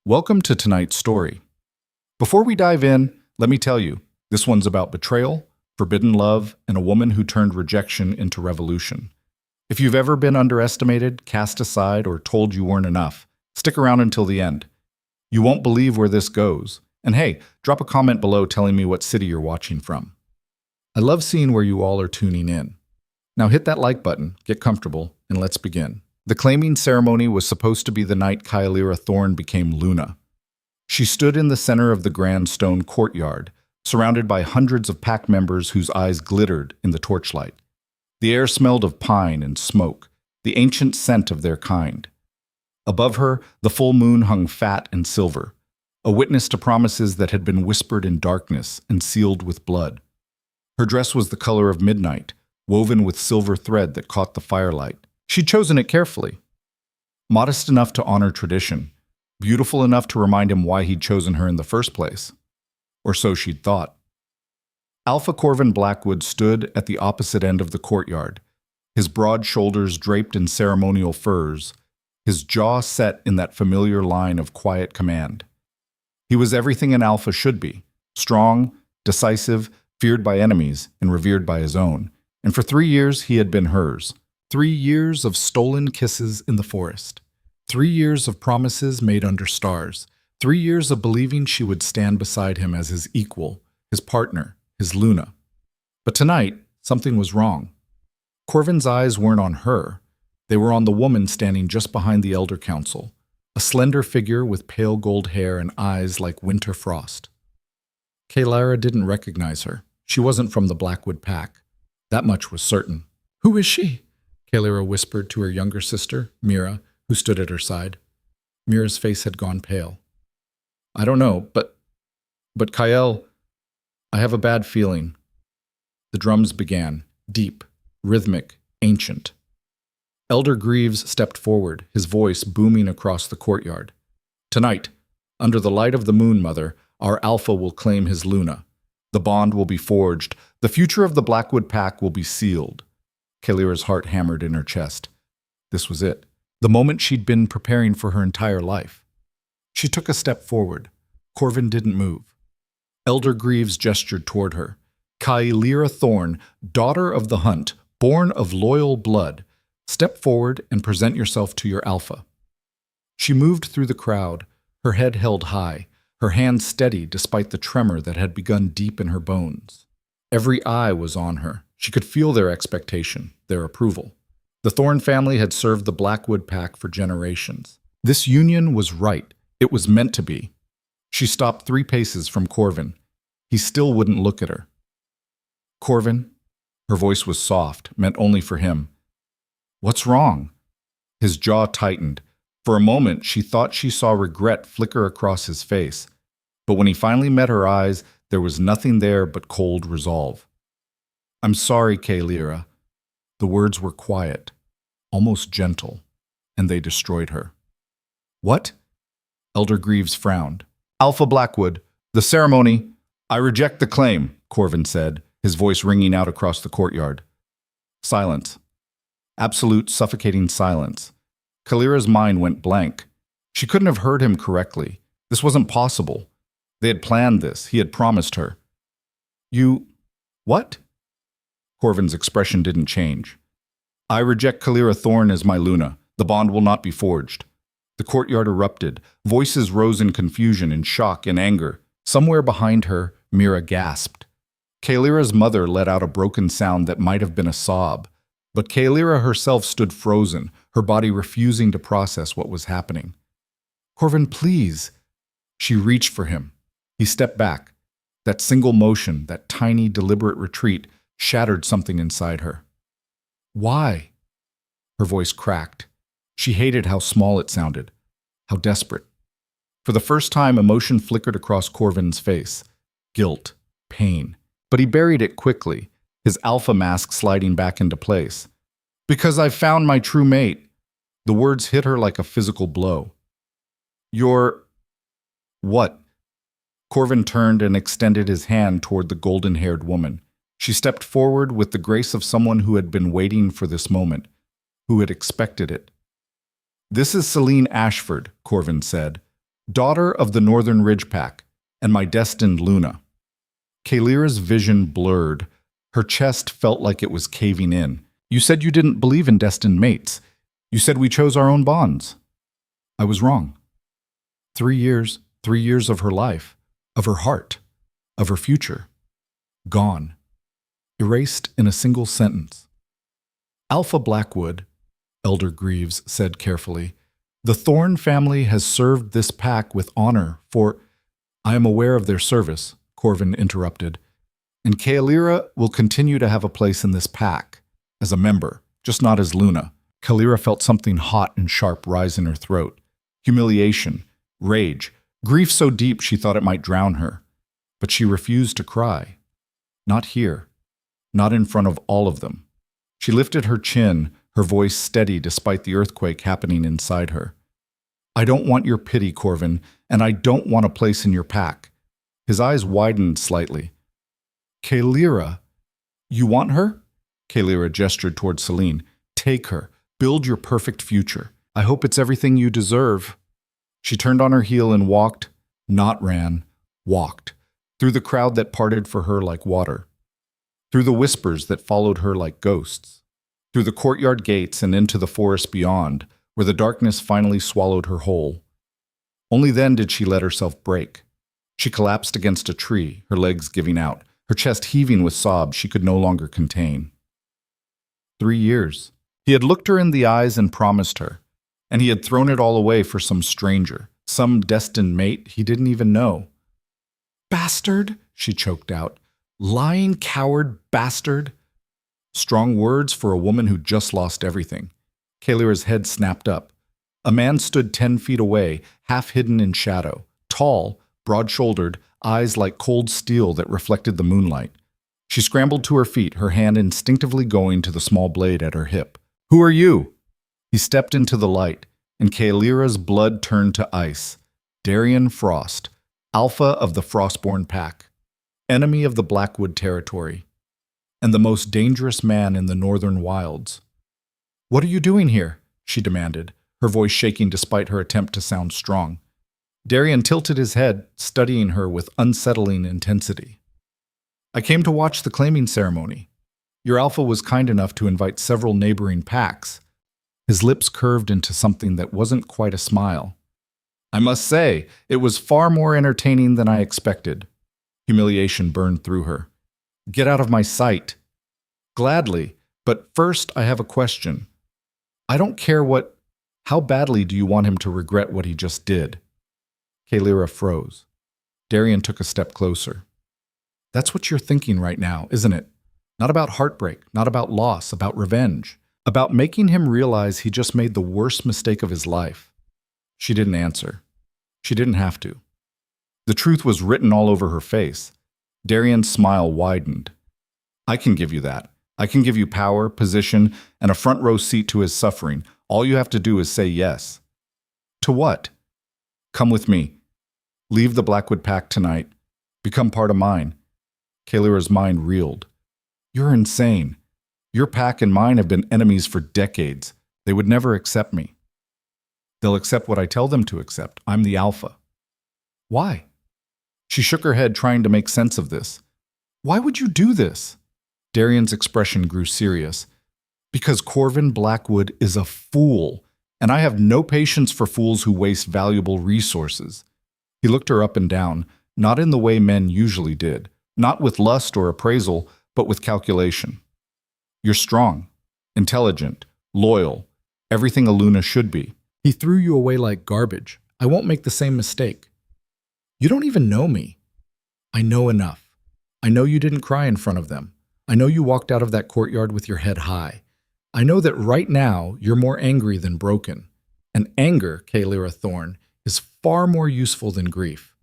Welcome to tonight's story. Before we dive in, let me tell you, this one's about betrayal, forbidden love, and a woman who turned rejection into revolution. If you've ever been underestimated, cast aside, or told you weren't enough, stick around until the end. You won't believe where this goes. And hey, drop a comment below telling me what city you're watching from. I love seeing where you all are tuning in. Now hit that like button, get comfortable, and let's begin. The claiming ceremony was supposed to be the night Kyalira Thorne became Luna. She stood in the center of the grand stone courtyard, surrounded by hundreds of pack members whose eyes glittered in the torchlight. The air smelled of pine and smoke, the ancient scent of their kind. Above her, the full moon hung fat and silver, a witness to promises that had been whispered in darkness and sealed with blood. Her dress was the color of midnight, woven with silver thread that caught the firelight. She'd chosen it carefully. Modest enough to honor tradition, beautiful enough to remind him why he'd chosen her in the first place. Or so she'd thought. Alpha Corvin Blackwood stood at the opposite end of the courtyard, his broad shoulders draped in ceremonial furs, his jaw set in that familiar line of quiet command. He was everything an alpha should be, strong, decisive, feared by enemies, and revered by his own. And for 3 years he had been hers. 3 years of stolen kisses in the forest. 3 years of promises made under stars. 3 years of believing she would stand beside him as his equal, his partner, his Luna. But tonight, something was wrong. Corvin's eyes weren't on her. They were on the woman standing just behind the Elder Council, a slender figure with pale gold hair and eyes like winter frost. Kyalira didn't recognize her. She wasn't from the Blackwood pack. That much was certain. "Who is she?" Kyalira whispered to her younger sister, Mira, who stood at her side. Mira's face had gone pale. "I don't know, but Kyle, I have a bad feeling." The drums began, deep, rhythmic, ancient. Elder Greaves stepped forward, his voice booming across the courtyard. "Tonight, under the light of the moon, Mother, our Alpha will claim his Luna. The bond will be forged. The future of the Blackwood pack will be sealed." Kyalira's heart hammered in her chest. This was it, the moment she'd been preparing for her entire life. She took a step forward. Corvin didn't move. Elder Greaves gestured toward her. "Kyalira Thorne, daughter of the hunt, born of loyal blood, step forward and present yourself to your Alpha." She moved through the crowd, her head held high, her hands steady despite the tremor that had begun deep in her bones. Every eye was on her. She could feel their expectation, their approval. The Thorne family had served the Blackwood pack for generations. This union was right. It was meant to be. She stopped 3 paces from Corvin. He still wouldn't look at her. "Corvin," her voice was soft, meant only for him. "What's wrong?" His jaw tightened. For a moment, she thought she saw regret flicker across his face. But when he finally met her eyes, there was nothing there but cold resolve. "I'm sorry, Kyalira." The words were quiet, almost gentle, and they destroyed her. "What?" Elder Greaves frowned. "Alpha Blackwood, the ceremony—" "I reject the claim," Corvin said, his voice ringing out across the courtyard. Silence. Absolute, suffocating silence. Kyalira's mind went blank. She couldn't have heard him correctly. This wasn't possible. They had planned this. He had promised her. "You... what?" Corvin's expression didn't change. "I reject Kyalira Thorne as my Luna. The bond will not be forged." The courtyard erupted. Voices rose in confusion, in shock, in anger. Somewhere behind her, Mira gasped. Kyalira's mother let out a broken sound that might have been a sob. But Kyalira herself stood frozen, her body refusing to process what was happening. "Corvin, please." She reached for him. He stepped back. That single motion, that tiny, deliberate retreat, shattered something inside her. "Why?" Her voice cracked. She hated how small it sounded, how desperate. For the first time, emotion flickered across Corvin's face. Guilt, pain. But he buried it quickly, his alpha mask sliding back into place. "Because I've found my true mate." The words hit her like a physical blow. "You're... what?" Corvin turned and extended his hand toward the golden-haired woman. She stepped forward with the grace of someone who had been waiting for this moment, who had expected it. "This is Celine Ashford," Corvin said, daughter of the Northern Ridge Pack, and my destined Luna. Kalira's vision blurred. Her chest felt like it was caving in. You said you didn't believe in destined mates. You said we chose our own bonds. I was wrong. 3 years of her life, of her heart, of her future. Gone. Erased in a single sentence. Alpha Blackwood, Elder Greaves said carefully, the Thorn family has served this pack with honor for— I am aware of their service, Corvin interrupted, and Kalira will continue to have a place in this pack, as a member, just not as Luna. Kalira felt something hot and sharp rise in her throat. Humiliation, rage, grief so deep she thought it might drown her. But she refused to cry. Not here. Not in front of all of them. She lifted her chin, her voice steady despite the earthquake happening inside her. I don't want your pity, Corvin, and I don't want a place in your pack. His eyes widened slightly. Kalira, you want her? Kalira gestured toward Celine. Take her. Build your perfect future. I hope it's everything you deserve. She turned on her heel and walked, not ran, walked, through the crowd that parted for her like water, through the whispers that followed her like ghosts, through the courtyard gates and into the forest beyond, where the darkness finally swallowed her whole. Only then did she let herself break. She collapsed against a tree, her legs giving out, her chest heaving with sobs she could no longer contain. 3 years. He had looked her in the eyes and promised her, and he had thrown it all away for some stranger, some destined mate he didn't even know. Bastard, she choked out. Lying, coward, bastard. Strong words for a woman who just lost everything. Kalira's head snapped up. A man stood 10 feet away, half hidden in shadow, tall, broad-shouldered, eyes like cold steel that reflected the moonlight. She scrambled to her feet, her hand instinctively going to the small blade at her hip. Who are you? He stepped into the light, and Kalira's blood turned to ice. Darian Frost, alpha of the Frostborn Pack, enemy of the Blackwood territory, and the most dangerous man in the northern wilds. What are you doing here? She demanded, her voice shaking despite her attempt to sound strong. Darian tilted his head, studying her with unsettling intensity. I came to watch the claiming ceremony. Your alpha was kind enough to invite several neighboring packs. His lips curved into something that wasn't quite a smile. I must say, it was far more entertaining than I expected. Humiliation burned through her. Get out of my sight. Gladly, but first I have a question. I don't care how badly do you want him to regret what he just did? Kalira froze. Darian took a step closer. That's what you're thinking right now, isn't it? Not about heartbreak, not about loss, about revenge. About making him realize he just made the worst mistake of his life. She didn't answer. She didn't have to. The truth was written all over her face. Darian's smile widened. I can give you that. I can give you power, position, and a front row seat to his suffering. All you have to do is say yes. To what? Come with me. Leave the Blackwood Pack tonight. Become part of mine. Kalira's mind reeled. You're insane. Your pack and mine have been enemies for decades. They would never accept me. They'll accept what I tell them to accept. I'm the alpha. Why? She shook her head, trying to make sense of this. Why would you do this? Darian's expression grew serious. Because Corvin Blackwood is a fool, and I have no patience for fools who waste valuable resources. He looked her up and down, not in the way men usually did, not with lust or appraisal, but with calculation. You're strong, intelligent, loyal, everything a Luna should be. He threw you away like garbage. I won't make the same mistake. You don't even know me. I know enough. I know you didn't cry in front of them. I know you walked out of that courtyard with your head high. I know that right now you're more angry than broken. And anger, Kalira Thorn, is far more useful than grief.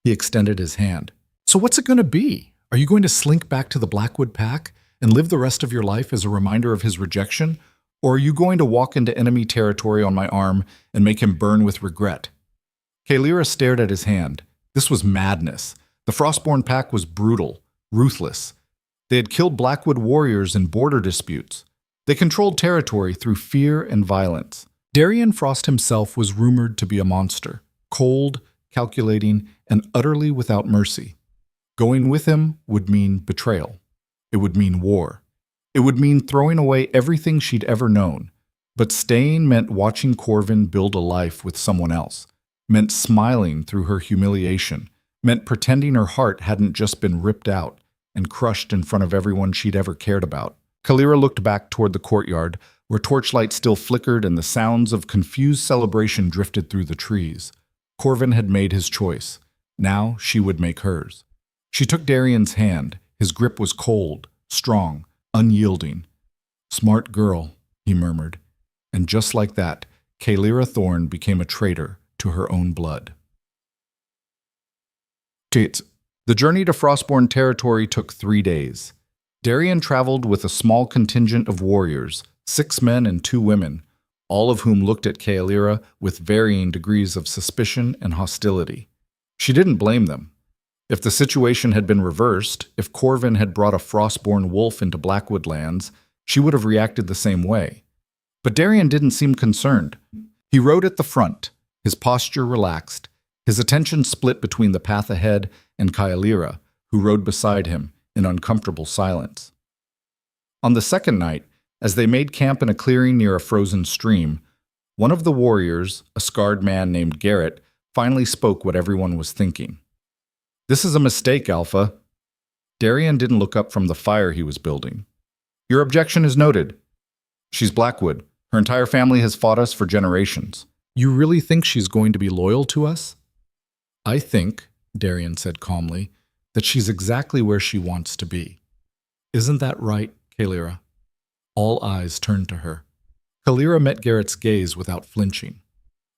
He extended his hand. So what's it going to be? Are you going to slink back to the Blackwood Pack and live the rest of your life as a reminder of his rejection? Or are you going to walk into enemy territory on my arm and make him burn with regret? Kalira stared at his hand. This was madness. The Frostborn Pack was brutal, ruthless. They had killed Blackwood warriors in border disputes. They controlled territory through fear and violence. Darian Frost himself was rumored to be a monster. cold, calculating, and utterly without mercy. Going with him would mean betrayal. It would mean war. It would mean throwing away everything she'd ever known. But staying meant watching Corvin build a life with someone else, meant smiling through her humiliation, meant pretending her heart hadn't just been ripped out and crushed in front of everyone she'd ever cared about. Kalira looked back toward the courtyard, where torchlight still flickered and the sounds of confused celebration drifted through the trees. Corvin had made his choice. Now she would make hers. She took Darian's hand. His grip was cold, strong, unyielding. "Smart girl," he murmured. And just like that, Kalira Thorne became a traitor to her own blood. The journey to Frostborn territory took 3 days. Darian traveled with a small contingent of warriors, 6 men and 2 women, all of whom looked at Kalira with varying degrees of suspicion and hostility. She didn't blame them. If the situation had been reversed, if Corvin had brought a Frostborn wolf into Blackwood lands, she would have reacted the same way. But Darian didn't seem concerned. He rode at the front, his posture relaxed, his attention split between the path ahead and Kalira, who rode beside him in uncomfortable silence. On the second night, as they made camp in a clearing near a frozen stream, one of the warriors, a scarred man named Garrett, finally spoke what everyone was thinking. "This is a mistake, Alpha." Darian didn't look up from the fire he was building. "Your objection is noted. She's Blackwood. Her entire family has fought us for generations. You really think she's going to be loyal to us?" "I think," Darian said calmly, "that she's exactly where she wants to be." "Isn't that right, Kalira?" All eyes turned to her. Kalira met Garrett's gaze without flinching.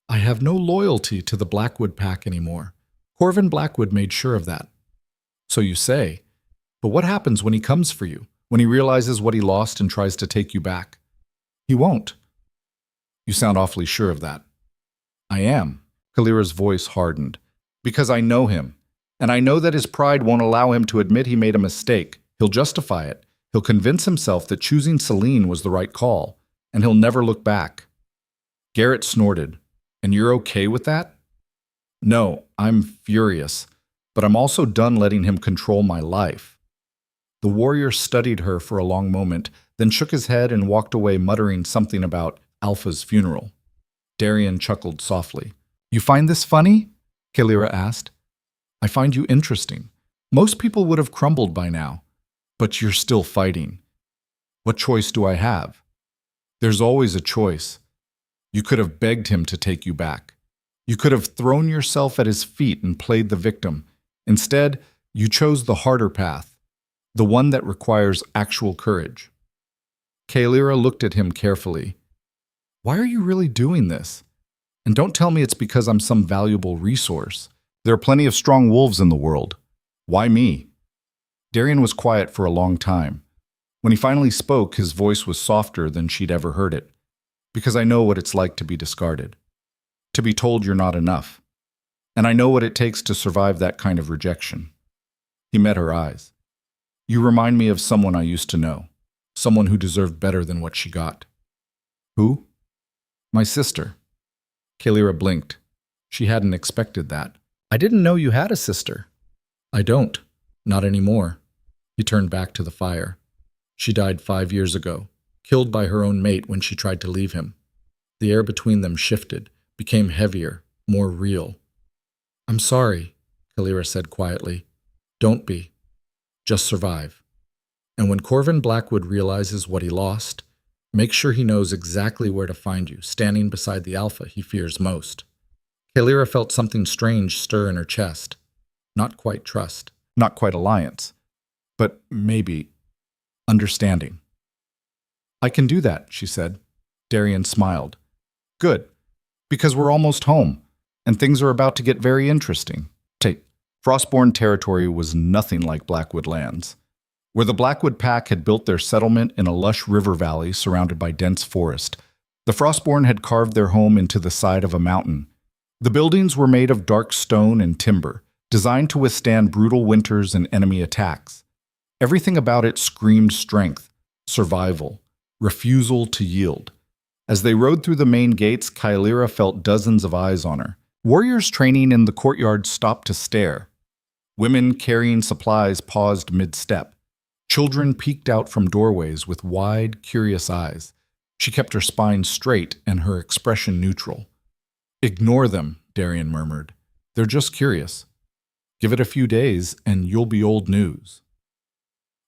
"I have no loyalty to the Blackwood pack anymore. Corvin Blackwood made sure of that." "So you say. But what happens when he comes for you, when he realizes what he lost and tries to take you back?" "He won't." "You sound awfully sure of that." "I am." Kalira's voice hardened. "Because I know him. And I know that his pride won't allow him to admit he made a mistake. He'll justify it. He'll convince himself that choosing Celine was the right call, and he'll never look back." Garrett snorted. "And you're okay with that?" "No, I'm furious, but I'm also done letting him control my life." The warrior studied her for a long moment, then shook his head and walked away muttering something about Alpha's funeral. Darian chuckled softly. "You find this funny?" Kalira asked. "I find you interesting. Most people would have crumbled by now, but you're still fighting. What choice do I have?" "There's always a choice. You could have begged him to take you back. You could have thrown yourself at his feet and played the victim. Instead, you chose the harder path, the one that requires actual courage." Kalira looked at him carefully. "Why are you really doing this? And don't tell me it's because I'm some valuable resource. There are plenty of strong wolves in the world. Why me?" Darian was quiet for a long time. When he finally spoke, his voice was softer than she'd ever heard it. "Because I know what it's like to be discarded. To be told you're not enough. And I know what it takes to survive that kind of rejection." He met her eyes. "You remind me of someone I used to know. Someone who deserved better than what she got." "Who?" "My sister." Kalira blinked. She hadn't expected that. "I didn't know you had a sister." "I don't. Not anymore." He turned back to the fire. "She died 5 years ago, killed by her own mate when she tried to leave him." The air between them shifted, became heavier, more real. "I'm sorry," Kalira said quietly. "Don't be. Just survive. And when Corvin Blackwood realizes what he lost, make sure he knows exactly where to find you, standing beside the Alpha he fears most." Kalira felt something strange stir in her chest. Not quite trust, not quite alliance, but maybe understanding. "I can do that," she said. Darian smiled. "Good, because we're almost home, and things are about to get very interesting." Frostborn territory was nothing like Blackwood lands. Where the Blackwood pack had built their settlement in a lush river valley surrounded by dense forest, the Frostborn had carved their home into the side of a mountain. The buildings were made of dark stone and timber, designed to withstand brutal winters and enemy attacks. Everything about it screamed strength, survival, refusal to yield. As they rode through the main gates, Kalira felt dozens of eyes on her, Warriors training in the courtyard stopped to stare. Women carrying supplies paused mid-step. Children peeked out from doorways with wide, curious eyes. She kept her spine straight and her expression neutral. "Ignore them," Darian murmured. "They're just curious. Give it a few days and you'll be old news."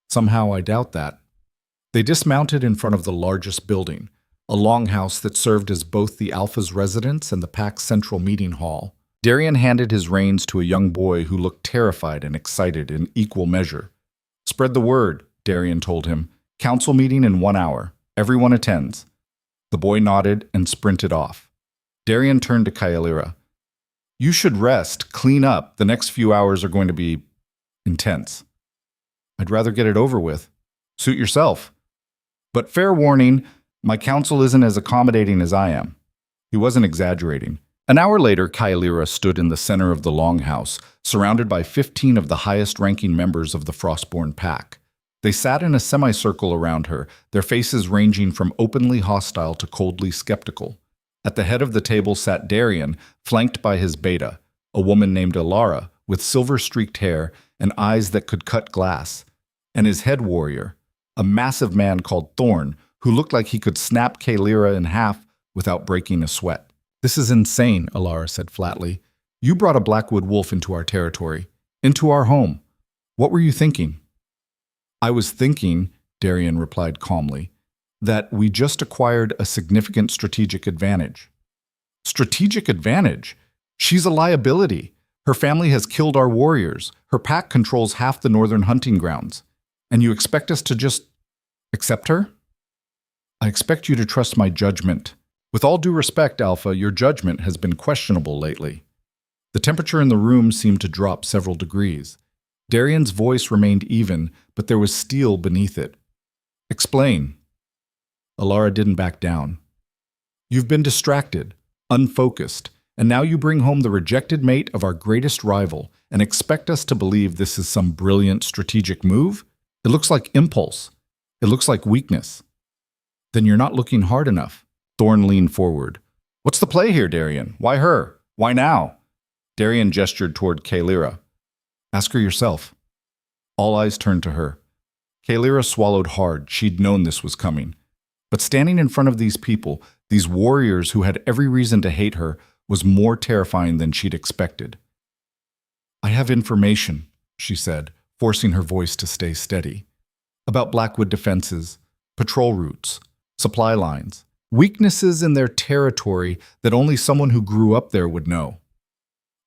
Somehow I doubt that. They dismounted in front of the largest building, a longhouse that served as both the Alpha's residence and the Pack's central meeting hall. Darian handed his reins to a young boy who looked terrified and excited in equal measure. "Spread the word," Darian told him. "Council meeting in 1 hour. Everyone attends." The boy nodded and sprinted off. Darian turned to Kaelira. "You should rest, clean up. The next few hours are going to be intense." "I'd rather get it over with." "Suit yourself. But fair warning, my council isn't as accommodating as I am." He wasn't exaggerating. An hour later, Kaelira stood in the center of the longhouse, surrounded by 15 of the highest-ranking members of the Frostborn Pack. They sat in a semicircle around her, their faces ranging from openly hostile to coldly skeptical. At the head of the table sat Darian, flanked by his beta, a woman named Alara, with silver-streaked hair and eyes that could cut glass, and his head warrior, a massive man called Thorn, who looked like he could snap Kaelira in half without breaking a sweat. "This is insane," Alara said flatly. "You brought a Blackwood wolf into our territory, into our home. What were you thinking?" "I was thinking," Darian replied calmly, "that we just acquired a significant strategic advantage." "Strategic advantage? She's a liability. Her family has killed our warriors. Her pack controls half the northern hunting grounds. And you expect us to just accept her?" "I expect you to trust my judgment. With all due respect, Alpha, your judgment has been questionable lately." The temperature in the room seemed to drop several degrees. Darian's voice remained even, but there was steel beneath it. "Explain." Alara didn't back down. "You've been distracted, unfocused, and now you bring home the rejected mate of our greatest rival and expect us to believe this is some brilliant strategic move? It looks like impulse. It looks like weakness." "Then you're not looking hard enough." Thorn leaned forward. "What's the play here, Darian? Why her? Why now?" Darian gestured toward Kaelira. "Ask her yourself." All eyes turned to her. Kaelira swallowed hard. She'd known this was coming. But standing in front of these people, these warriors who had every reason to hate her, was more terrifying than she'd expected. "I have information," she said, forcing her voice to stay steady, "about Blackwood defenses, patrol routes, supply lines, weaknesses in their territory that only someone who grew up there would know."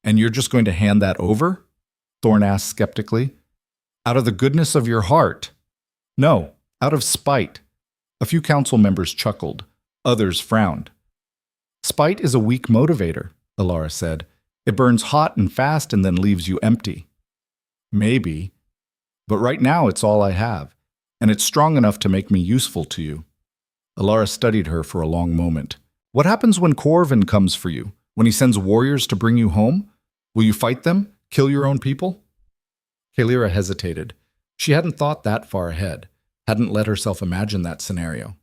"And you're just going to hand that over?" Thorn asked skeptically. "Out of the goodness of your heart?" "No, out of spite." A few council members chuckled. Others frowned. "Spite is a weak motivator," Alara said. "It burns hot and fast and then leaves you empty." "Maybe. But right now it's all I have, and it's strong enough to make me useful to you." Alara studied her for a long moment. "What happens when Corvin comes for you? When he sends warriors to bring you home? Will you fight them? Kill your own people?" Kaelira hesitated. She hadn't thought that far ahead, hadn't let herself imagine that scenario.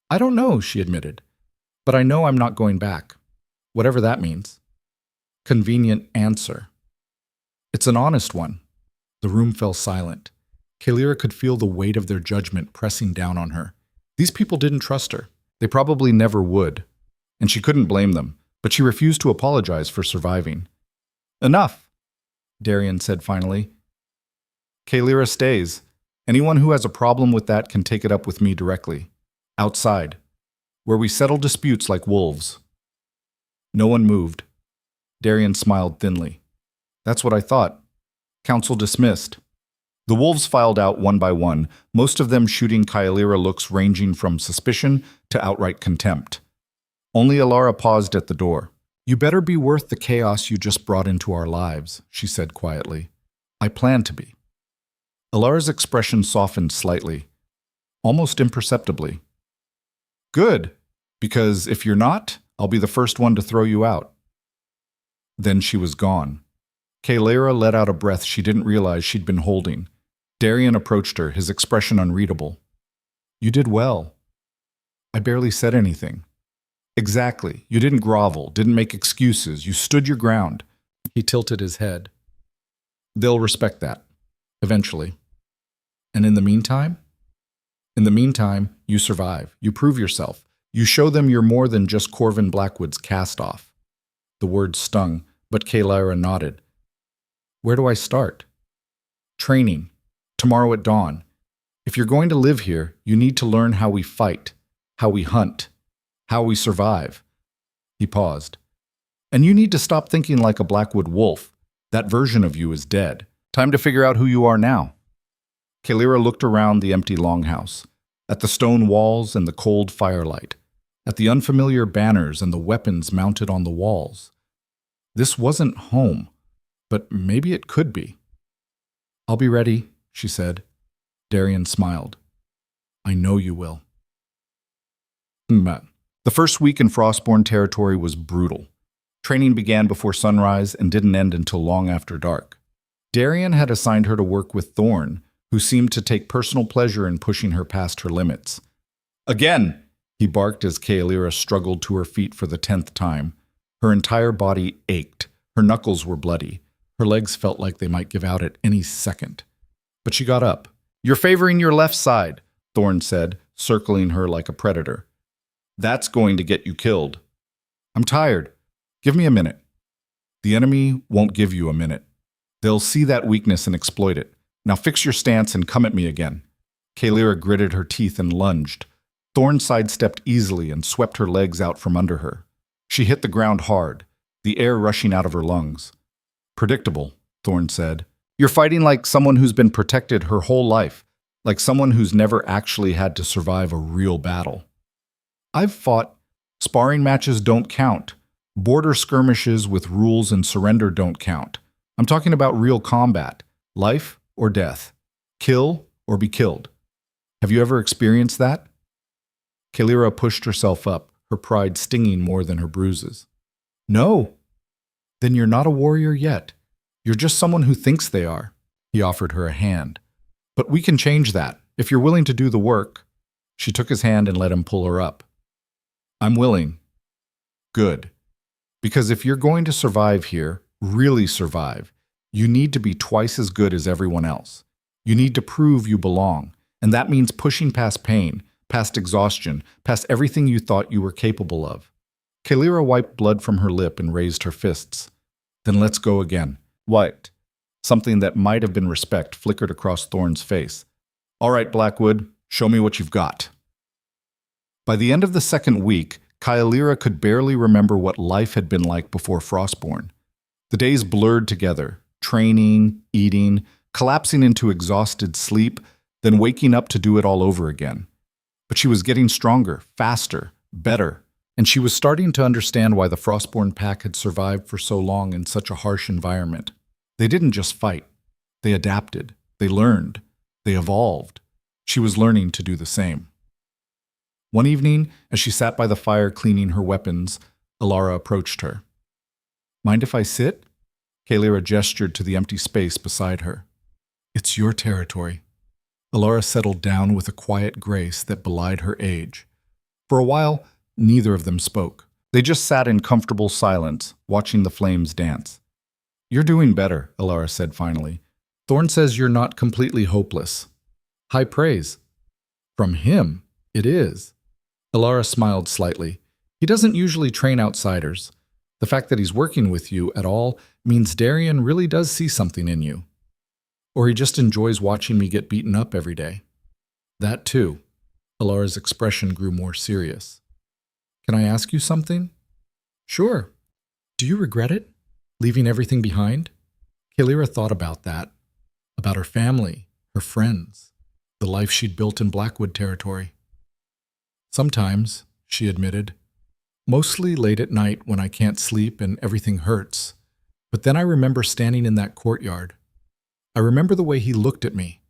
"I don't know," she admitted. "But I know I'm not going back. Whatever that means." Convenient answer. It's an honest one. The room fell silent. Kaelira could feel the weight of their judgment pressing down on her. These people didn't trust her. They probably never would. And she couldn't blame them, but she refused to apologize for surviving. "Enough," Darian said finally. "Kaelira stays. Anyone who has a problem with that can take it up with me directly. Outside, where we settle disputes like wolves." No one moved. Darian smiled thinly. "That's what I thought." Council dismissed. The wolves filed out one by one, most of them shooting Kaelira looks ranging from suspicion to outright contempt. Only Alara paused at the door. "You better be worth the chaos you just brought into our lives," she said quietly. "I plan to be." Alara's expression softened slightly, almost imperceptibly. "Good, because if you're not, I'll be the first one to throw you out." Then she was gone. Kaelira let out a breath she didn't realize she'd been holding. Darian approached her, his expression unreadable. "You did well." "I barely said anything." Exactly. You didn't grovel, didn't make excuses. You stood your ground. He tilted his head. They'll respect that. Eventually. And in the meantime? In the meantime, you survive. You prove yourself. You show them you're more than just Corvin Blackwood's cast-off. The words stung, but Kalyra nodded. Where do I start? Training. Tomorrow at dawn. If you're going to live here, you need to learn how we fight, how we hunt, how we survive. He paused. And you need to stop thinking like a Blackwood wolf. That version of you is dead. Time to figure out who you are now. Kalyra looked around the empty longhouse, at the stone walls and the cold firelight, at the unfamiliar banners and the weapons mounted on the walls. This wasn't home, but maybe it could be. I'll be ready, she said. Darian smiled. I know you will. The first week in Frostborn territory was brutal. Training began before sunrise and didn't end until long after dark. Darian had assigned her to work with Thorn, who seemed to take personal pleasure in pushing her past her limits. Again, he barked as Kalyra struggled to her feet for the 10th time. Her entire body ached. Her knuckles were bloody. Her legs felt like they might give out at any second. But she got up. You're favoring your left side, Thorn said, circling her like a predator. That's going to get you killed. I'm tired. Give me a minute. The enemy won't give you a minute. They'll see that weakness and exploit it. Now fix your stance and come at me again. Kalyra gritted her teeth and lunged. Thorn sidestepped easily and swept her legs out from under her. She hit the ground hard, the air rushing out of her lungs. Predictable, Thorn said. You're fighting like someone who's been protected her whole life, like someone who's never actually had to survive a real battle. I've fought. Sparring matches don't count. Border skirmishes with rules and surrender don't count. I'm talking about real combat, life or death, kill or be killed. Have you ever experienced that? Kalyra pushed herself up, her pride stinging more than her bruises. No. Then you're not a warrior yet. You're just someone who thinks they are. He offered her a hand. But we can change that, if you're willing to do the work. She took his hand and let him pull her up. I'm willing. Good. Because if you're going to survive here, really survive, you need to be twice as good as everyone else. You need to prove you belong, and that means pushing past pain, past exhaustion, past everything you thought you were capable of. Kalyra wiped blood from her lip and raised her fists. Then let's go again. What? Something that might have been respect flickered across Thorn's face. All right, Blackwood, show me what you've got. By the end of the second week, Kalyra could barely remember what life had been like before Frostborn. The days blurred together, training, eating, collapsing into exhausted sleep, then waking up to do it all over again. But she was getting stronger, faster, better, and she was starting to understand why the Frostborn pack had survived for so long in such a harsh environment. They didn't just fight. They adapted. They learned. They evolved. She was learning to do the same. One evening, as she sat by the fire cleaning her weapons, Alara approached her. Mind if I sit? Kalyra gestured to the empty space beside her. It's your territory. Alara settled down with a quiet grace that belied her age. For a while, neither of them spoke. They just sat in comfortable silence, watching the flames dance. You're doing better, Alara said finally. Thorn says you're not completely hopeless. High praise. From him, it is. Alara smiled slightly. He doesn't usually train outsiders. The fact that he's working with you at all means Darian really does see something in you. Or he just enjoys watching me get beaten up every day. That too. Alara's expression grew more serious. Can I ask you something? Sure. Do you regret it? Leaving everything behind? Kalyra thought about that. About her family, her friends, the life she'd built in Blackwood territory. Sometimes, she admitted. Mostly late at night when I can't sleep and everything hurts. But then I remember standing in that courtyard. I remember the way he looked at me,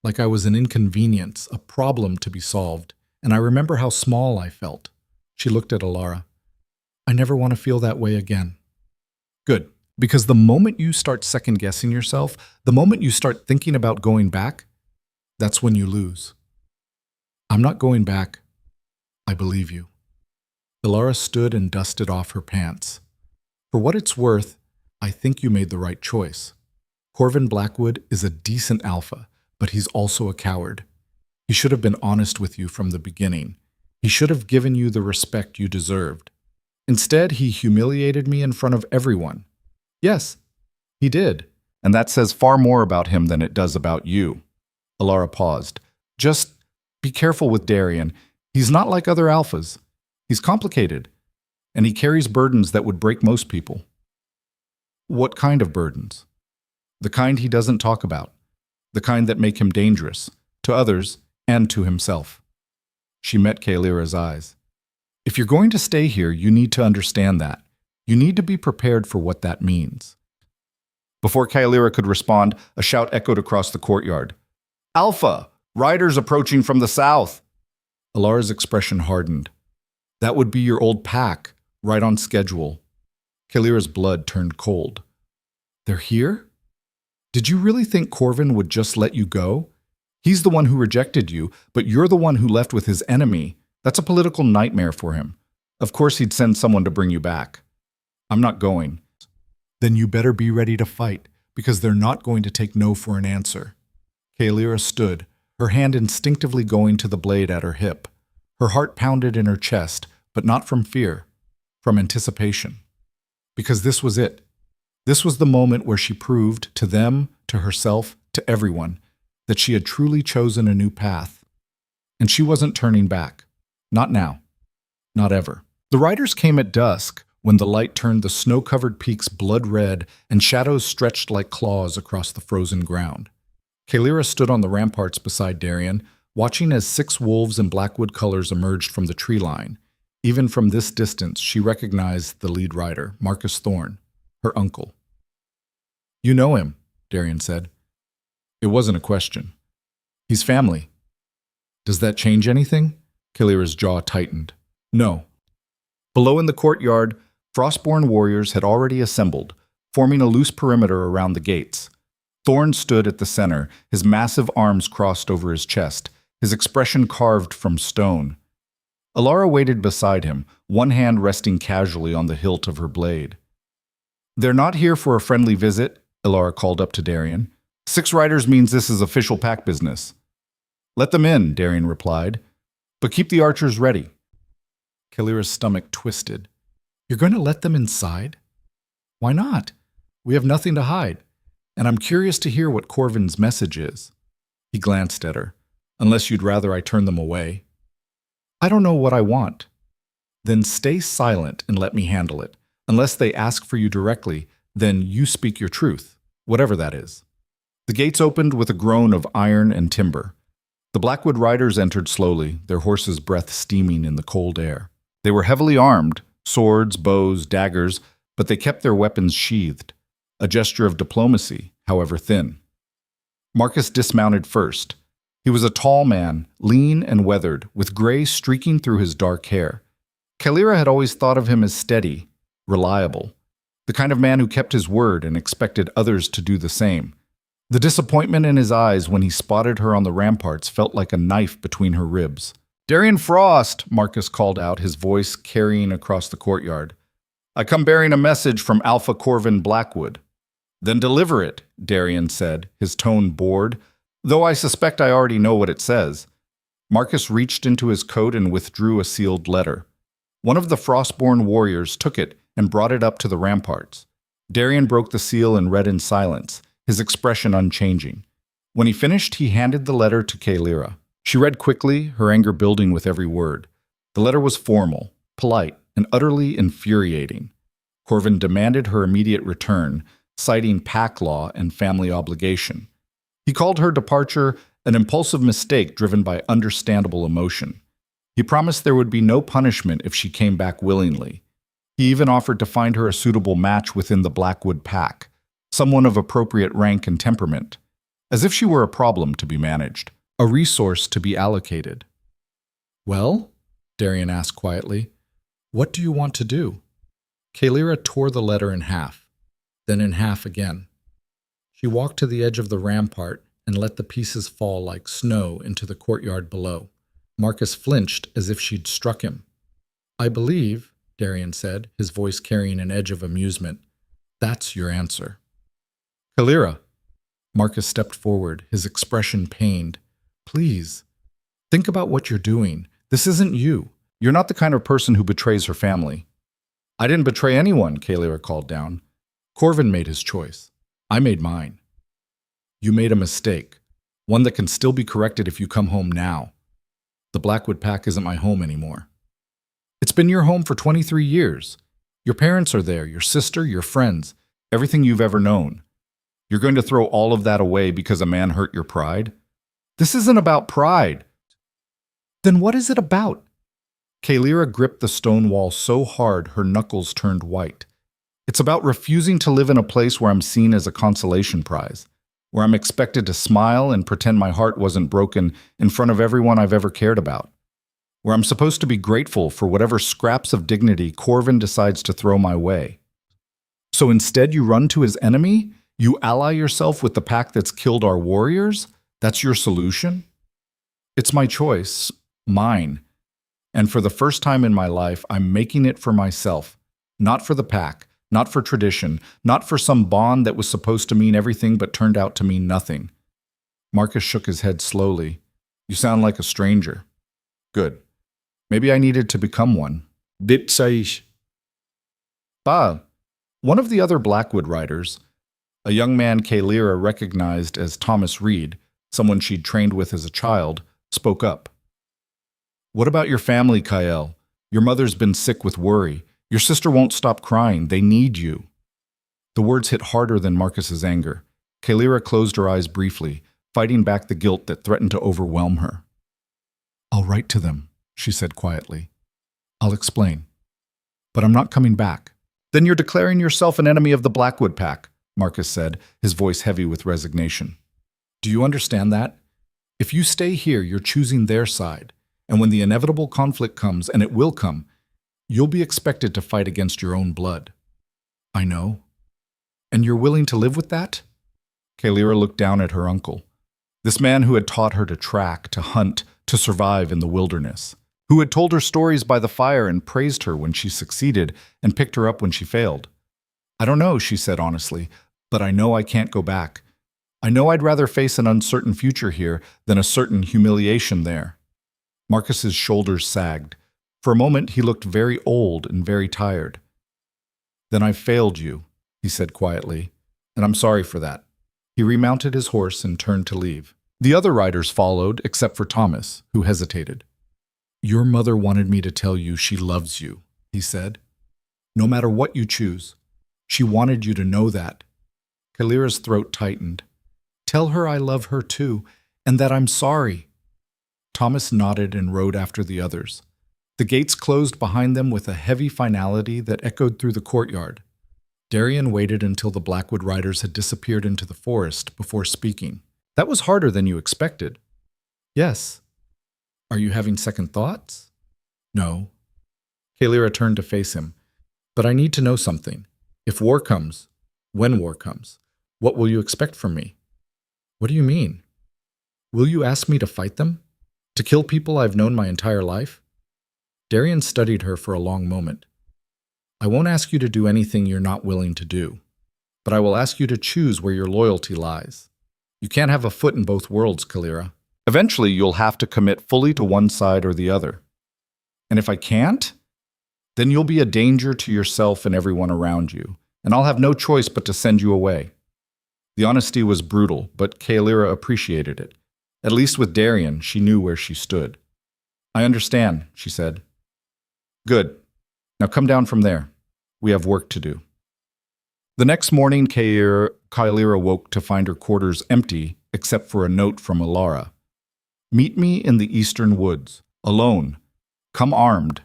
like I was an inconvenience, a problem to be solved, and I remember how small I felt. She looked at Alara. I never want to feel that way again. Good, because the moment you start second-guessing yourself, the moment you start thinking about going back, that's when you lose. I'm not going back. I believe you. Ilara stood and dusted off her pants. For what it's worth, I think you made the right choice. Corvin Blackwood is a decent alpha, but he's also a coward. He should have been honest with you from the beginning. He should have given you the respect you deserved. Instead, he humiliated me in front of everyone. Yes, he did. And that says far more about him than it does about you. Ilara paused. Just be careful with Darian. He's not like other alphas. He's complicated, and he carries burdens that would break most people. What kind of burdens? The kind he doesn't talk about. The kind that make him dangerous, to others and to himself. She met Kaelira's eyes. If you're going to stay here, you need to understand that. You need to be prepared for what that means. Before Kaelira could respond, a shout echoed across the courtyard. Alpha! Riders approaching from the south! Ilara's expression hardened. That would be your old pack, right on schedule. Kaelira's blood turned cold. They're here? Did you really think Corvin would just let you go? He's the one who rejected you, but you're the one who left with his enemy. That's a political nightmare for him. Of course he'd send someone to bring you back. I'm not going. Then you better be ready to fight, because they're not going to take no for an answer. Kaelira stood, her hand instinctively going to the blade at her hip. Her heart pounded in her chest, but not from fear, from anticipation. Because this was it. This was the moment where she proved to them, to herself, to everyone, that she had truly chosen a new path. And she wasn't turning back. Not now. Not ever. The riders came at dusk, when the light turned the snow-covered peaks blood red and shadows stretched like claws across the frozen ground. Kaelira stood on the ramparts beside Darian, watching as 6 wolves in Blackwood colors emerged from the tree line. Even from this distance, she recognized the lead rider, Marcus Thorne, her uncle. You know him, Darian said. It wasn't a question. He's family. Does that change anything? Kaelira's jaw tightened. No. Below in the courtyard, Frostborn warriors had already assembled, forming a loose perimeter around the gates. Thorne stood at the center, his massive arms crossed over his chest, his expression carved from stone. Ilara waited beside him, one hand resting casually on the hilt of her blade. They're not here for a friendly visit, Ilara called up to Darian. 6 riders means this is official pack business. Let them in, Darian replied, but keep the archers ready. Kaelira's stomach twisted. You're going to let them inside? Why not? We have nothing to hide, and I'm curious to hear what Corvin's message is. He glanced at her. Unless you'd rather I turn them away. I don't know what I want. Then stay silent and let me handle it. Unless they ask for you directly, then you speak your truth, whatever that is. The gates opened with a groan of iron and timber. The Blackwood riders entered slowly, their horses' breath steaming in the cold air. They were heavily armed, swords, bows, daggers, but they kept their weapons sheathed, a gesture of diplomacy, however thin. Marcus dismounted first. He was a tall man, lean and weathered, with gray streaking through his dark hair. Kaelira had always thought of him as steady, reliable, the kind of man who kept his word and expected others to do the same. The disappointment in his eyes when he spotted her on the ramparts felt like a knife between her ribs. Darian Frost, Marcus called out, his voice carrying across the courtyard. I come bearing a message from Alpha Corvin Blackwood. Then deliver it, Darian said, his tone bored, though I suspect I already know what it says. Marcus reached into his coat and withdrew a sealed letter. One of the Frostborn warriors took it and brought it up to the ramparts. Darian broke the seal and read in silence, his expression unchanging. When he finished, he handed the letter to Kaelira. She read quickly, her anger building with every word. The letter was formal, polite, and utterly infuriating. Corvin demanded her immediate return, citing pack law and family obligation. He called her departure an impulsive mistake driven by understandable emotion. He promised there would be no punishment if she came back willingly. He even offered to find her a suitable match within the Blackwood pack, someone of appropriate rank and temperament, as if she were a problem to be managed, a resource to be allocated. Well, Darian asked quietly, what do you want to do? Kaelira tore the letter in half, then in half again. She walked to the edge of the rampart and let the pieces fall like snow into the courtyard below. Marcus flinched as if she'd struck him. I believe, Darian said, his voice carrying an edge of amusement, that's your answer. Kalira. Marcus stepped forward, his expression pained. Please, think about what you're doing. This isn't you. You're not the kind of person who betrays her family. I didn't betray anyone, Kalira called down. Corvin made his choice. I made mine. You made a mistake, one that can still be corrected if you come home now. The Blackwood Pack isn't my home anymore. It's been your home for 23 years. Your parents are there, your sister, your friends, everything you've ever known. You're going to throw all of that away because a man hurt your pride? This isn't about pride. Then what is it about? Kalira gripped the stone wall so hard her knuckles turned white. It's about refusing to live in a place where I'm seen as a consolation prize, where I'm expected to smile and pretend my heart wasn't broken in front of everyone I've ever cared about, where I'm supposed to be grateful for whatever scraps of dignity Corvin decides to throw my way. So instead you run to his enemy? You ally yourself with the pack that's killed our warriors? That's your solution? It's my choice, mine. And for the first time in my life, I'm making it for myself, not for the pack, not for tradition, not for some bond that was supposed to mean everything but turned out to mean nothing. Marcus shook his head slowly. You sound like a stranger. Good. Maybe I needed to become one. Betrayal. One of the other Blackwood riders, a young man Kalira recognized as Thomas Reed, someone she'd trained with as a child, spoke up. What about your family, Kael? Your mother's been sick with worry. Your sister won't stop crying. They need you. The words hit harder than Marcus's anger. Kalira closed her eyes briefly, fighting back the guilt that threatened to overwhelm her. I'll write to them, she said quietly. I'll explain. But I'm not coming back. Then you're declaring yourself an enemy of the Blackwood Pack, Marcus said, his voice heavy with resignation. Do you understand that? If you stay here, you're choosing their side, and when the inevitable conflict comes, and it will come, you'll be expected to fight against your own blood. I know. And you're willing to live with that? Kalira looked down at her uncle, this man who had taught her to track, to hunt, to survive in the wilderness, who had told her stories by the fire and praised her when she succeeded and picked her up when she failed. I don't know, she said honestly, but I know I can't go back. I know I'd rather face an uncertain future here than a certain humiliation there. Marcus's shoulders sagged. For a moment, he looked very old and very tired. Then I failed you, he said quietly, and I'm sorry for that. He remounted his horse and turned to leave. The other riders followed, except for Thomas, who hesitated. Your mother wanted me to tell you she loves you, he said. No matter what you choose. She wanted you to know that. Kalira's throat tightened. Tell her I love her too, and that I'm sorry. Thomas nodded and rode after the others. The gates closed behind them with a heavy finality that echoed through the courtyard. Darian waited until the Blackwood riders had disappeared into the forest before speaking. That was harder than you expected. Yes. Are you having second thoughts? No. Kalira turned to face him. But I need to know something. If war comes, when war comes, what will you expect from me? What do you mean? Will you ask me to fight them? To kill people I've known my entire life? Darian studied her for a long moment. I won't ask you to do anything you're not willing to do, but I will ask you to choose where your loyalty lies. You can't have a foot in both worlds, Kalira. Eventually, you'll have to commit fully to one side or the other. And if I can't, then you'll be a danger to yourself and everyone around you, and I'll have no choice but to send you away. The honesty was brutal, but Kalira appreciated it. At least with Darian, she knew where she stood. I understand, she said. Good. Now come down from there. We have work to do. The next morning, Kalira woke to find her quarters empty except for a note from Alara. Meet me in the eastern woods, alone. Come armed.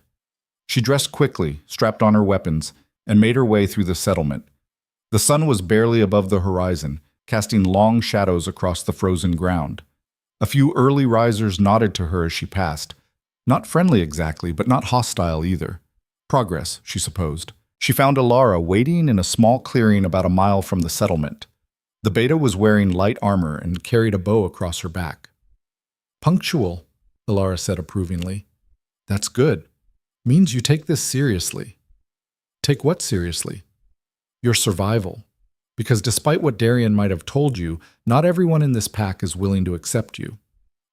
She dressed quickly, strapped on her weapons, and made her way through the settlement. The sun was barely above the horizon, casting long shadows across the frozen ground. A few early risers nodded to her as she passed. Not friendly exactly, but not hostile either. Progress, she supposed. She found Alara waiting in a small clearing about a mile from the settlement. The beta was wearing light armor and carried a bow across her back. Punctual, Alara said approvingly. That's good. means you take this seriously. Take what seriously? Your survival. Because despite what Darian might have told you, not everyone in this pack is willing to accept you.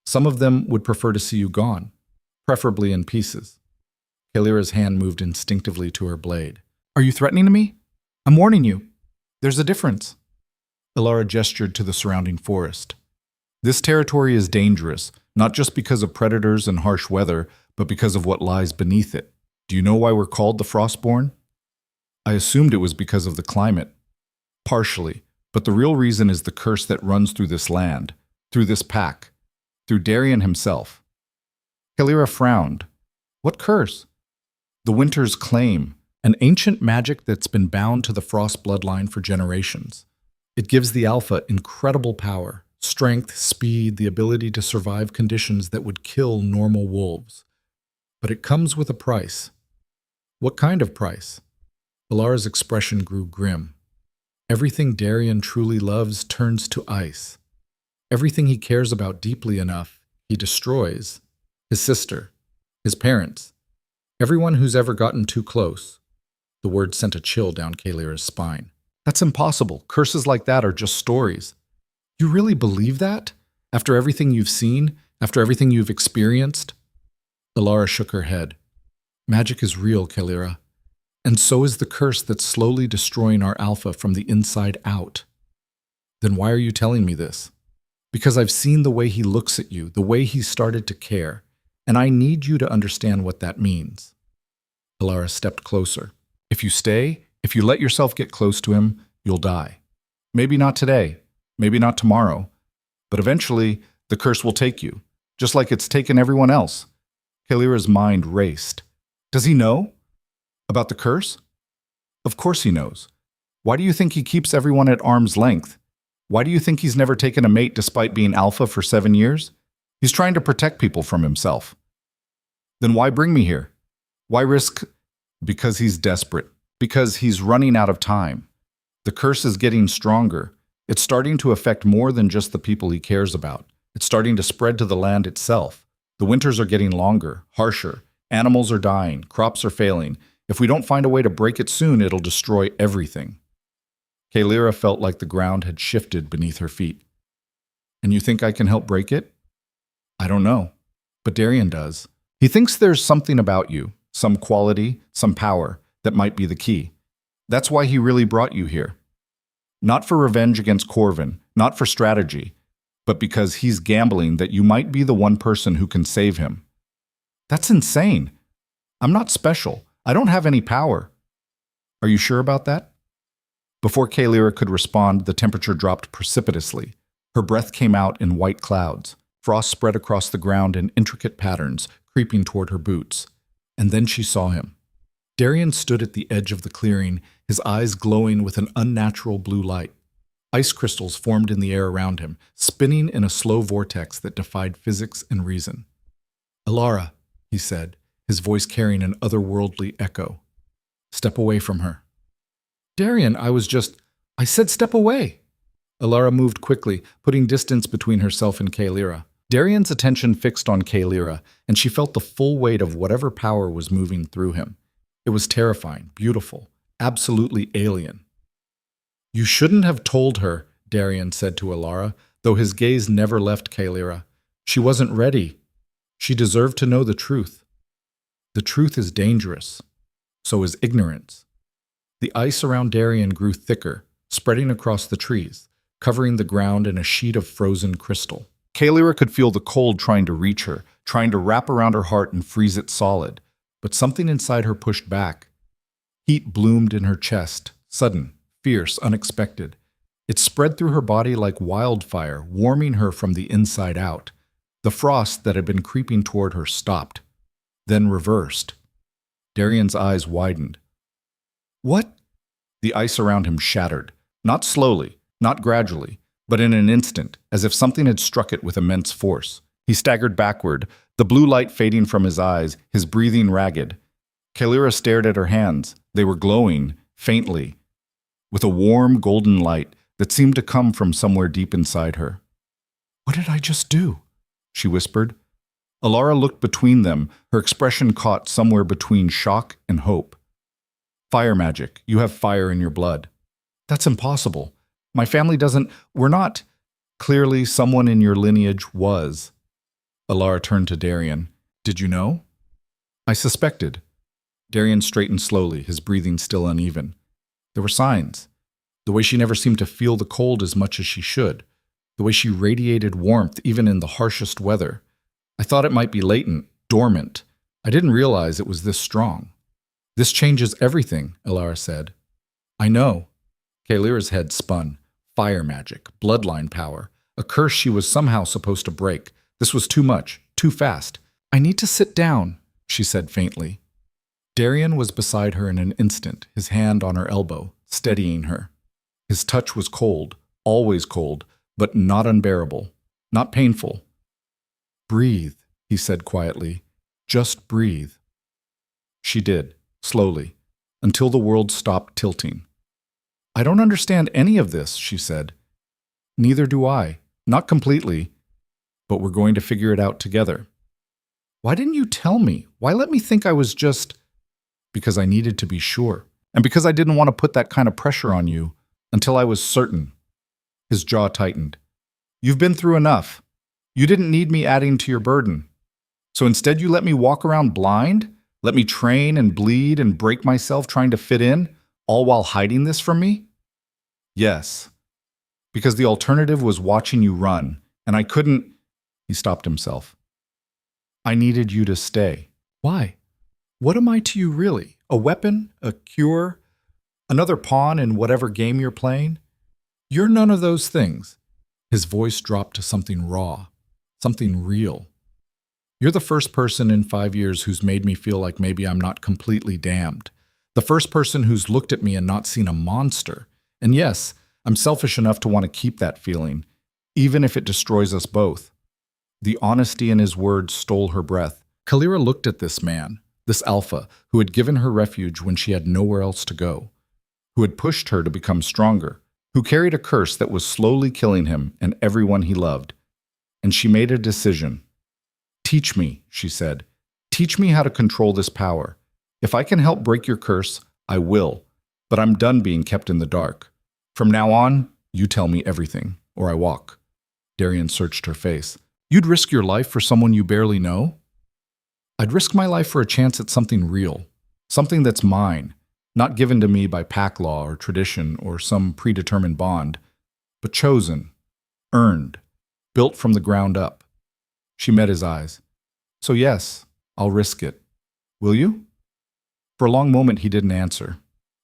Some of them would prefer to see you gone, preferably in pieces. Kalira's hand moved instinctively to her blade. Are you threatening me? I'm warning you. There's a difference. Elara gestured to the surrounding forest. This territory is dangerous, not just because of predators and harsh weather, but because of what lies beneath it. Do you know why we're called the Frostborn? I assumed it was because of the climate. Partially, but the real reason is the curse that runs through this land, through this pack, through Darian himself. Kalira frowned. What curse? The Winter's Claim, an ancient magic that's been bound to the Frost bloodline for generations. It gives the Alpha incredible power, strength, speed, the ability to survive conditions that would kill normal wolves. But it comes with a price. What kind of price? Elara's expression grew grim. Everything Darian truly loves turns to ice. Everything he cares about deeply enough, he destroys. His sister, his parents, everyone who's ever gotten too close. The word sent a chill down Kalira's spine. That's impossible. Curses like that are just stories. You really believe that? After everything you've seen? After everything you've experienced? Elara shook her head. Magic is real, Kalira. And so is the curse that's slowly destroying our Alpha from the inside out. Then why are you telling me this? Because I've seen the way he looks at you, the way he's started to care, and I need you to understand what that means. Elara stepped closer. If you stay, if you let yourself get close to him, you'll die. Maybe not today, maybe not tomorrow, but eventually the curse will take you, just like it's taken everyone else. Kalira's mind raced. Does he know about the curse? Of course he knows. Why do you think he keeps everyone at arm's length? Why do you think he's never taken a mate despite being Alpha for 7 years? He's trying to protect people from himself. Then why bring me here? Why risk? Because he's desperate. Because he's running out of time. The curse is getting stronger. It's starting to affect more than just the people he cares about. It's starting to spread to the land itself. The winters are getting longer, harsher. Animals are dying. Crops are failing. If we don't find a way to break it soon, it'll destroy everything. Kalira felt like the ground had shifted beneath her feet. And you think I can help break it? I don't know. But Darian does. He thinks there's something about you, some quality, some power, that might be the key. That's why he really brought you here. Not for revenge against Corvin, not for strategy, but because he's gambling that you might be the one person who can save him. That's insane. I'm not special. I don't have any power. Are you sure about that? Before Kalira could respond, the temperature dropped precipitously. Her breath came out in white clouds. Frost spread across the ground in intricate patterns, creeping toward her boots. And then she saw him. Darian stood at the edge of the clearing, his eyes glowing with an unnatural blue light. Ice crystals formed in the air around him, spinning in a slow vortex that defied physics and reason. Elara, he said, his voice carrying an otherworldly echo. Step away from her. Darian, I said step away. Elara moved quickly, putting distance between herself and Kalira. Darian's attention fixed on Kalira, and she felt the full weight of whatever power was moving through him. It was terrifying, beautiful, absolutely alien. You shouldn't have told her, Darian said to Elara, though his gaze never left Kalira. She wasn't ready. She deserved to know the truth. The truth is dangerous. So is ignorance. The ice around Darian grew thicker, spreading across the trees, covering the ground in a sheet of frozen crystal. Kalira could feel the cold trying to reach her, trying to wrap around her heart and freeze it solid. But something inside her pushed back. Heat bloomed in her chest, sudden, fierce, unexpected. It spread through her body like wildfire, warming her from the inside out. The frost that had been creeping toward her stopped, then reversed. Darian's eyes widened. What? The ice around him shattered, not slowly, not gradually, but in an instant, as if something had struck it with immense force. He staggered backward, the blue light fading from his eyes, his breathing ragged. Kalira stared at her hands. They were glowing, faintly, with a warm, golden light that seemed to come from somewhere deep inside her. What did I just do? She whispered. Alara looked between them, her expression caught somewhere between shock and hope. Fire magic. You have fire in your blood. That's impossible. My family doesn't. We're not. Clearly, someone in your lineage was. Alara turned to Darian. Did you know? I suspected. Darian straightened slowly, his breathing still uneven. There were signs. The way she never seemed to feel the cold as much as she should. The way she radiated warmth even in the harshest weather. I thought it might be latent, dormant. I didn't realize it was this strong. This changes everything, Alara said. I know. Kaelira's head spun. Fire magic, bloodline power, a curse she was somehow supposed to break. This was too much, too fast. I need to sit down, she said faintly. Darian was beside her in an instant, his hand on her elbow, steadying her. His touch was cold, always cold, but not unbearable, not painful. Breathe, he said quietly. Just breathe. She did, slowly, until the world stopped tilting. I don't understand any of this, she said. Neither do I. Not completely. But we're going to figure it out together. Why didn't you tell me? Why let me think I was just... Because I needed to be sure. And because I didn't want to put that kind of pressure on you until I was certain. His jaw tightened. You've been through enough. You didn't need me adding to your burden. So instead you let me walk around blind? Let me train and bleed and break myself trying to fit in, all while hiding this from me? Yes. Because the alternative was watching you run, and I couldn't... He stopped himself. I needed you to stay. Why? What am I to you really? A weapon? A cure? Another pawn in whatever game you're playing? You're none of those things. His voice dropped to something raw, something real. You're the first person in 5 years who's made me feel like maybe I'm not completely damned. The first person who's looked at me and not seen a monster. And yes, I'm selfish enough to want to keep that feeling, even if it destroys us both. The honesty in his words stole her breath. Kaelira looked at this man, this alpha, who had given her refuge when she had nowhere else to go, who had pushed her to become stronger, who carried a curse that was slowly killing him and everyone he loved. And she made a decision. Teach me, she said. Teach me how to control this power. If I can help break your curse, I will. But I'm done being kept in the dark. From now on, you tell me everything, or I walk. Darian searched her face. You'd risk your life for someone you barely know? I'd risk my life for a chance at something real, something that's mine, not given to me by pack law or tradition or some predetermined bond, but chosen, earned, built from the ground up. She met his eyes. So yes, I'll risk it. Will you? For a long moment he didn't answer.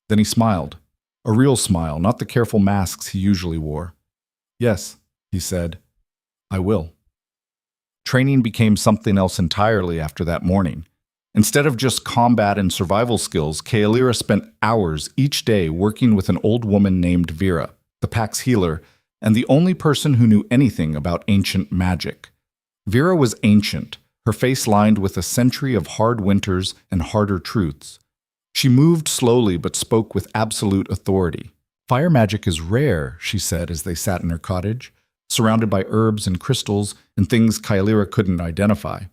Then he smiled. A real smile, not the careful masks he usually wore. Yes, he said, I will. Training became something else entirely after that morning. Instead of just combat and survival skills, Kaelira spent hours each day working with an old woman named Vera, the pack's healer, and the only person who knew anything about ancient magic. Vera was ancient, her face lined with a century of hard winters and harder truths. She moved slowly but spoke with absolute authority. Fire magic is rare, she said as they sat in her cottage, surrounded by herbs and crystals and things Kaelira couldn't identify.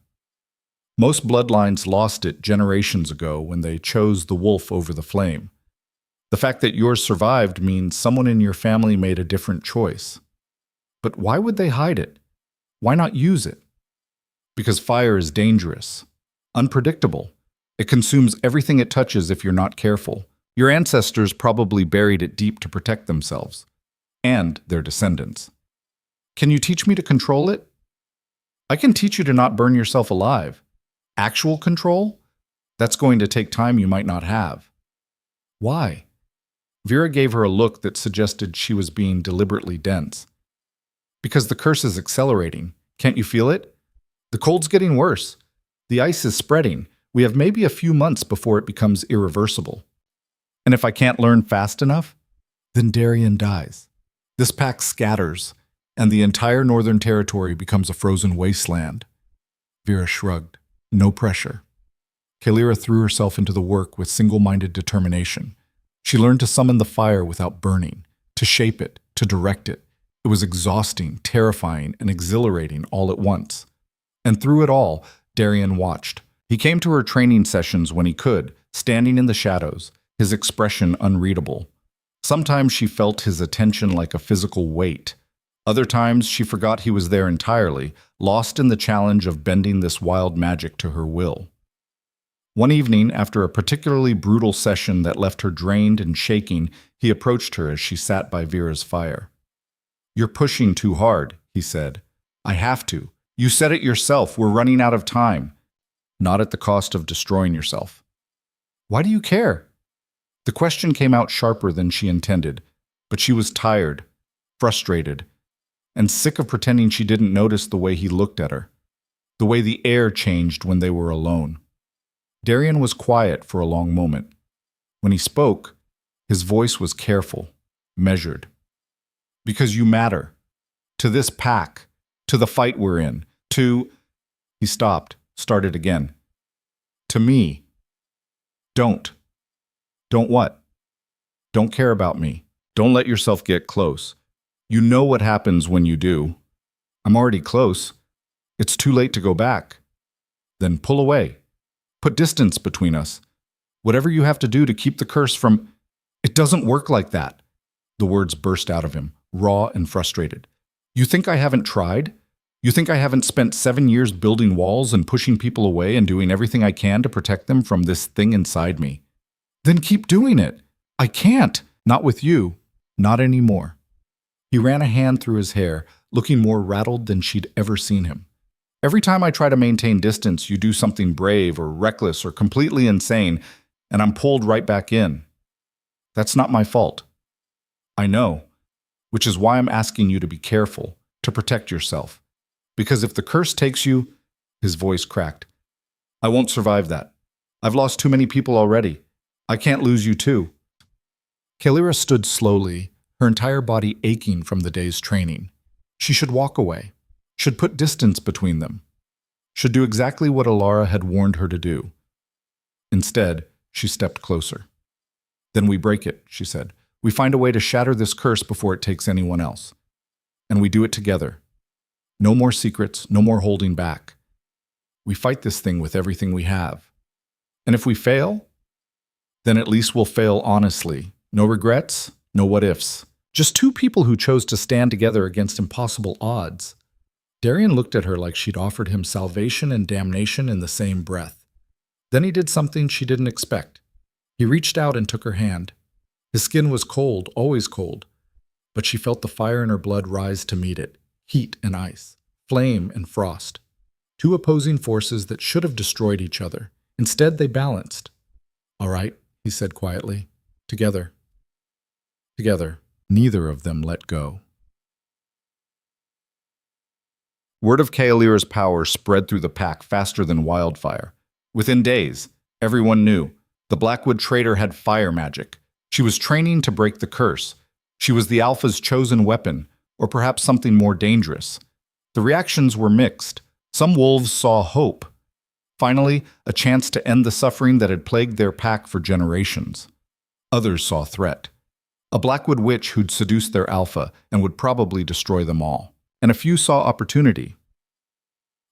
Most bloodlines lost it generations ago when they chose the wolf over the flame. The fact that yours survived means someone in your family made a different choice. But why would they hide it? Why not use it? Because fire is dangerous, unpredictable. It consumes everything it touches if you're not careful. Your ancestors probably buried it deep to protect themselves and their descendants. Can you teach me to control it? I can teach you to not burn yourself alive. Actual control? That's going to take time you might not have. Why? Vera gave her a look that suggested she was being deliberately dense. Because the curse is accelerating. Can't you feel it? The cold's getting worse. The ice is spreading. We have maybe a few months before it becomes irreversible. And if I can't learn fast enough, then Darian dies. This pack scatters, and the entire Northern Territory becomes a frozen wasteland. Vera shrugged. No pressure. Kaelira threw herself into the work with single-minded determination. She learned to summon the fire without burning, to shape it, to direct it. It was exhausting, terrifying, and exhilarating all at once. And through it all, Darian watched. He came to her training sessions when he could, standing in the shadows, his expression unreadable. Sometimes she felt his attention like a physical weight. Other times she forgot he was there entirely, lost in the challenge of bending this wild magic to her will. One evening, after a particularly brutal session that left her drained and shaking, he approached her as she sat by Vera's fire. "You're pushing too hard," he said. "I have to. You said it yourself. We're running out of time." "Not at the cost of destroying yourself." "Why do you care?" The question came out sharper than she intended, but she was tired, frustrated, and sick of pretending she didn't notice the way he looked at her, the way the air changed when they were alone. Darian was quiet for a long moment. When he spoke, his voice was careful, measured. "Because you matter. To this pack, to the fight we're in, to—" He stopped, started again. "To me. Don't. Don't what? Don't care about me. Don't let yourself get close. You know what happens when you do. I'm already close. It's too late to go back. Then pull away. Put distance between us. Whatever you have to do to keep the curse from—" "It doesn't work like that." The words burst out of him, raw and frustrated. "You think I haven't tried? You think I haven't spent 7 years building walls and pushing people away and doing everything I can to protect them from this thing inside me? Then keep doing it. I can't. Not with you. Not anymore." He ran a hand through his hair, looking more rattled than she'd ever seen him. "Every time I try to maintain distance, you do something brave or reckless or completely insane, and I'm pulled right back in. That's not my fault. I know, which is why I'm asking you to be careful, to protect yourself. Because if the curse takes you—" His voice cracked. "I won't survive that. I've lost too many people already. I can't lose you too." Kalyra stood slowly, her entire body aching from the day's training. She should walk away, should put distance between them, should do exactly what Alara had warned her to do. Instead, she stepped closer. "Then we break it," she said. "We find a way to shatter this curse before it takes anyone else. And we do it together. No more secrets, no more holding back. We fight this thing with everything we have. And if we fail, then at least we'll fail honestly. No regrets, no what-ifs. Just two people who chose to stand together against impossible odds." Darian looked at her like she'd offered him salvation and damnation in the same breath. Then he did something she didn't expect. He reached out and took her hand. His skin was cold, always cold, but she felt the fire in her blood rise to meet it. Heat and ice, flame and frost. Two opposing forces that should have destroyed each other. Instead, they balanced. "All right," he said quietly. "Together." Together. Neither of them let go. Word of Kaelyra's power spread through the pack faster than wildfire. Within days, everyone knew. The Blackwood trader had fire magic. She was training to break the curse. She was the Alpha's chosen weapon, or perhaps something more dangerous. The reactions were mixed. Some wolves saw hope. Finally, a chance to end the suffering that had plagued their pack for generations. Others saw threat. A Blackwood witch who'd seduced their Alpha and would probably destroy them all. And a few saw opportunity.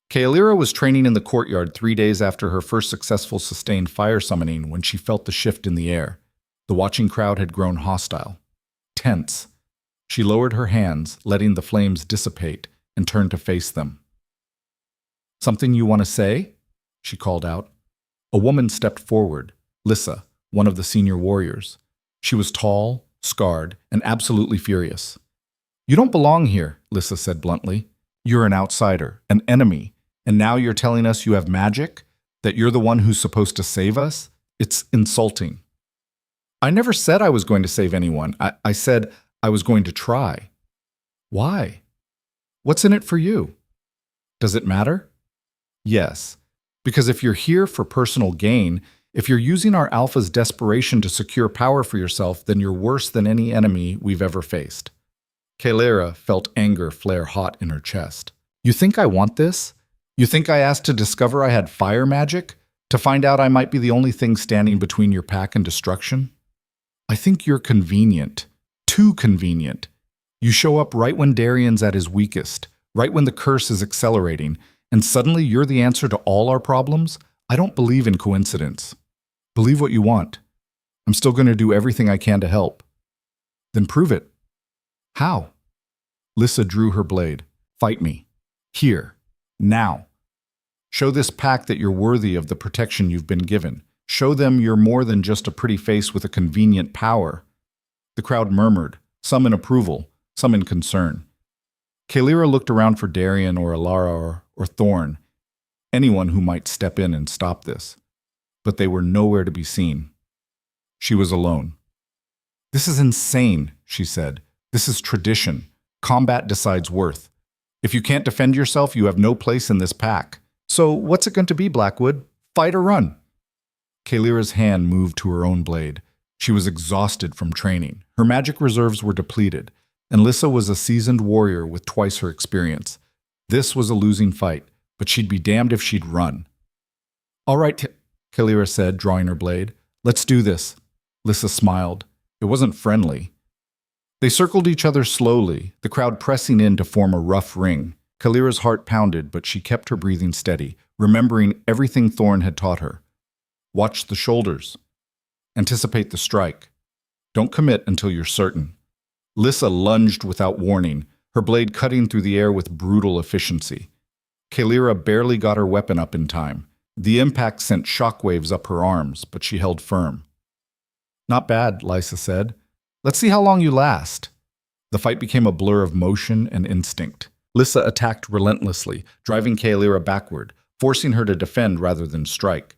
Kaelyra was training in the courtyard 3 days after her first successful sustained fire summoning when she felt the shift in the air. The watching crowd had grown hostile. Tense. She lowered her hands, letting the flames dissipate, and turned to face them. "Something you want to say?" she called out. A woman stepped forward, Lissa, one of the senior warriors. She was tall, scarred, and absolutely furious. "You don't belong here," Lissa said bluntly. "You're an outsider, an enemy, and now you're telling us you have magic? That you're the one who's supposed to save us? It's insulting." "I never said I was going to save anyone. I said I was going to try." "Why? What's in it for you?" "Does it matter?" "Yes. Because if you're here for personal gain, if you're using our Alpha's desperation to secure power for yourself, then you're worse than any enemy we've ever faced." Kaelyra felt anger flare hot in her chest. "You think I want this? You think I asked to discover I had fire magic? To find out I might be the only thing standing between your pack and destruction? I think you're convenient. Too convenient. You show up right when Darian's at his weakest, right when the curse is accelerating, and suddenly you're the answer to all our problems? I don't believe in coincidence. Believe what you want. I'm still going to do everything I can to help. Then prove it. How? Lissa drew her blade. Fight me. Here. Now. Show this pack that you're worthy of the protection you've been given. Show them you're more than just a pretty face with a convenient power. The crowd murmured, some in approval, some in concern. Kalira looked around for Darian or Alara or Thorn, anyone who might step in and stop this. But they were nowhere to be seen. She was alone. This is insane, she said. This is tradition. Combat decides worth. If you can't defend yourself, you have no place in this pack. So what's it going to be, Blackwood? Fight or run? Kalira's hand moved to her own blade. She was exhausted from training. Her magic reserves were depleted, and Lissa was a seasoned warrior with twice her experience. This was a losing fight, but she'd be damned if she'd run. All right, Kalira said, drawing her blade. Let's do this. Lissa smiled. It wasn't friendly. They circled each other slowly, the crowd pressing in to form a rough ring. Kalira's heart pounded, but she kept her breathing steady, remembering everything Thorn had taught her. Watch the shoulders. Anticipate the strike. Don't commit until you're certain. Lissa lunged without warning, her blade cutting through the air with brutal efficiency. Kalira barely got her weapon up in time. The impact sent shockwaves up her arms, but she held firm. Not bad, Lissa said. Let's see how long you last. The fight became a blur of motion and instinct. Lissa attacked relentlessly, driving Kalira backward, forcing her to defend rather than strike.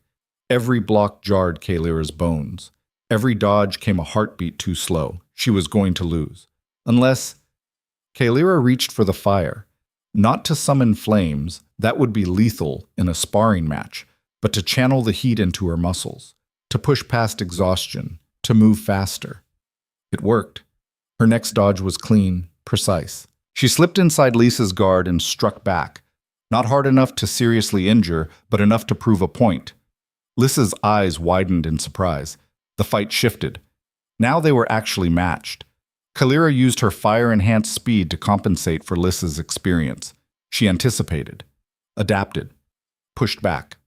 Every block jarred Kalira's bones. Every dodge came a heartbeat too slow. She was going to lose. Unless Kalira reached for the fire, not to summon flames, that would be lethal in a sparring match, but to channel the heat into her muscles, to push past exhaustion, to move faster. It worked. Her next dodge was clean, precise. She slipped inside Lisa's guard and struck back, not hard enough to seriously injure, but enough to prove a point. Lissa's eyes widened in surprise. The fight shifted. Now they were actually matched. Kalira used her fire-enhanced speed to compensate for Lissa's experience. She anticipated, adapted, pushed back.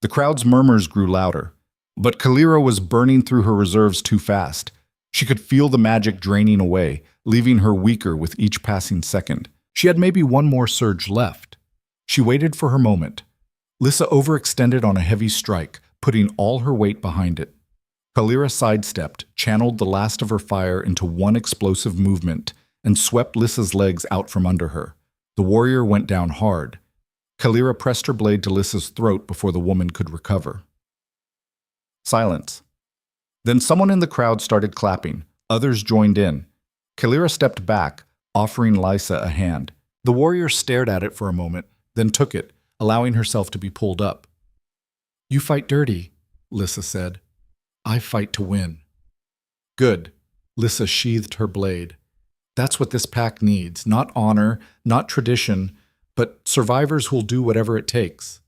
The crowd's murmurs grew louder, but Kalira was burning through her reserves too fast. She could feel the magic draining away, leaving her weaker with each passing second. She had maybe one more surge left. She waited for her moment. Lissa overextended on a heavy strike, putting all her weight behind it. Kalira sidestepped, channeled the last of her fire into one explosive movement, and swept Lissa's legs out from under her. The warrior went down hard. Kalira pressed her blade to Lissa's throat before the woman could recover. Silence. Then someone in the crowd started clapping. Others joined in. Kalira stepped back, offering Lissa a hand. The warrior stared at it for a moment, then took it, allowing herself to be pulled up. You fight dirty, Lissa said. I fight to win. Good. Lissa sheathed her blade. That's what this pack needs. Not honor, not tradition, but survivors who'll do whatever it takes.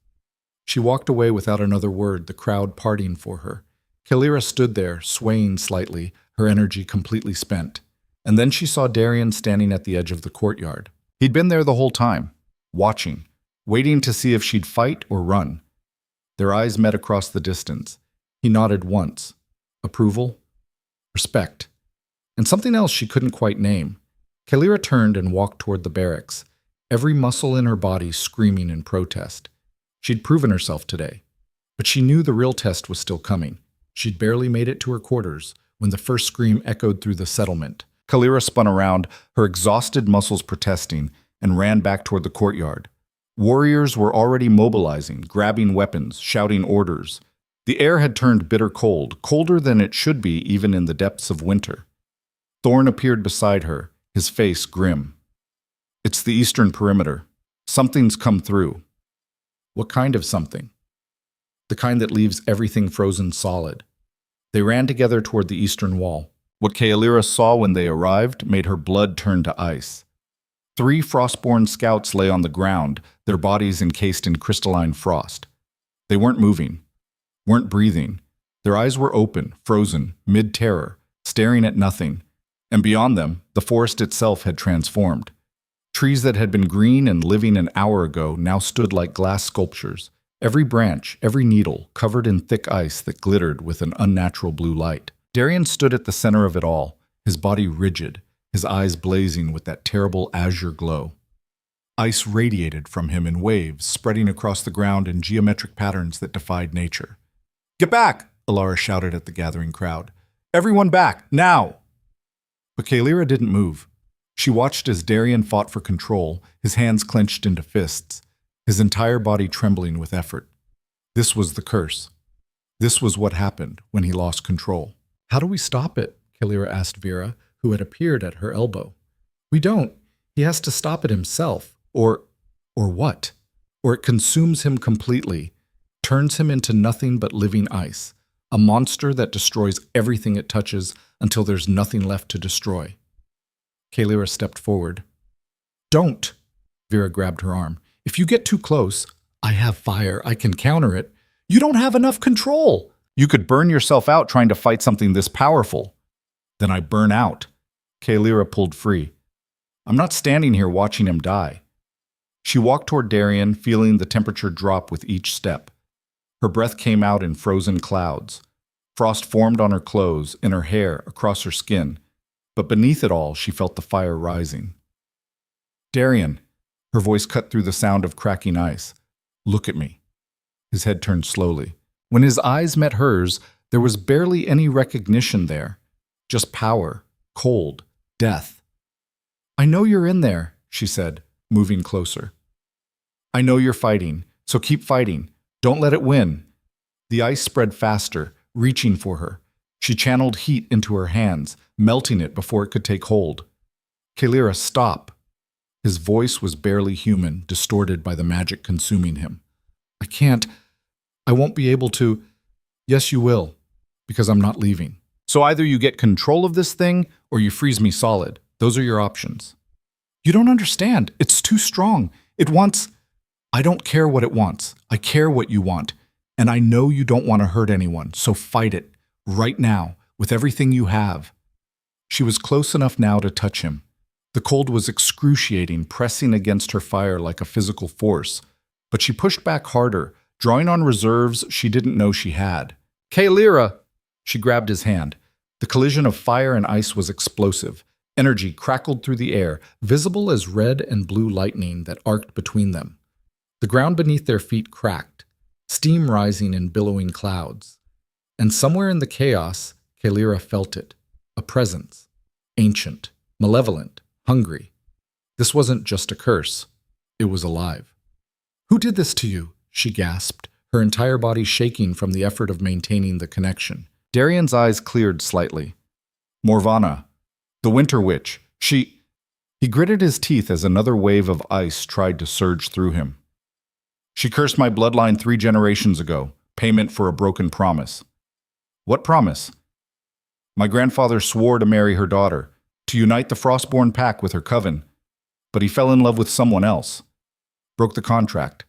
She walked away without another word, the crowd parting for her. Kalira stood there, swaying slightly, her energy completely spent. And then she saw Darian standing at the edge of the courtyard. He'd been there the whole time, watching, waiting to see if she'd fight or run. Their eyes met across the distance. He nodded once. Approval? Respect. And something else she couldn't quite name. Kalira turned and walked toward the barracks, every muscle in her body screaming in protest. She'd proven herself today, but she knew the real test was still coming. She'd barely made it to her quarters when the first scream echoed through the settlement. Kalira spun around, her exhausted muscles protesting, and ran back toward the courtyard. Warriors were already mobilizing, grabbing weapons, shouting orders. The air had turned bitter cold, colder than it should be even in the depths of winter. Thorn appeared beside her, his face grim. It's the eastern perimeter. Something's come through. What kind of something? The kind that leaves everything frozen solid. They ran together toward the eastern wall. What Kalira saw when they arrived made her blood turn to ice. 3 frostborn scouts lay on the ground, their bodies encased in crystalline frost. They weren't moving, weren't breathing. Their eyes were open, frozen, mid-terror, staring at nothing. And beyond them, the forest itself had transformed. Trees that had been green and living an hour ago now stood like glass sculptures, every branch, every needle covered in thick ice that glittered with an unnatural blue light. Darian stood at the center of it all, his body rigid, his eyes blazing with that terrible azure glow. Ice radiated from him in waves, spreading across the ground in geometric patterns that defied nature. "Get back!" Alara shouted at the gathering crowd. "Everyone back, now!" But Kaelira didn't move. She watched as Darian fought for control, his hands clenched into fists, his entire body trembling with effort. This was the curse. This was what happened when he lost control. "How do we stop it?" Kaelira asked Vera, who had appeared at her elbow. "We don't. He has to stop it himself. Or what? Or it consumes him completely, turns him into nothing but living ice, a monster that destroys everything it touches until there's nothing left to destroy." Kaelira stepped forward. "Don't!" Vera grabbed her arm. "If you get too close, I have fire. I can counter it. You don't have enough control. You could burn yourself out trying to fight something this powerful." "Then I burn out." Kaelira pulled free. "I'm not standing here watching him die." She walked toward Darian, feeling the temperature drop with each step. Her breath came out in frozen clouds. Frost formed on her clothes, in her hair, across her skin. But beneath it all, she felt the fire rising. "Darian," her voice cut through the sound of cracking ice. "Look at me." His head turned slowly. When his eyes met hers, there was barely any recognition there. Just power, cold, death. "I know you're in there," she said, moving closer. "I know you're fighting, so keep fighting. Don't let it win." The ice spread faster, reaching for her. She channeled heat into her hands, melting it before it could take hold. "Kaelira, stop." His voice was barely human, distorted by the magic consuming him. "I can't. I won't be able to." "Yes, you will, because I'm not leaving. So either you get control of this thing, or you freeze me solid. Those are your options." "You don't understand. It's too strong. It wants—" "I don't care what it wants. I care what you want. And I know you don't want to hurt anyone, so fight it. Right now, with everything you have." She was close enough now to touch him. The cold was excruciating, pressing against her fire like a physical force. But she pushed back harder, drawing on reserves she didn't know she had. "Kaelira!" She grabbed his hand. The collision of fire and ice was explosive. Energy crackled through the air, visible as red and blue lightning that arced between them. The ground beneath their feet cracked, steam rising in billowing clouds. And somewhere in the chaos, Kaelira felt it. A presence. Ancient, malevolent, hungry. This wasn't just a curse. It was alive. "Who did this to you?" she gasped, her entire body shaking from the effort of maintaining the connection. Darian's eyes cleared slightly. "Morvana. The Winter Witch. He gritted his teeth as another wave of ice tried to surge through him. "She cursed my bloodline 3 generations ago, payment for a broken promise." "What promise?" "My grandfather swore to marry her daughter, to unite the Frostborn pack with her coven, but he fell in love with someone else. Broke the contract.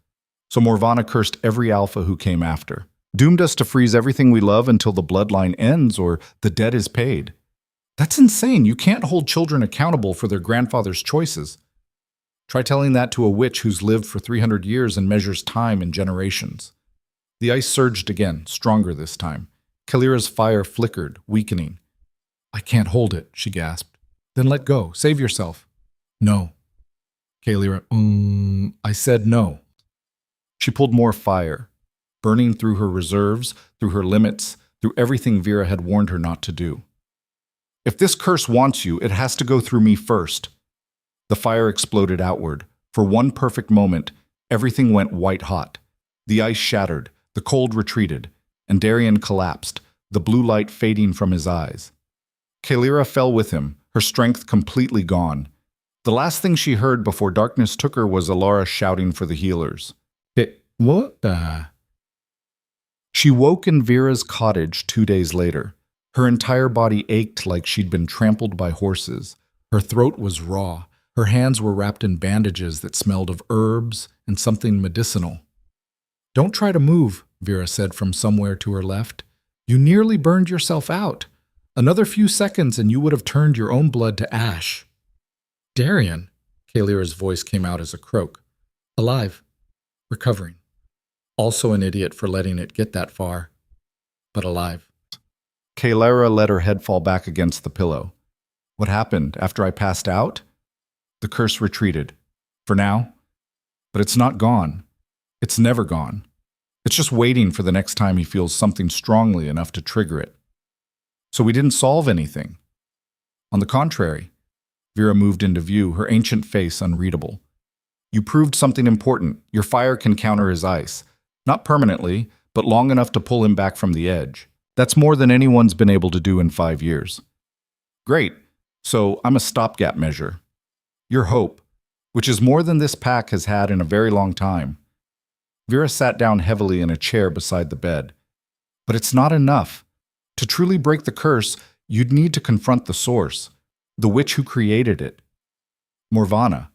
So Morvana cursed every alpha who came after. Doomed us to freeze everything we love until the bloodline ends or the debt is paid. That's insane. You can't hold children accountable for their grandfather's choices. Try telling that to a witch who's lived for 300 years and measures time in generations." The ice surged again, stronger this time. Kaelira's fire flickered, weakening. "I can't hold it," she gasped. "Then let go. Save yourself." "No." Kaelira, I said no." She pulled more fire, burning through her reserves, through her limits, through everything Vera had warned her not to do. "If this curse wants you, it has to go through me first." The fire exploded outward. For one perfect moment, everything went white-hot. The ice shattered, the cold retreated, and Darian collapsed, the blue light fading from his eyes. Kaelira fell with him, her strength completely gone. The last thing she heard before darkness took her was Alara shouting for the healers. What the? She woke in Vera's cottage 2 days later. Her entire body ached like she'd been trampled by horses. Her throat was raw. Her hands were wrapped in bandages that smelled of herbs and something medicinal. "Don't try to move," Vera said from somewhere to her left. "You nearly burned yourself out. Another few seconds and you would have turned your own blood to ash." "Darian," Kalira's voice came out as a croak. Alive. Recovering. Also an idiot for letting it get that far, but alive. Kalira let her head fall back against the pillow. What happened after I passed out? The curse retreated. For now. But it's not gone. It's never gone. It's just waiting for the next time he feels something strongly enough to trigger it. So we didn't solve anything. On the contrary, Vera moved into view, her ancient face unreadable. You proved something important. Your fire can counter his ice. Not permanently, but long enough to pull him back from the edge. That's more than anyone's been able to do in 5 years. Great. So I'm a stopgap measure. Your hope, which is more than this pack has had in a very long time. Vera sat down heavily in a chair beside the bed. But it's not enough. To truly break the curse, you'd need to confront the source, the witch who created it. Morvana.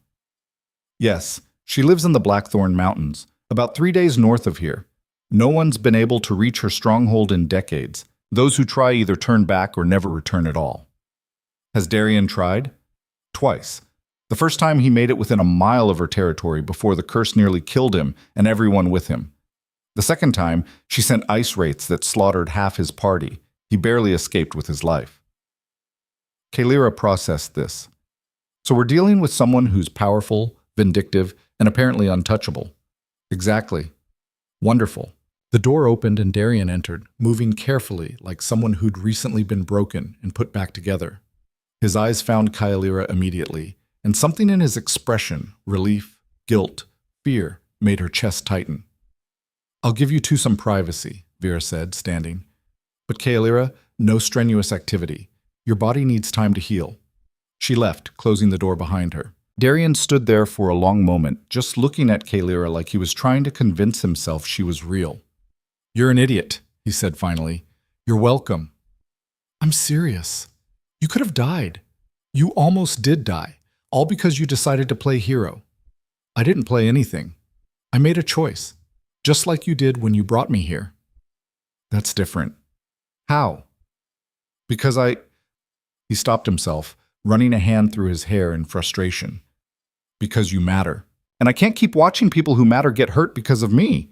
Yes, she lives in the Blackthorn Mountains, about 3 days north of here. No one's been able to reach her stronghold in decades. Those who try either turn back or never return at all. Has Darian tried? Twice. The first time he made it within a mile of her territory before the curse nearly killed him and everyone with him. The second time, she sent ice wraiths that slaughtered half his party. He barely escaped with his life. Kalira processed this. So we're dealing with someone who's powerful, vindictive, and apparently untouchable. Exactly. Wonderful. The door opened and Darian entered, moving carefully like someone who'd recently been broken and put back together. His eyes found Kalira immediately, and something in his expression, relief, guilt, fear, made her chest tighten. I'll give you two some privacy, Vera said, standing. But Kalira, no strenuous activity. Your body needs time to heal. She left, closing the door behind her. Darian stood there for a long moment, just looking at Kalira like he was trying to convince himself she was real. You're an idiot, he said finally. You're welcome. I'm serious. You could have died. You almost did die, all because you decided to play hero. I didn't play anything. I made a choice, just like you did when you brought me here. That's different. How? Because He stopped himself, running a hand through his hair in frustration. Because you matter. And I can't keep watching people who matter get hurt because of me.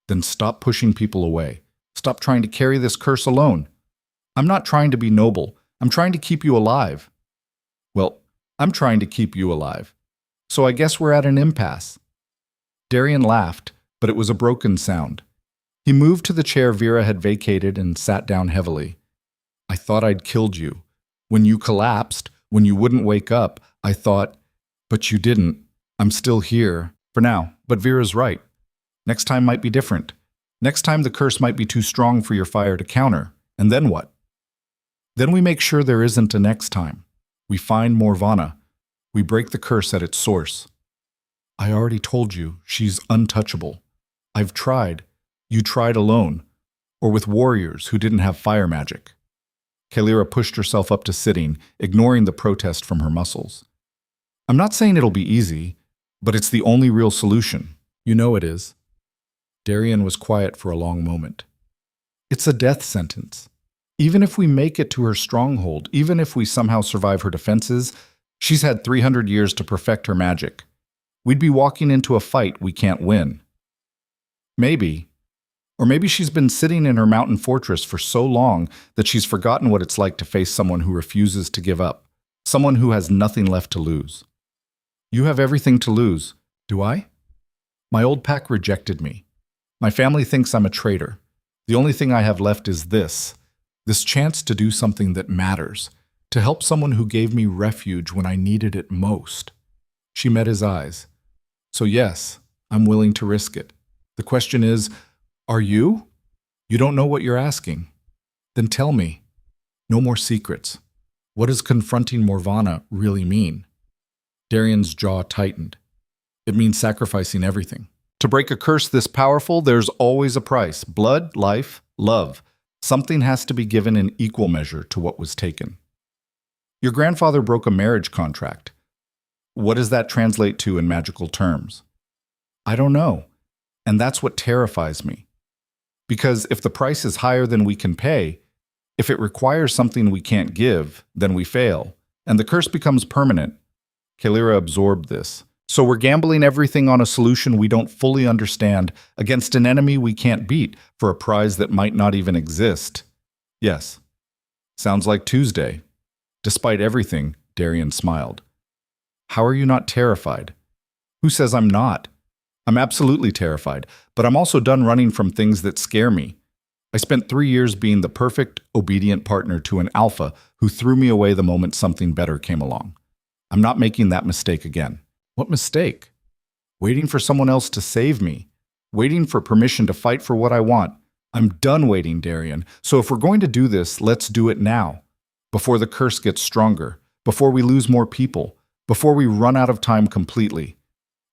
Then stop pushing people away. Stop trying to carry this curse alone. I'm not trying to be noble. I'm trying to keep you alive. Well, I'm trying to keep you alive. So I guess we're at an impasse. Darian laughed, but it was a broken sound. He moved to the chair Vera had vacated and sat down heavily. I thought I'd killed you. When you collapsed, when you wouldn't wake up, I thought, but you didn't. I'm still here, for now, but Vera's right. Next time might be different. Next time the curse might be too strong for your fire to counter. And then what? Then we make sure there isn't a next time. We find Morvana. We break the curse at its source. I already told you, she's untouchable. I've tried. You tried alone. Or with warriors who didn't have fire magic. Kalira pushed herself up to sitting, ignoring the protest from her muscles. I'm not saying it'll be easy, but it's the only real solution. You know it is. Darian was quiet for a long moment. It's a death sentence. Even if we make it to her stronghold, even if we somehow survive her defenses, she's had 300 years to perfect her magic. We'd be walking into a fight we can't win. Maybe. Or maybe she's been sitting in her mountain fortress for so long that she's forgotten what it's like to face someone who refuses to give up, someone who has nothing left to lose. You have everything to lose, do I? My old pack rejected me. My family thinks I'm a traitor. The only thing I have left is this chance to do something that matters, to help someone who gave me refuge when I needed it most. She met his eyes. So yes, I'm willing to risk it. The question is, are you? You don't know what you're asking. Then tell me. No more secrets. What does confronting Morvana really mean? Darian's jaw tightened. It means sacrificing everything. To break a curse this powerful, there's always a price. Blood, life, love. Something has to be given in equal measure to what was taken. Your grandfather broke a marriage contract. What does that translate to in magical terms? I don't know. And that's what terrifies me. Because if the price is higher than we can pay, if it requires something we can't give, then we fail, and the curse becomes permanent. Kalira absorbed this. So we're gambling everything on a solution we don't fully understand against an enemy we can't beat for a prize that might not even exist. Yes. Sounds like Tuesday. Despite everything, Darian smiled. How are you not terrified? Who says I'm not? I'm absolutely terrified, but I'm also done running from things that scare me. I spent 3 years being the perfect, obedient partner to an alpha who threw me away the moment something better came along. I'm not making that mistake again. What mistake? Waiting for someone else to save me. Waiting for permission to fight for what I want. I'm done waiting, Darian. So if we're going to do this, let's do it now. Before the curse gets stronger. Before we lose more people. Before we run out of time completely.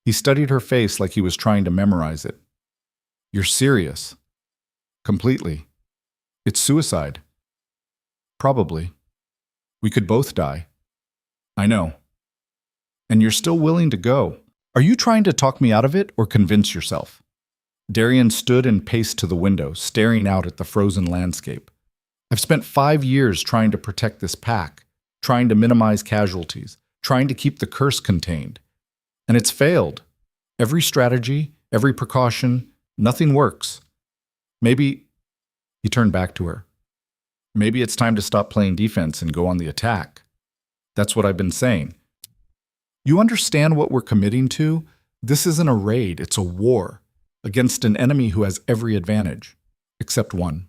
He studied her face like he was trying to memorize it. You're serious. Completely. It's suicide. Probably. We could both die. I know. And you're still willing to go. Are you trying to talk me out of it or convince yourself? Darian stood and paced to the window, staring out at the frozen landscape. I've spent 5 years trying to protect this pack, trying to minimize casualties, trying to keep the curse contained. And it's failed. Every strategy, every precaution, nothing works. Maybe, he turned back to her. Maybe it's time to stop playing defense and go on the attack. That's what I've been saying. You understand what we're committing to? This isn't a raid, it's a war. Against an enemy who has every advantage. Except one.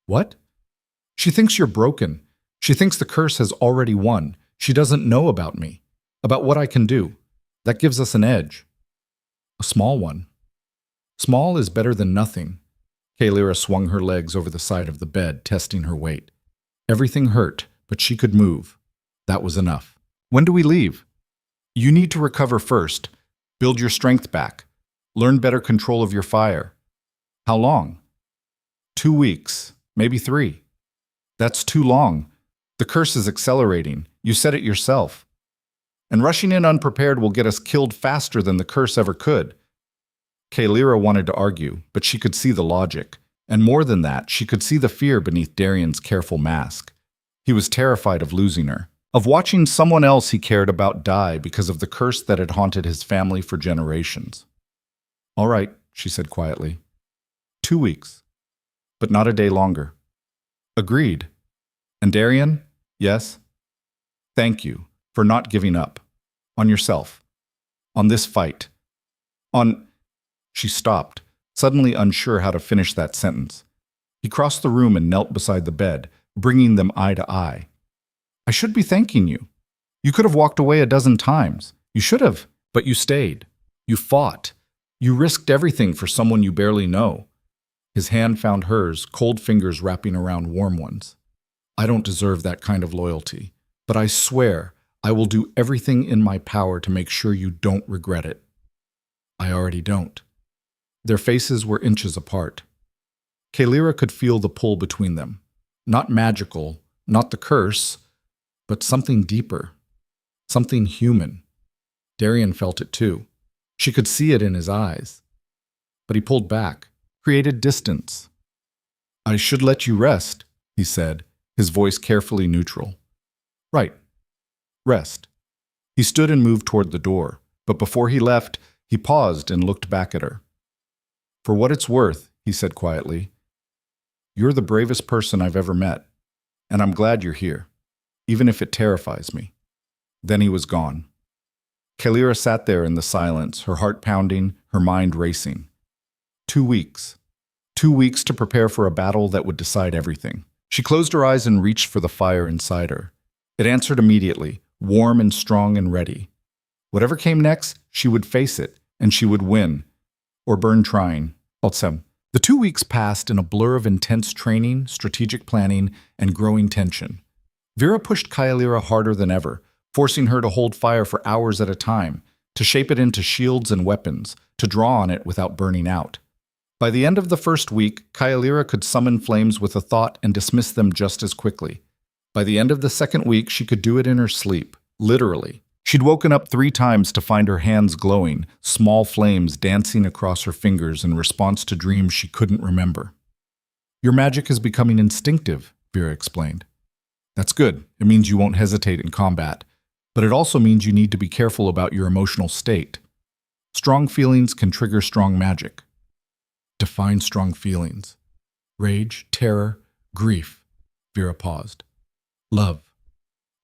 What? She thinks you're broken. She thinks the curse has already won. She doesn't know about me. About what I can do. That gives us an edge. A small one. Small is better than nothing. Kalira swung her legs over the side of the bed, testing her weight. Everything hurt, but she could move. That was enough. When do we leave? You need to recover first. Build your strength back. Learn better control of your fire. How long? 2 weeks, maybe 3. That's too long. The curse is accelerating. You said it yourself. And rushing in unprepared will get us killed faster than the curse ever could. Kalira wanted to argue, but she could see the logic. And more than that, she could see the fear beneath Darian's careful mask. He was terrified of losing her, of watching someone else he cared about die because of the curse that had haunted his family for generations. All right, she said quietly. 2 weeks, but not a day longer. Agreed. And Darian, yes? Thank you for not giving up. On yourself. On this fight. On... She stopped, suddenly unsure how to finish that sentence. He crossed the room and knelt beside the bed, bringing them eye to eye. I should be thanking you. You could have walked away a dozen times. You should have, but you stayed. You fought. You risked everything for someone you barely know. His hand found hers, cold fingers wrapping around warm ones. I don't deserve that kind of loyalty, but I swear I will do everything in my power to make sure you don't regret it. I already don't. Their faces were inches apart. Kalira could feel the pull between them. Not magical, not the curse, but something deeper. Something human. Darian felt it too. She could see it in his eyes. But he pulled back, created distance. I should let you rest, he said, his voice carefully neutral. Right. Rest. He stood and moved toward the door, but before he left, he paused and looked back at her. For what it's worth, he said quietly, you're the bravest person I've ever met, and I'm glad you're here, even if it terrifies me. Then he was gone. Kalira sat there in the silence, her heart pounding, her mind racing. 2 weeks. 2 weeks to prepare for a battle that would decide everything. She closed her eyes and reached for the fire inside her. It answered immediately, warm and strong and ready. Whatever came next, she would face it, and she would win. Or burn trying. The 2 weeks passed in a blur of intense training, strategic planning, and growing tension. Vera pushed Kalira harder than ever, forcing her to hold fire for hours at a time, to shape it into shields and weapons, to draw on it without burning out. By the end of the first week, Kalira could summon flames with a thought and dismiss them just as quickly. By the end of the second week, she could do it in her sleep, literally. She'd woken up 3 times to find her hands glowing, small flames dancing across her fingers in response to dreams she couldn't remember. Your magic is becoming instinctive, Vera explained. That's good. It means you won't hesitate in combat. but it also means you need to be careful about your emotional state. Strong feelings can trigger strong magic. Define strong feelings. Rage, terror, grief. Vera paused. Love.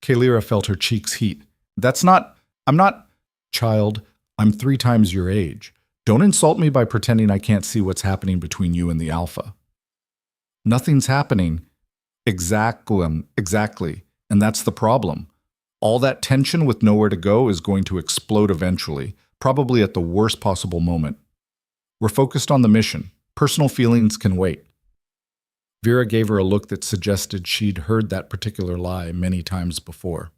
Kalira felt her cheeks heat. I'm not, child, I'm 3 times your age. Don't insult me by pretending I can't see what's happening between you and the alpha. Nothing's happening. Exactly. And that's the problem. All that tension with nowhere to go is going to explode eventually, probably at the worst possible moment. We're focused on the mission. Personal feelings can wait. Vera gave her a look that suggested she'd heard that particular lie many times before.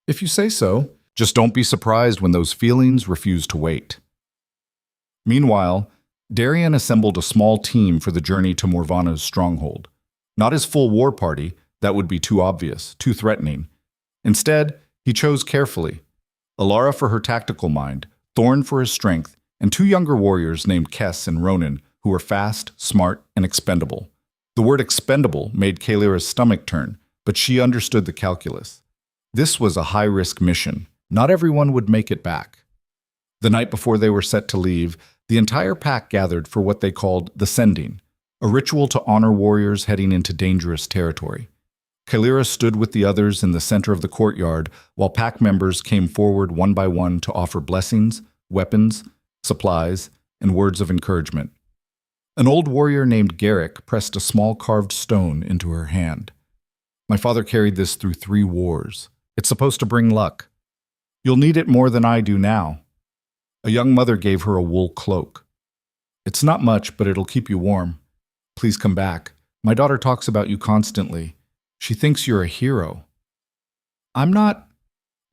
If you say so, just don't be surprised when those feelings refuse to wait. Meanwhile, Darian assembled a small team for the journey to Morvana's stronghold. Not his full war party, that would be too obvious, too threatening. Instead, he chose carefully. Alara for her tactical mind, Thorn for his strength, and 2 younger warriors named Kess and Ronan, who were fast, smart, and expendable. The word expendable made Kalira's stomach turn, but she understood the calculus. This was a high-risk mission. Not everyone would make it back. The night before they were set to leave, the entire pack gathered for what they called the Sending, a ritual to honor warriors heading into dangerous territory. Kalira stood with the others in the center of the courtyard, while pack members came forward one by one to offer blessings, weapons, supplies, and words of encouragement. An old warrior named Garrick pressed a small carved stone into her hand. My father carried this through 3 wars. It's supposed to bring luck. You'll need it more than I do now. A young mother gave her a wool cloak. It's not much, but it'll keep you warm. Please come back. My daughter talks about you constantly. She thinks you're a hero. I'm not.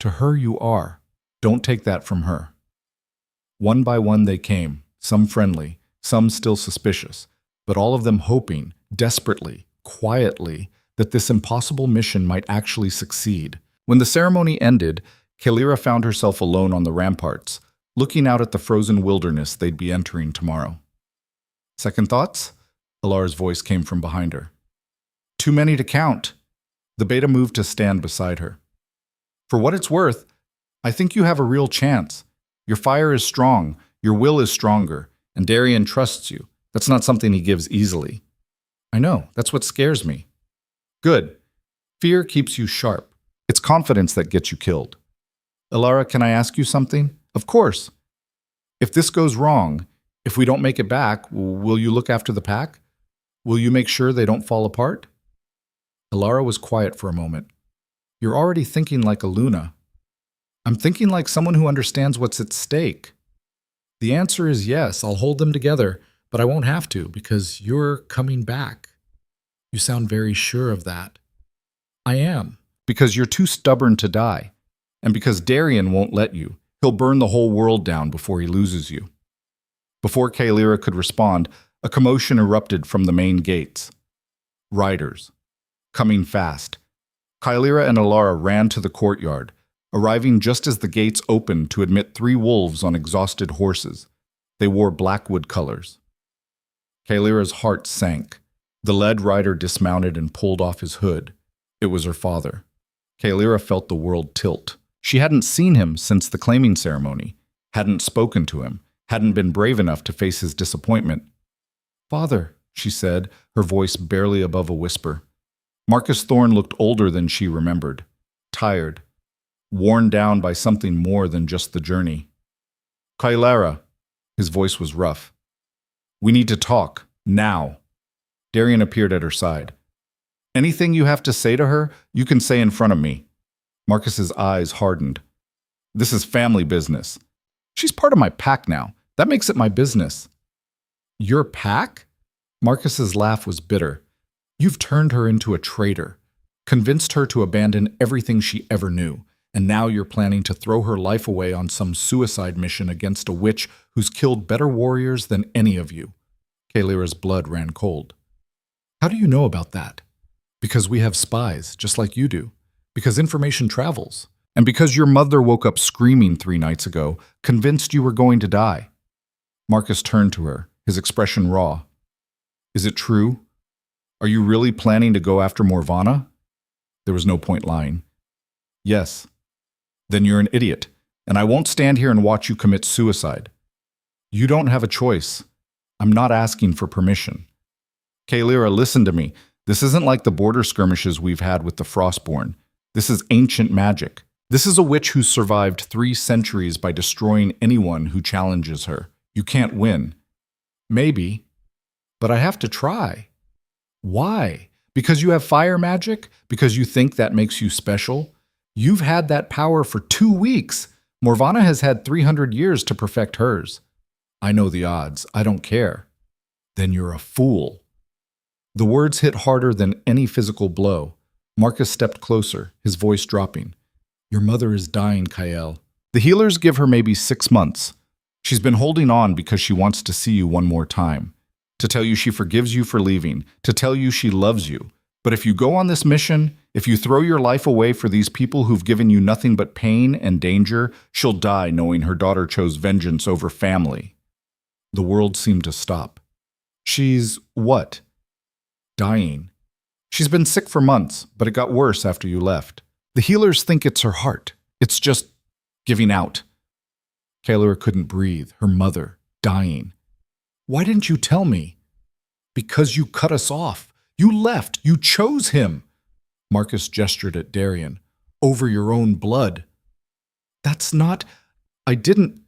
To her you are. Don't take that from her. One by one they came, some friendly, some still suspicious, but all of them hoping, desperately, quietly, that this impossible mission might actually succeed. When the ceremony ended, Kalira found herself alone on the ramparts, looking out at the frozen wilderness they'd be entering tomorrow. Second thoughts? Alara's voice came from behind her. Too many to count. The beta moved to stand beside her. For what it's worth, I think you have a real chance. Your fire is strong, your will is stronger, and Darian trusts you. That's not something he gives easily. I know, that's what scares me. Good. Fear keeps you sharp. It's confidence that gets you killed. Alara, can I ask you something? Of course. If this goes wrong, if we don't make it back, will you look after the pack? Will you make sure they don't fall apart? Alara was quiet for a moment. You're already thinking like a Luna. I'm thinking like someone who understands what's at stake. The answer is yes, I'll hold them together, but I won't have to because you're coming back. You sound very sure of that. I am. Because you're too stubborn to die. And because Darian won't let you. He'll burn the whole world down before he loses you. Before Kalira could respond, a commotion erupted from the main gates. Riders. Coming fast. Kalira and Alara ran to the courtyard, arriving just as the gates opened to admit 3 wolves on exhausted horses. They wore blackwood colors. Kalira's heart sank. The lead rider dismounted and pulled off his hood. It was her father. Kalira felt the world tilt. She hadn't seen him since the claiming ceremony, hadn't spoken to him, hadn't been brave enough to face his disappointment. Father, she said, her voice barely above a whisper. Marcus Thorne looked older than she remembered, tired, worn down by something more than just the journey. Kailara, his voice was rough. We need to talk, now. Darian appeared at her side. Anything you have to say to her, you can say in front of me. Marcus's eyes hardened. This is family business. She's part of my pack now. That makes it my business. Your pack? Marcus's laugh was bitter. You've turned her into a traitor, convinced her to abandon everything she ever knew, and now you're planning to throw her life away on some suicide mission against a witch who's killed better warriors than any of you. Kalira's blood ran cold. How do you know about that? Because we have spies, just like you do. Because information travels. And because your mother woke up screaming 3 nights ago, convinced you were going to die. Marcus turned to her, his expression raw. Is it true? Are you really planning to go after Morvana? There was no point lying. Yes. Then you're an idiot, and I won't stand here and watch you commit suicide. You don't have a choice. I'm not asking for permission. Kaelira, listen to me. This isn't like the border skirmishes we've had with the Frostborn. This is ancient magic. This is a witch who's survived 3 centuries by destroying anyone who challenges her. You can't win. Maybe, but I have to try. Why? Because you have fire magic? Because you think that makes you special? You've had that power for 2 weeks. Morvana has had 300 years to perfect hers. I know the odds. I don't care. Then you're a fool. The words hit harder than any physical blow. Marcus stepped closer, his voice dropping. Your mother is dying, Kael. The healers give her maybe 6 months. She's been holding on because she wants to see you one more time. To tell you she forgives you for leaving. To tell you she loves you. But if you go on this mission, if you throw your life away for these people who've given you nothing but pain and danger, she'll die knowing her daughter chose vengeance over family. The world seemed to stop. She's what? Dying. She's been sick for months, but it got worse after you left. The healers think it's her heart. It's just giving out. Kaelira couldn't breathe. Her mother, dying. Why didn't you tell me? Because you cut us off. You left. You chose him. Marcus gestured at Darian. Over your own blood. That's not... I didn't...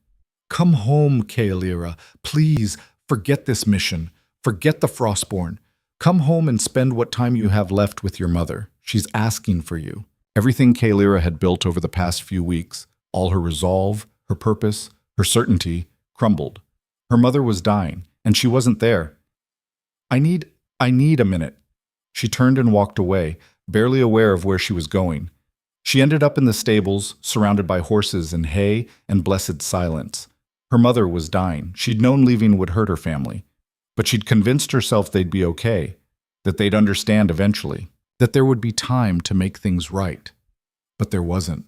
Come home, Kaelira. Please, forget this mission. Forget the Frostborn. Come home and spend what time you have left with your mother. She's asking for you. Everything Kaelira had built over the past few weeks, all her resolve, her purpose, her certainty, crumbled. Her mother was dying, and she wasn't there. I need a minute. She turned and walked away, barely aware of where she was going. She ended up in the stables, surrounded by horses and hay and blessed silence. Her mother was dying. She'd known leaving would hurt her family. But she'd convinced herself they'd be okay, that they'd understand eventually, that there would be time to make things right. But there wasn't.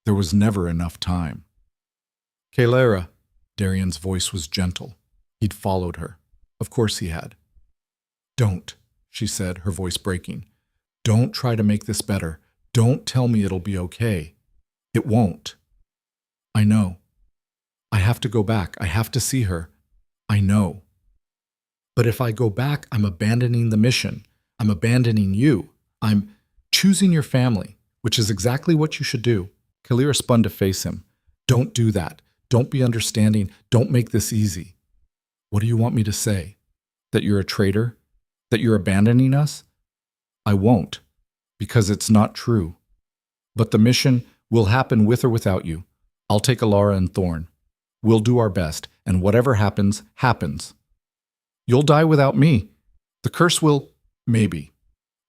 There was never enough time. Kaelira, Darian's voice was gentle. He'd followed her. Of course he had. Don't, she said, her voice breaking. Don't try to make this better. Don't tell me it'll be okay. It won't. I know. I have to go back. I have to see her. I know. But if I go back, I'm abandoning the mission. I'm abandoning you. I'm choosing your family, which is exactly what you should do. Kaelira spun to face him. Don't do that. Don't be understanding. Don't make this easy. What do you want me to say? That you're a traitor? That you're abandoning us? I won't, because it's not true. But the mission will happen with or without you. I'll take Alara and Thorn. We'll do our best, and whatever happens, happens. You'll die without me. The curse will, maybe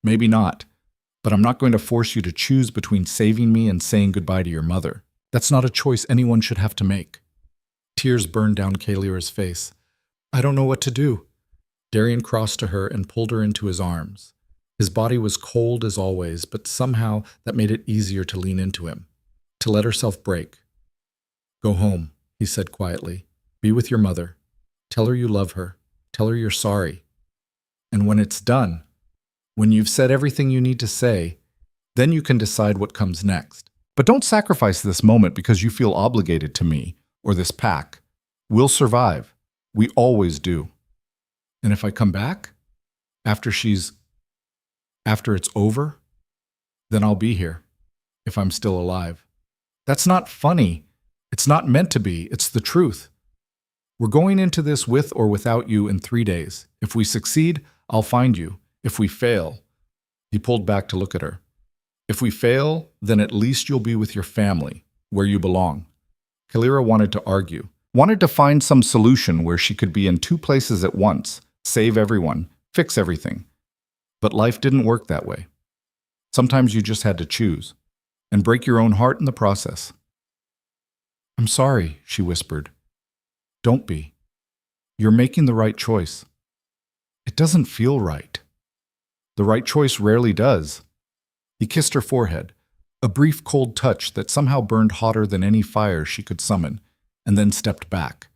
not. But I'm not going to force you to choose between saving me and saying goodbye to your mother. That's not a choice anyone should have to make. Tears burned down Kaelira's face. I don't know what to do. Darian crossed to her and pulled her into his arms. His body was cold as always, but somehow that made it easier to lean into him, to let herself break. Go home, he said quietly. Be with your mother. Tell her you love her. Tell her you're sorry. And when it's done, when you've said everything you need to say, then you can decide what comes next. But don't sacrifice this moment because you feel obligated to me or this pack. We'll survive. We always do. And if I come back, after it's over, then I'll be here, if I'm still alive. That's not funny. It's not meant to be. It's the truth. We're going into this with or without you in 3 days. If we succeed, I'll find you. If we fail, he pulled back to look at her. If we fail, then at least you'll be with your family, where you belong. Kaelira wanted to argue, wanted to find some solution where she could be in 2 places at once, save everyone, fix everything. But life didn't work that way. Sometimes you just had to choose, and break your own heart in the process. I'm sorry, she whispered. Don't be. You're making the right choice. It doesn't feel right. The right choice rarely does. He kissed her forehead, a brief cold touch that somehow burned hotter than any fire she could summon, and then stepped back.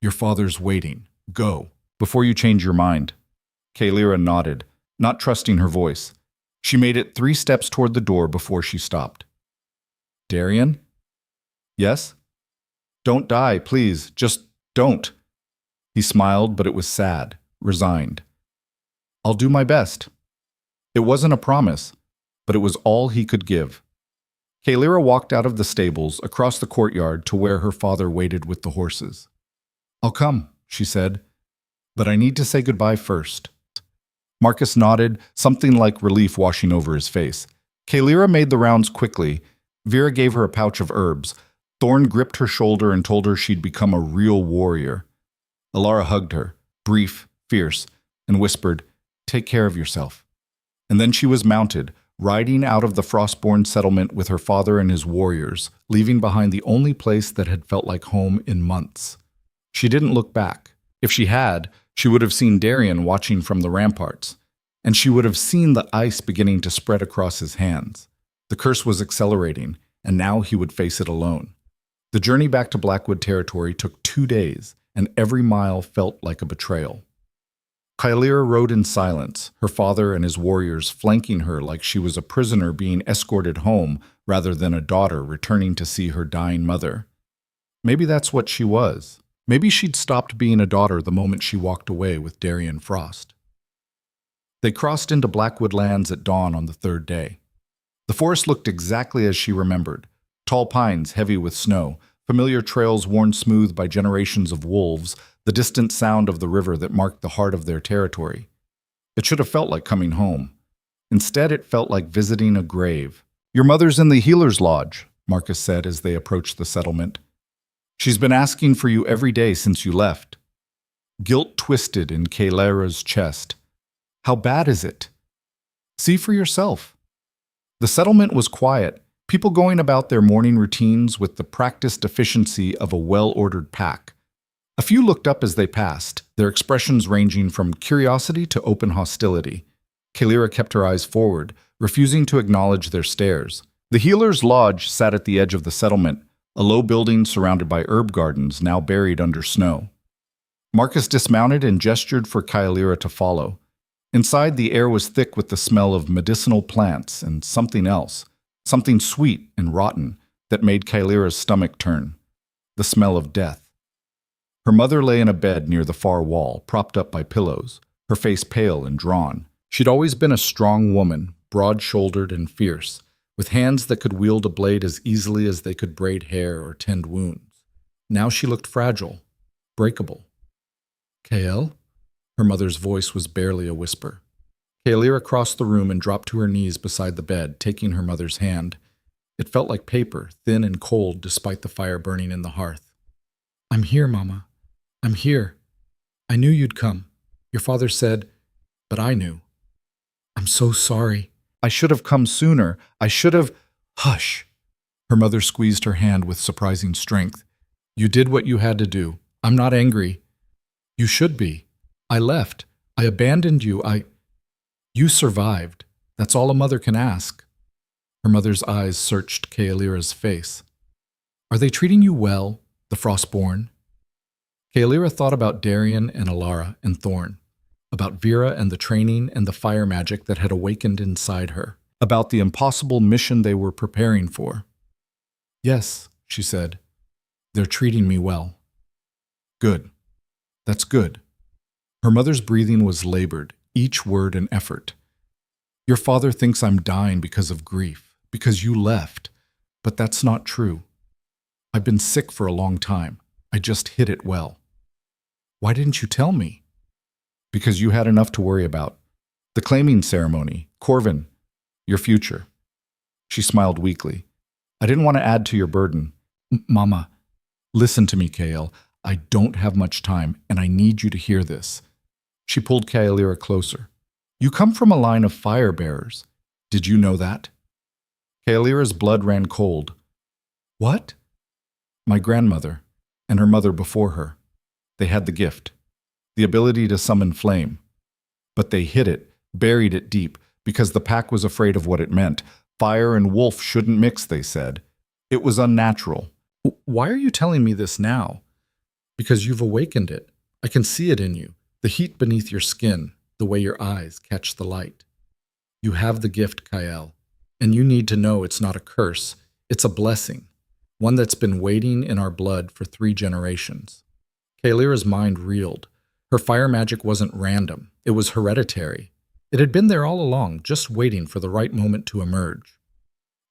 Your father's waiting. Go, before you change your mind. Kaelira nodded, not trusting her voice. She made it 3 steps toward the door before she stopped. Darian? Yes? Don't die, please. Just don't. He smiled, but it was sad, resigned. I'll do my best. It wasn't a promise, but it was all he could give. Kaylira walked out of the stables, across the courtyard to where her father waited with the horses. I'll come, she said, but I need to say goodbye first. Marcus nodded, something like relief washing over his face. Kaylira made the rounds quickly. Vera gave her a pouch of herbs. Thorn gripped her shoulder and told her she'd become a real warrior. Alara hugged her, brief, fierce, and whispered, "Take care of yourself." And then she was mounted, riding out of the Frostborn settlement with her father and his warriors, leaving behind the only place that had felt like home in months. She didn't look back. If she had, she would have seen Darian watching from the ramparts, and she would have seen the ice beginning to spread across his hands. The curse was accelerating, and now he would face it alone. The journey back to Blackwood territory took 2 days, and every mile felt like a betrayal. Kaylira rode in silence, her father and his warriors flanking her like she was a prisoner being escorted home rather than a daughter returning to see her dying mother. Maybe that's what she was. Maybe she'd stopped being a daughter the moment she walked away with Darian Frost. They crossed into Blackwood lands at dawn on the 3rd day. The forest looked exactly as she remembered. Tall pines heavy with snow, familiar trails worn smooth by generations of wolves, the distant sound of the river that marked the heart of their territory. It should have felt like coming home. Instead, it felt like visiting a grave. "Your mother's in the healer's lodge," Marcus said as they approached the settlement. "She's been asking for you every day since you left." Guilt twisted in Kaylira's chest. "How bad is it?" "See for yourself." The settlement was quiet, people going about their morning routines with the practiced efficiency of a well-ordered pack. A few looked up as they passed, their expressions ranging from curiosity to open hostility. Kaylira kept her eyes forward, refusing to acknowledge their stares. The healer's lodge sat at the edge of the settlement, a low building surrounded by herb gardens now buried under snow. Marcus dismounted and gestured for Kaylira to follow. Inside, the air was thick with the smell of medicinal plants and something else, something sweet and rotten that made Kaylira's stomach turn. The smell of death. Her mother lay in a bed near the far wall, propped up by pillows, her face pale and drawn. She'd always been a strong woman, broad-shouldered and fierce, with hands that could wield a blade as easily as they could braid hair or tend wounds. Now she looked fragile, breakable. "Kael?" Her mother's voice was barely a whisper. Kaylira crossed the room and dropped to her knees beside the bed, taking her mother's hand. It felt like paper, thin and cold despite the fire burning in the hearth. "I'm here, Mama. I'm here. I knew you'd come. Your father said, but I knew. I'm so sorry. I should have come sooner. I should have—" "Hush." Her mother squeezed her hand with surprising strength. "You did what you had to do. I'm not angry. You should be. I left. I abandoned you. You survived. That's all a mother can ask." Her mother's eyes searched Kaylira's face. "Are they treating you well, the Frostborn?" Kaylira thought about Darian and Alara and Thorn, about Vera and the training and the fire magic that had awakened inside her, about the impossible mission they were preparing for. "Yes," she said, "they're treating me well." "Good. That's good." Her mother's breathing was labored, each word an effort. "Your father thinks I'm dying because of grief, because you left, but that's not true. I've been sick for a long time. I just hid it well." "Why didn't you tell me?" "Because you had enough to worry about. The claiming ceremony, Corvin, your future." She smiled weakly. "I didn't want to add to your burden." "Mama, listen to me, Kael. I don't have much time, and I need you to hear this." She pulled Kaelira closer. "You come from a line of fire bearers. Did you know that?" Kaelira's blood ran cold. "What?" "My grandmother, and her mother before her. They had the gift, the ability to summon flame. But they hid it, buried it deep, because the pack was afraid of what it meant. Fire and wolf shouldn't mix, they said. It was unnatural." "Why are you telling me this now?" "Because you've awakened it. I can see it in you, the heat beneath your skin, the way your eyes catch the light. You have the gift, Kael, and you need to know it's not a curse. It's a blessing. one that's been waiting in our blood for 3 generations. Kaelira's mind reeled. Her fire magic wasn't random. It was hereditary. It had been there all along, just waiting for the right moment to emerge.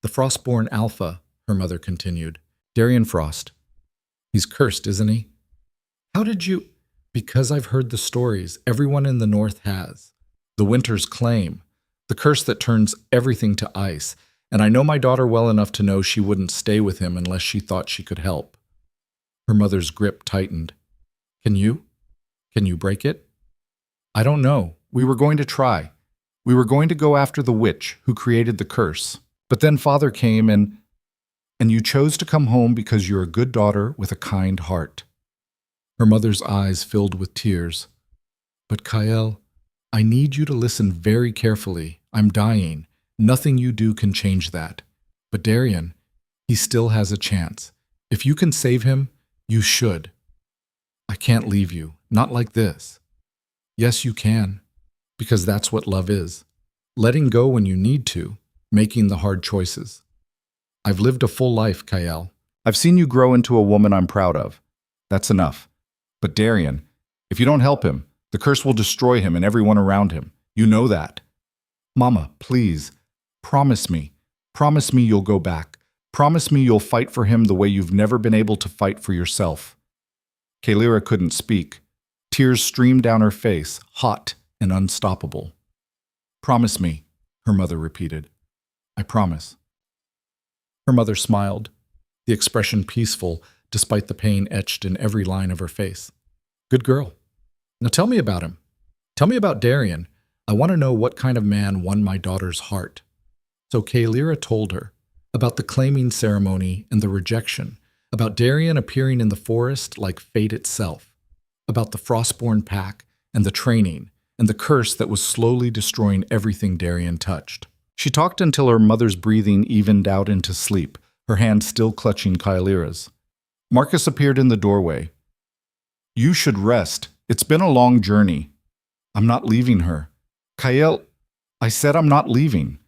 The Frostborn Alpha, her mother continued. Darian Frost. He's cursed, isn't he? How did you... Because I've heard the stories everyone in the North has. The Winter's Claim, the curse that turns everything to ice, and I know my daughter well enough to know she wouldn't stay with him unless she thought she could help. Her mother's grip tightened. Can you? Can you break it? I don't know. We were going to try. We were going to go after the witch who created the curse. But then Father came and you chose to come home because you're a good daughter with a kind heart. Her mother's eyes filled with tears. But Kael, I need you to listen very carefully. I'm dying. Nothing you do can change that. But Darian, he still has a chance. If you can save him, you should. I can't leave you. Not like this. Yes, you can. Because that's what love is. Letting go when you need to. Making the hard choices. I've lived a full life, Kael. I've seen you grow into a woman I'm proud of. That's enough. But Darian, if you don't help him, the curse will destroy him and everyone around him. You know that. Mama, please, promise me. Promise me you'll go back. Promise me you'll fight for him the way you've never been able to fight for yourself. Kaelira couldn't speak. Tears streamed down her face, hot and unstoppable. Promise me, her mother repeated. I promise. Her mother smiled, the expression peaceful despite the pain etched in every line of her face. Good girl. Now tell me about him. Tell me about Darian. I want to know what kind of man won my daughter's heart. So Kaelira told her about the claiming ceremony and the rejection, about Darian appearing in the forest like fate itself, about the Frostborn pack and the training and the curse that was slowly destroying everything Darian touched. She talked until her mother's breathing evened out into sleep, her hand still clutching Kaelira's. Marcus appeared in the doorway. You should rest. It's been a long journey. I'm not leaving her. Kael, I said I'm not leaving.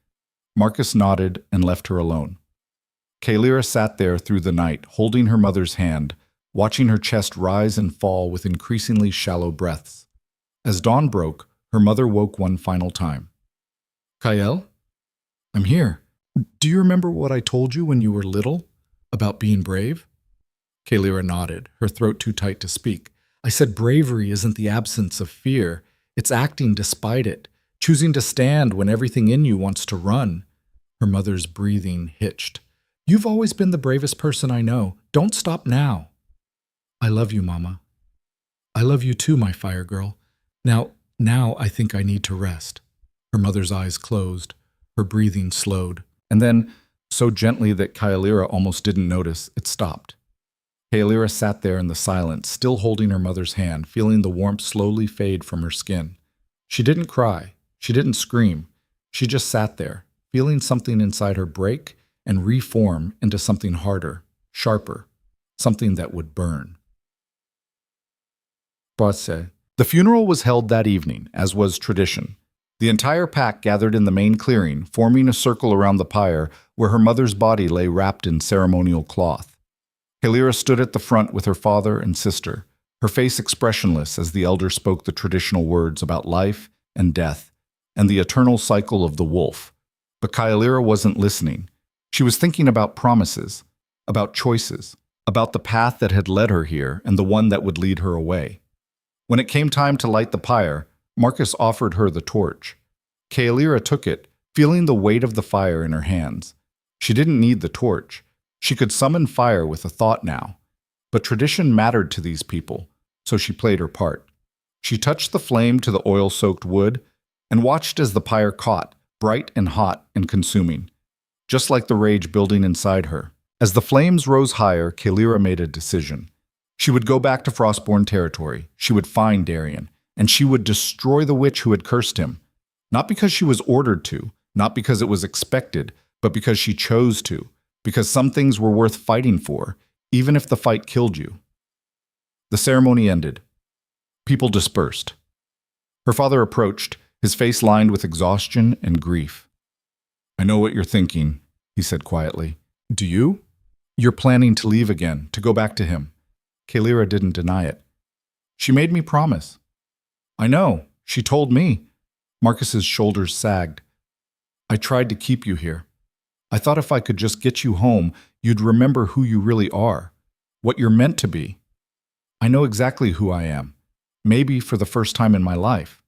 Marcus nodded and left her alone. Kaelira sat there through the night, holding her mother's hand, watching her chest rise and fall with increasingly shallow breaths. As dawn broke, her mother woke one final time. Kael? I'm here. Do you remember what I told you when you were little? About being brave? Kaelira nodded, her throat too tight to speak. I said bravery isn't the absence of fear. It's acting despite it, choosing to stand when everything in you wants to run. Her mother's breathing hitched. You've always been the bravest person I know. Don't stop now. I love you, Mama. I love you too, my fire girl. Now I think I need to rest. Her mother's eyes closed. Her breathing slowed. And then, so gently that Kaelira almost didn't notice, it stopped. Kaelira sat there in the silence, still holding her mother's hand, feeling the warmth slowly fade from her skin. She didn't cry. She didn't scream. She just sat there, feeling something inside her break and reform into something harder, sharper, something that would burn. The funeral was held that evening, as was tradition. The entire pack gathered in the main clearing, forming a circle around the pyre where her mother's body lay wrapped in ceremonial cloth. Kaelira stood at the front with her father and sister, her face expressionless as the elder spoke the traditional words about life and death and the eternal cycle of the wolf. But Kaelira wasn't listening. She was thinking about promises, about choices, about the path that had led her here and the one that would lead her away. When it came time to light the pyre, Marcus offered her the torch. Kaelira took it, feeling the weight of the fire in her hands. She didn't need the torch. She could summon fire with a thought now. But tradition mattered to these people, so she played her part. She touched the flame to the oil-soaked wood and watched as the pyre caught, bright and hot and consuming, just like the rage building inside her. As the flames rose higher, Kaelira made a decision. She would go back to Frostborn territory. She would find Darian, and she would destroy the witch who had cursed him. Not because she was ordered to, not because it was expected, but because she chose to, because some things were worth fighting for, even if the fight killed you. The ceremony ended. People dispersed. Her father approached, his face lined with exhaustion and grief. I know what you're thinking, he said quietly. Do you? You're planning to leave again, to go back to him. Kalira didn't deny it. She made me promise. I know. She told me. Marcus's shoulders sagged. I tried to keep you here. I thought if I could just get you home, you'd remember who you really are, what you're meant to be. I know exactly who I am, maybe for the first time in my life.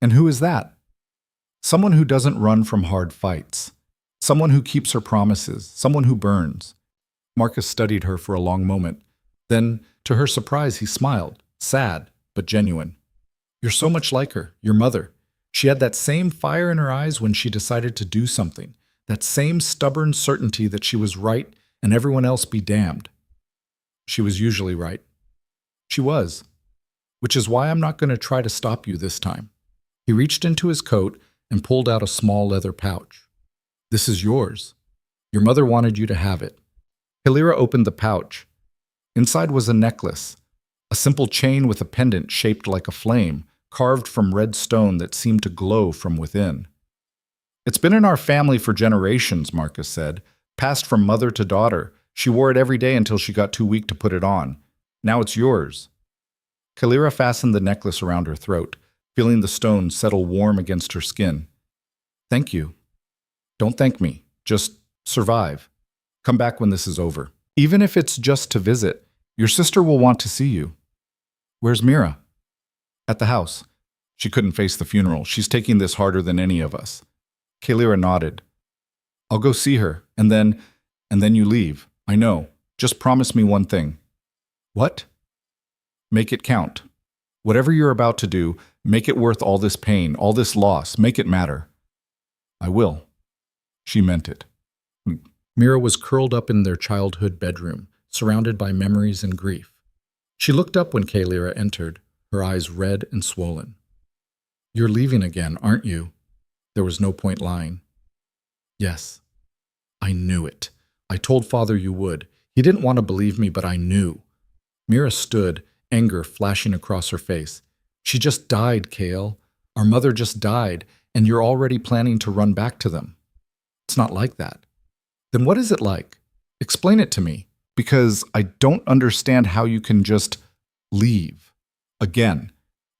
And who is that? Someone who doesn't run from hard fights. Someone who keeps her promises. Someone who burns. Marcus studied her for a long moment. Then, to her surprise, he smiled, sad but genuine. You're so much like her, your mother. She had that same fire in her eyes when she decided to do something, that same stubborn certainty that she was right and everyone else be damned. She was usually right. She was. Which is why I'm not going to try to stop you this time. He reached into his coat and pulled out a small leather pouch. This is yours. Your mother wanted you to have it. Kalira opened the pouch. Inside was a necklace, a simple chain with a pendant shaped like a flame, carved from red stone that seemed to glow from within. It's been in our family for generations, Marcus said, passed from mother to daughter. She wore it every day until she got too weak to put it on. Now it's yours. Kalira fastened the necklace around her throat, feeling the stone settle warm against her skin. Thank you. Don't thank me. Just survive. Come back when this is over. Even if it's just to visit, your sister will want to see you. Where's Mira? At the house. She couldn't face the funeral. She's taking this harder than any of us. Kalira nodded. I'll go see her, and then you leave. I know. Just promise me one thing. What? Make it count. Whatever you're about to do, make it worth all this pain, all this loss. Make it matter. I will. She meant it. Mira was curled up in their childhood bedroom, surrounded by memories and grief. She looked up when Kalira entered, her eyes red and swollen. You're leaving again, aren't you? There was no point lying. Yes. I knew it. I told Father you would. He didn't want to believe me, but I knew. Mira stood, anger flashing across her face. She just died, Kale. Our mother just died, and you're already planning to run back to them. It's not like that. Then what is it like? Explain it to me, because I don't understand how you can just leave. Again,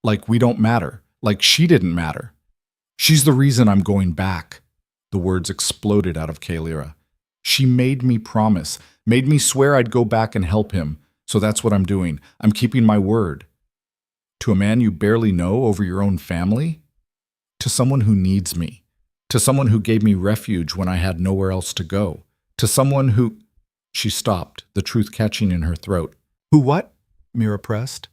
like we don't matter, like she didn't matter. She's the reason I'm going back. The words exploded out of Kalira. She made me promise, made me swear I'd go back and help him, so that's what I'm doing. I'm keeping my word. To a man you barely know over your own family? To someone who needs me. To someone who gave me refuge when I had nowhere else to go. To someone who... She stopped, the truth catching in her throat. Who what? Mira pressed.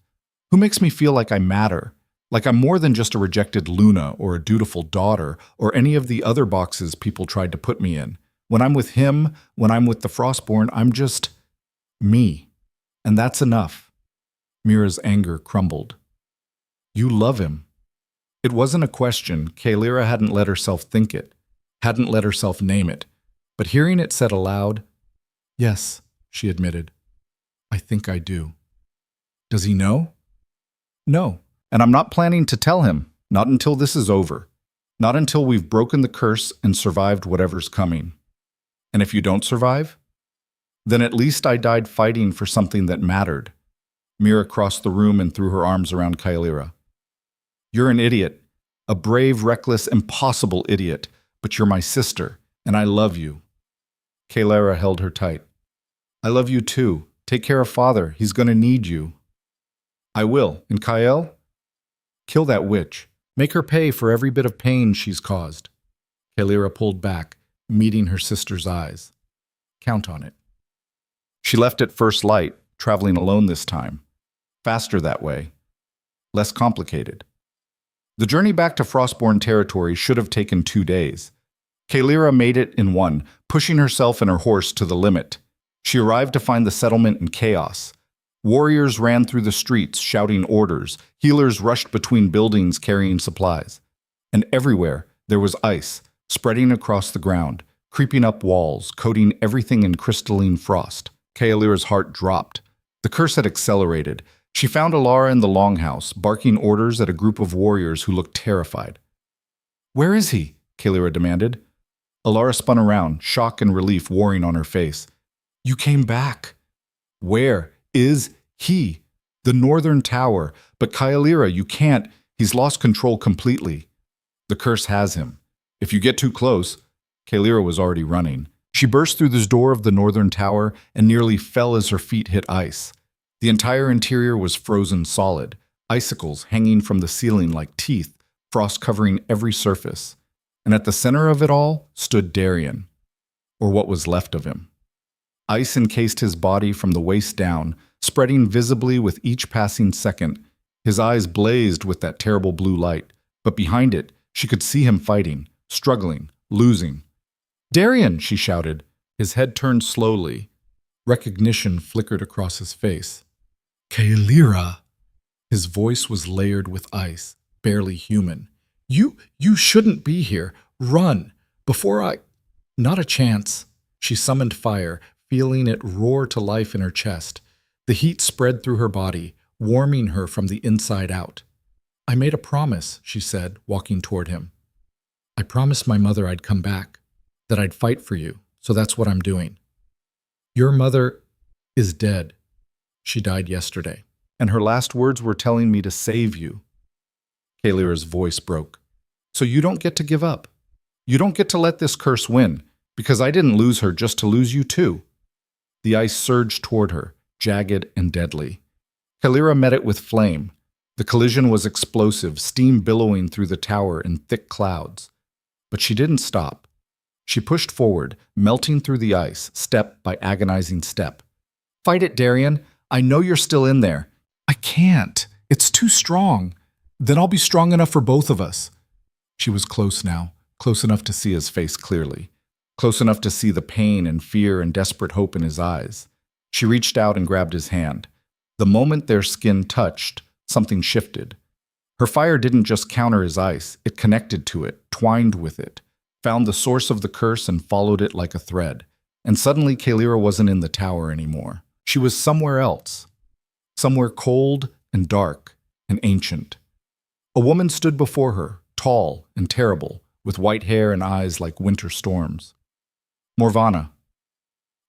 Who makes me feel like I matter? Like I'm more than just a rejected Luna or a dutiful daughter or any of the other boxes people tried to put me in. When I'm with him, when I'm with the Frostborn, I'm just... me. And that's enough. Mira's anger crumbled. You love him. It wasn't a question. Kalira hadn't let herself think it, hadn't let herself name it. But hearing it said aloud, yes, she admitted. I think I do. Does he know? No, and I'm not planning to tell him, not until this is over. Not until we've broken the curse and survived whatever's coming. And if you don't survive, then at least I died fighting for something that mattered. Mira crossed the room and threw her arms around Kalira. You're an idiot, a brave, reckless, impossible idiot, but you're my sister, and I love you. Kalira held her tight. I love you too. Take care of Father. He's going to need you. I will. And Kael? Kill that witch. Make her pay for every bit of pain she's caused. Kalira pulled back, meeting her sister's eyes. Count on it. She left at first light, traveling alone this time. Faster that way. Less complicated. The journey back to Frostborn territory should have taken 2 days. Kalira made it in one, pushing herself and her horse to the limit. She arrived to find the settlement in chaos. Warriors ran through the streets, shouting orders. Healers rushed between buildings carrying supplies. And everywhere, there was ice, spreading across the ground, creeping up walls, coating everything in crystalline frost. Kalira's heart dropped. The curse had accelerated. She found Alara in the longhouse, barking orders at a group of warriors who looked terrified. Where is he? Kalira demanded. Alara spun around, shock and relief warring on her face. You came back. Where is he? The northern tower. But Kaelira, you can't. He's lost control completely. The curse has him. If you get too close, Kaelira was already running. She burst through the door of the northern tower and nearly fell as her feet hit ice. The entire interior was frozen solid, icicles hanging from the ceiling like teeth, frost covering every surface. And at the center of it all stood Darian, or what was left of him. Ice encased his body from the waist down, spreading visibly with each passing second. His eyes blazed with that terrible blue light, but behind it, she could see him fighting, struggling, losing. "Darian!" she shouted. His head turned slowly. Recognition flickered across his face. "Kaelira!" His voice was layered with ice, barely human. You shouldn't be here. Run! Before I... Not a chance." She summoned fire, feeling it roar to life in her chest. The heat spread through her body, warming her from the inside out. "I made a promise," she said, walking toward him. "I promised my mother I'd come back, that I'd fight for you, so that's what I'm doing. Your mother is dead. She died yesterday, and her last words were telling me to save you." Kaelira's voice broke. "So you don't get to give up. You don't get to let this curse win, because I didn't lose her just to lose you too." The ice surged toward her, jagged and deadly. Kaelira met it with flame. The collision was explosive, steam billowing through the tower in thick clouds. But she didn't stop. She pushed forward, melting through the ice, step by agonizing step. "Fight it, Darian. I know you're still in there." "I can't. It's too strong. Then I'll be strong enough for both of us." She was close now, close enough to see his face clearly, close enough to see the pain and fear and desperate hope in his eyes. She reached out and grabbed his hand. The moment their skin touched, something shifted. Her fire didn't just counter his ice, it connected to it, twined with it, found the source of the curse and followed it like a thread. And suddenly Kaelira wasn't in the tower anymore. She was somewhere else, somewhere cold and dark and ancient. A woman stood before her, tall and terrible, with white hair and eyes like winter storms. "Morvana."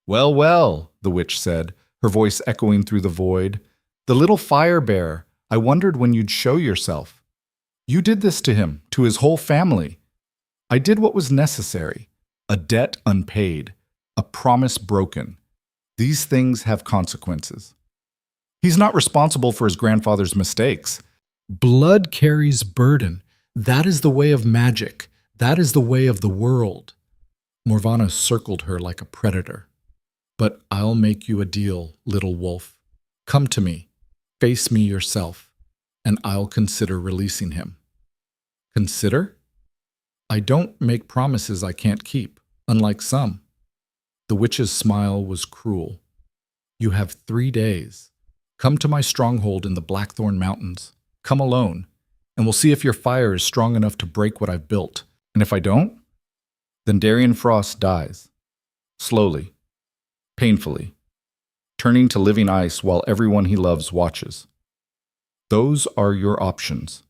"Well, well," the witch said, her voice echoing through the void. "The little fire bearer, I wondered when you'd show yourself. You did this to him, to his whole family. I did what was necessary. A debt unpaid, a promise broken. These things have consequences. He's not responsible for his grandfather's mistakes. Blood carries burden. That is the way of magic. That is the way of the world." Morvana circled her like a predator. "But I'll make you a deal, little wolf. Come to me, face me yourself, and I'll consider releasing him." "Consider?" "I don't make promises I can't keep, unlike some." The witch's smile was cruel. "You have 3 days. Come to my stronghold in the Blackthorn Mountains. Come alone, and we'll see if your fire is strong enough to break what I've built. And if I don't, then Darian Frost dies. Slowly, painfully, turning to living ice while everyone he loves watches. Those are your options."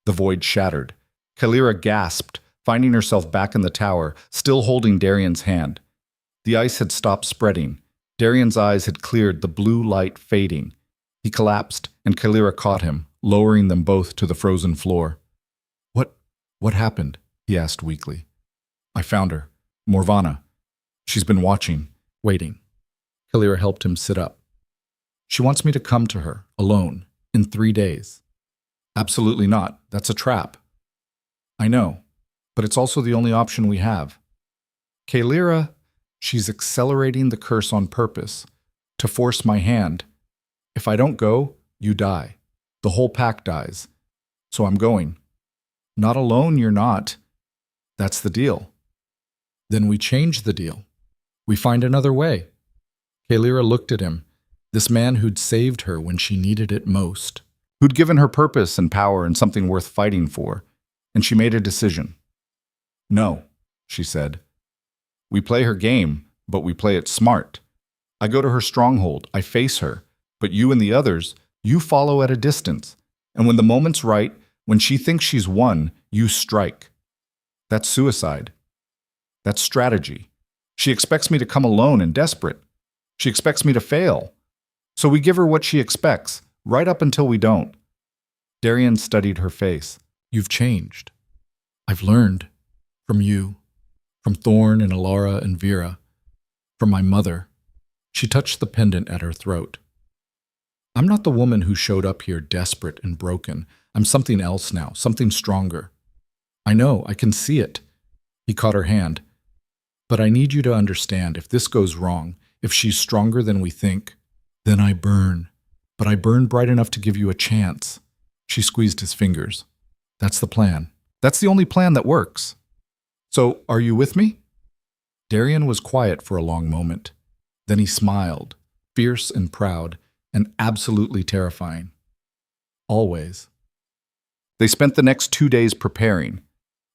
The void shattered. Kaelira gasped, finding herself back in the tower, still holding Darian's hand. The ice had stopped spreading. Darian's eyes had cleared, the blue light fading. He collapsed, and Kaelira caught him, lowering them both to the frozen floor. What happened?" he asked weakly. "I found her. Morvana. She's been watching, waiting." Kaelira helped him sit up. "She wants me to come to her, alone, in 3 days." "Absolutely not. That's a trap." "I know, but it's also the only option we have." "Kaelira, she's accelerating the curse on purpose, to force my hand. If I don't go, you die. The whole pack dies. So I'm going." "Not alone, you're not. That's the deal." "Then we change the deal. We find another way." Kaelira looked at him, this man who'd saved her when she needed it most, who'd given her purpose and power and something worth fighting for, and she made a decision. "No," she said. "We play her game, but we play it smart. I go to her stronghold, I face her, but you and the others, you follow at a distance, and when the moment's right, when she thinks she's won, you strike. That's suicide. That's strategy. She expects me to come alone and desperate. She expects me to fail. So we give her what she expects, right up until we don't. Darian studied her face. You've changed. I've learned. From you. From Thorn and Alara and Vera. From my mother. She touched the pendant at her throat. I'm not the woman who showed up here desperate and broken. I'm something else now, something stronger. I know, I can see it. He caught her hand. But I need you to understand, if this goes wrong, if she's stronger than we think, then I burn. But I burn bright enough to give you a chance. She squeezed his fingers. That's the plan. That's the only plan that works. So, are you with me? Darian was quiet for a long moment. Then he smiled, fierce and proud, and absolutely terrifying. Always. They spent the next 2 days preparing.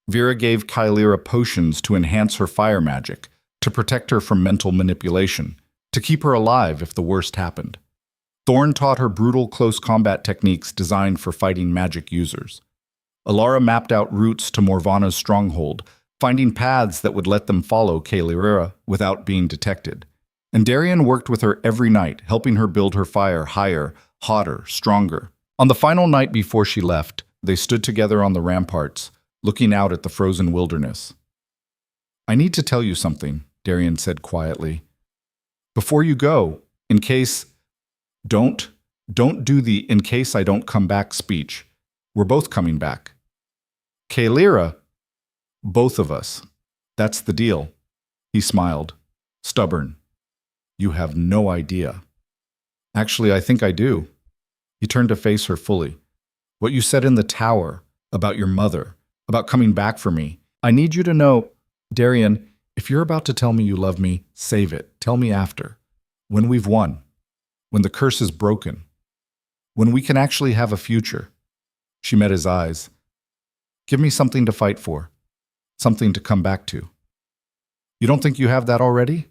Vera gave Kylira potions to enhance her fire magic, to protect her from mental manipulation, to keep her alive if the worst happened. Thorn taught her brutal close combat techniques designed for fighting magic users. Alara mapped out routes to Morvana's stronghold, finding paths that would let them follow Kylira without being detected. And Darian worked with her every night, helping her build her fire higher, hotter, stronger. On the final night before she left, they stood together on the ramparts, looking out at the frozen wilderness. I need to tell you something, Darian said quietly. Before you go, in case... Don't do the in case I don't come back speech. We're both coming back. Kylira, both of us. That's the deal. He smiled. Stubborn. You have no idea. Actually, I think I do. He turned to face her fully. What you said in the tower, about your mother, about coming back for me. I need you to know, Darian, if you're about to tell me you love me, save it. Tell me after. When we've won. When the curse is broken. When we can actually have a future. She met his eyes. Give me something to fight for. Something to come back to. You don't think you have that already?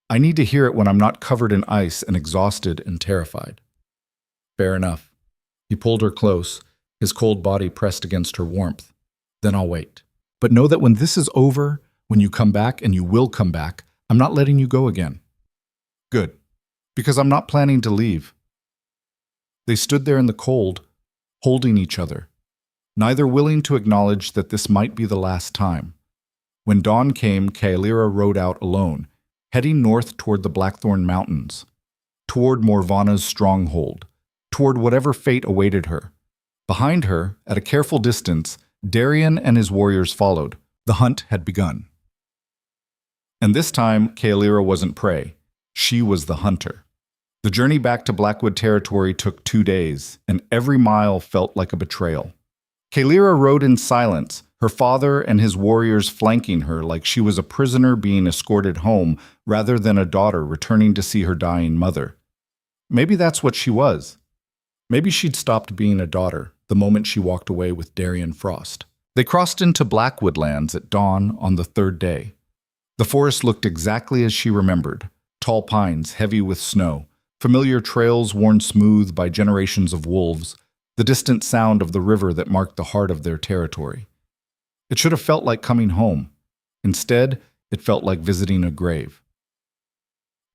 I need to hear it when I'm not covered in ice and exhausted and terrified. Fair enough. He pulled her close, his cold body pressed against her warmth. Then I'll wait. But know that when this is over, when you come back, and you will come back, I'm not letting you go again. Good. Because I'm not planning to leave. They stood there in the cold, holding each other, neither willing to acknowledge that this might be the last time. When dawn came, Kylira rode out alone, heading north toward the Blackthorn Mountains, toward Morvana's stronghold, toward whatever fate awaited her. Behind her, at a careful distance, Darian and his warriors followed. The hunt had begun. And this time, Kylira wasn't prey. She was the hunter. The journey back to Blackwood territory took 2 days, and every mile felt like a betrayal. Kylira rode in silence, her father and his warriors flanking her like she was a prisoner being escorted home rather than a daughter returning to see her dying mother. Maybe that's what she was. Maybe she'd stopped being a daughter the moment she walked away with Darian Frost. They crossed into Blackwood lands at dawn on the 3rd day. The forest looked exactly as she remembered. Tall pines heavy with snow, familiar trails worn smooth by generations of wolves, the distant sound of the river that marked the heart of their territory. It should have felt like coming home. Instead, it felt like visiting a grave.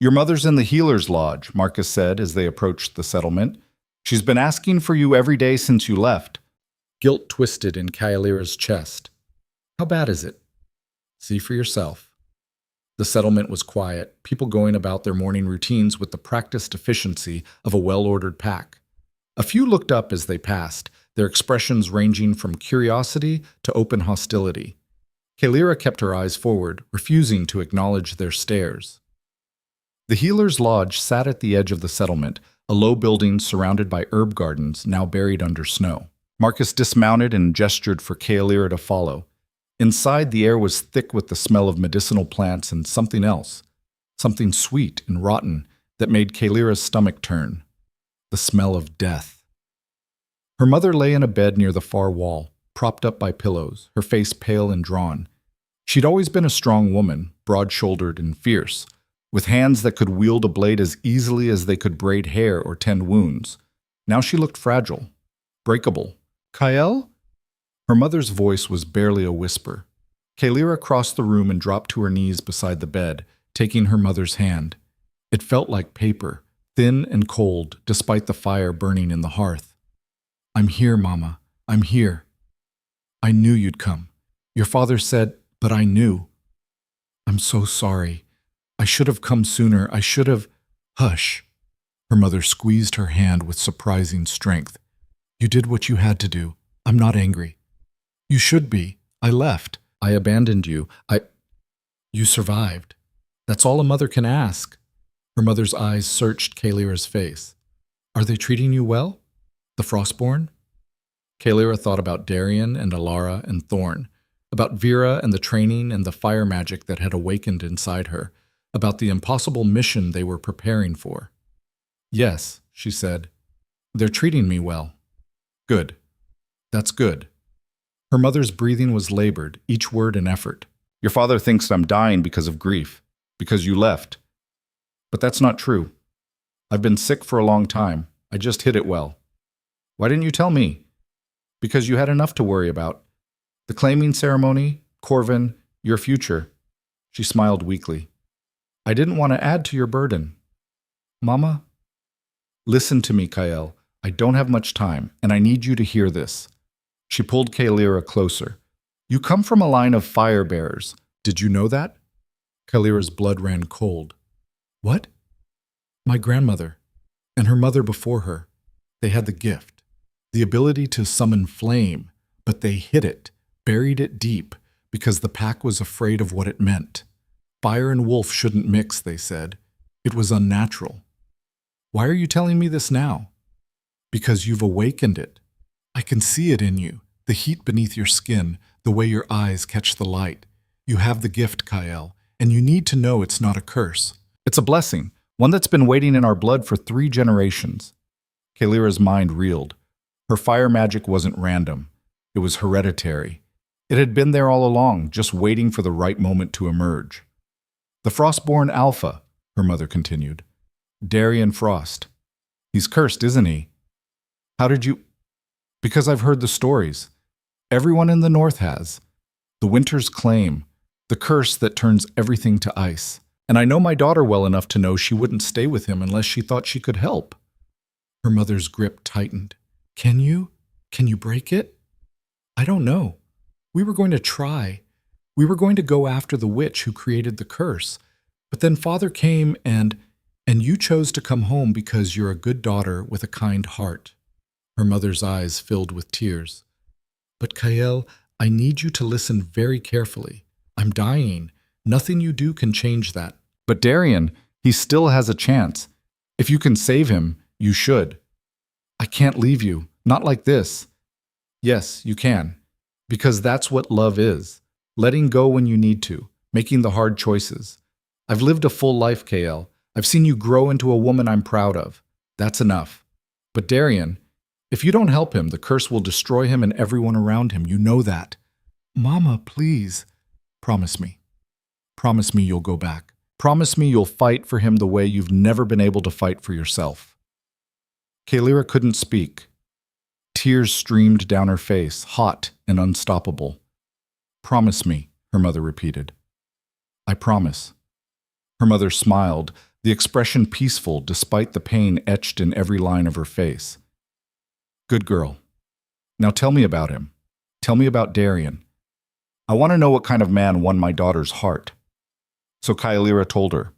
Your mother's in the Healer's Lodge, Marcus said as they approached the settlement. She's been asking for you every day since you left. Guilt twisted in Kylira's chest. How bad is it? See for yourself. The settlement was quiet, people going about their morning routines with the practiced efficiency of a well-ordered pack. A few looked up as they passed, their expressions ranging from curiosity to open hostility. Kylira kept her eyes forward, refusing to acknowledge their stares. The Healer's Lodge sat at the edge of the settlement, a low building surrounded by herb gardens now buried under snow. Marcus dismounted and gestured for Kylira to follow. Inside, the air was thick with the smell of medicinal plants and something else, something sweet and rotten that made Kylira's stomach turn. The smell of death. Her mother lay in a bed near the far wall, propped up by pillows, her face pale and drawn. She'd always been a strong woman, broad-shouldered and fierce, with hands that could wield a blade as easily as they could braid hair or tend wounds. Now she looked fragile, breakable. Kyle? Her mother's voice was barely a whisper. Kylira crossed the room and dropped to her knees beside the bed, taking her mother's hand. It felt like paper, thin and cold, despite the fire burning in the hearth. "I'm here, Mama. I'm here. I knew you'd come. Your father said, but I knew. I'm so sorry. I should have come sooner. I should have—" "Hush." Her mother squeezed her hand with surprising strength. "You did what you had to do. I'm not angry. You should be. I left. I abandoned you. You survived. That's all a mother can ask." Her mother's eyes searched Kalira's face. "Are they treating you well? The Frostborn?" Kalira thought about Darian and Alara and Thorn, about Vera and the training and the fire magic that had awakened inside her, about the impossible mission they were preparing for. "Yes," she said. "They're treating me well." "Good. That's good." Her mother's breathing was labored, each word an effort. "Your father thinks I'm dying because of grief, because you left. But that's not true. I've been sick for a long time. I just hid it well. Why didn't you tell me? Because you had enough to worry about. The claiming ceremony, Corvin, your future." She smiled weakly. "I didn't want to add to your burden." "Mama?" "Listen to me, Kael. I don't have much time, and I need you to hear this." She pulled Kalira closer. "You come from a line of fire bearers. Did you know that?" Kalira's blood ran cold. "What?" "My grandmother, and her mother before her. They had the gift, the ability to summon flame, but they hid it, buried it deep, because the pack was afraid of what it meant. Fire and wolf shouldn't mix, they said. It was unnatural. Why are you telling me this now?" "Because you've awakened it. I can see it in you, the heat beneath your skin, the way your eyes catch the light. You have the gift, Kael, and you need to know it's not a curse. It's a blessing, one that's been waiting in our blood for 3 generations. Kalira's mind reeled. Her fire magic wasn't random. It was hereditary. It had been there all along, just waiting for the right moment to emerge. "The Frostborn Alpha," her mother continued. "Darian Frost. He's cursed, isn't he?" "How did you—" "Because I've heard the stories. Everyone in the North has. The Winter's claim, the curse that turns everything to ice. And I know my daughter well enough to know she wouldn't stay with him unless she thought she could help." Her mother's grip tightened. Can you break it?" "I don't know. We were going to try. We were going to go after the witch who created the curse. But then Father came and you chose to come home because you're a good daughter with a kind heart." Her mother's eyes filled with tears. "But Kael, I need you to listen very carefully. I'm dying. Nothing you do can change that." "But Darian, he still has a chance. If you can save him, you should." "I can't leave you. Not like this." "Yes, you can. Because that's what love is. Letting go when you need to. Making the hard choices. I've lived a full life, Kael. I've seen you grow into a woman I'm proud of. That's enough. But Darian, if you don't help him, the curse will destroy him and everyone around him. You know that." "Mama, please." "Promise me. Promise me you'll go back. Promise me you'll fight for him the way you've never been able to fight for yourself." Kalira couldn't speak. Tears streamed down her face, hot and unstoppable. "Promise me," her mother repeated. "I promise." Her mother smiled, the expression peaceful despite the pain etched in every line of her face. "Good girl. Now tell me about him. Tell me about Darian. I want to know what kind of man won my daughter's heart." So Kalira told her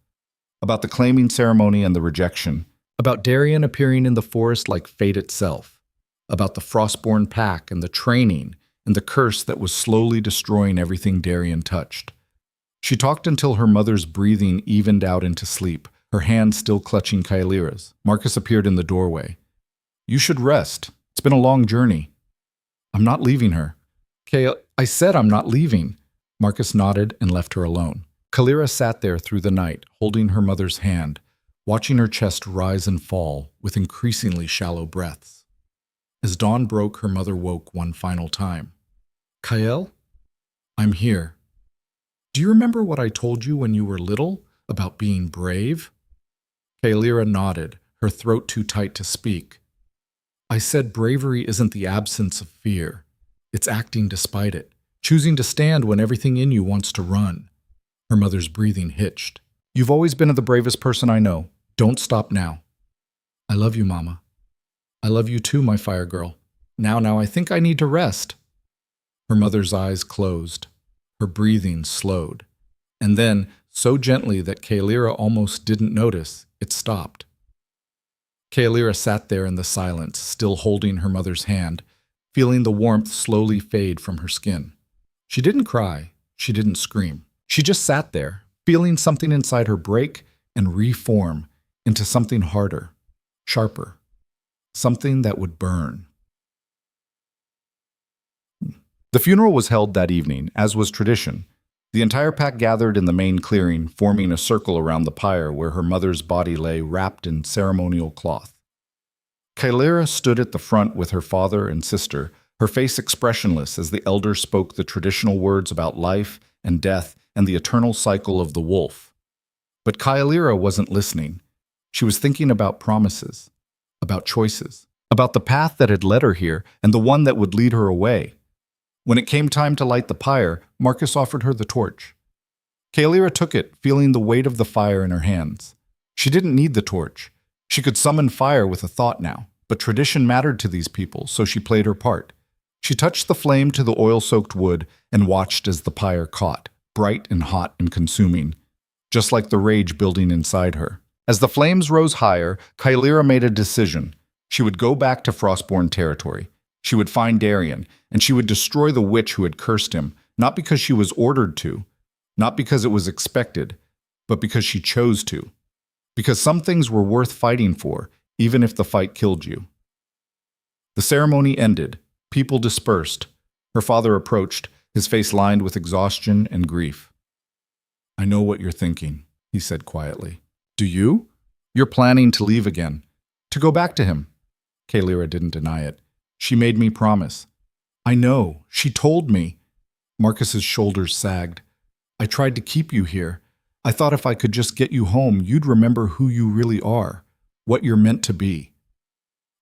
about the claiming ceremony and the rejection, about Darian appearing in the forest like fate itself, about the Frostborn pack and the training and the curse that was slowly destroying everything Darian touched. She talked until her mother's breathing evened out into sleep, her hand still clutching Kalira's. Marcus appeared in the doorway. "You should rest. It's been a long journey." "I'm not leaving her." "I said I'm not leaving." Marcus nodded and left her alone. Kalira sat there through the night, holding her mother's hand, watching her chest rise and fall with increasingly shallow breaths. As dawn broke, her mother woke one final time. "Kael? I'm here. Do you remember what I told you when you were little about being brave?" Kalira nodded, her throat too tight to speak. "I said bravery isn't the absence of fear. It's acting despite it, choosing to stand when everything in you wants to run." Her mother's breathing hitched. You've always been the bravest person I know. Don't stop now. I love you, Mama. I love you too, my fire girl. Now, I think I need to rest. Her mother's eyes closed. Her breathing slowed. And then, so gently that Kaelira almost didn't notice, it stopped. Kaelira sat there in the silence, still holding her mother's hand, feeling the warmth slowly fade from her skin. She didn't cry. She didn't scream. She just sat there, feeling something inside her break and reform into something harder, sharper, something that would burn. The funeral was held that evening, as was tradition. The entire pack gathered in the main clearing, forming a circle around the pyre where her mother's body lay wrapped in ceremonial cloth. Kaelira stood at the front with her father and sister, her face expressionless as the elders spoke the traditional words about life and death and the eternal cycle of the wolf. But Kaelira wasn't listening. She was thinking about promises, about choices, about the path that had led her here and the one that would lead her away. When it came time to light the pyre, Marcus offered her the torch. Kaelira took it, feeling the weight of the fire in her hands. She didn't need the torch. She could summon fire with a thought now, but tradition mattered to these people, so she played her part. She touched the flame to the oil-soaked wood and watched as the pyre caught, bright and hot and consuming, just like the rage building inside her. As the flames rose higher, Kaelira made a decision. She would go back to Frostborn territory. She would find Darian, and she would destroy the witch who had cursed him, not because she was ordered to, not because it was expected, but because she chose to. Because some things were worth fighting for, even if the fight killed you. The ceremony ended. People dispersed. Her father approached, his face lined with exhaustion and grief. "I know what you're thinking," he said quietly. "Do you? You're planning to leave again, to go back to him." Kaelira didn't deny it. "She made me promise." "I know. She told me." Marcus's shoulders sagged. "I tried to keep you here. I thought if I could just get you home, you'd remember who you really are, what you're meant to be."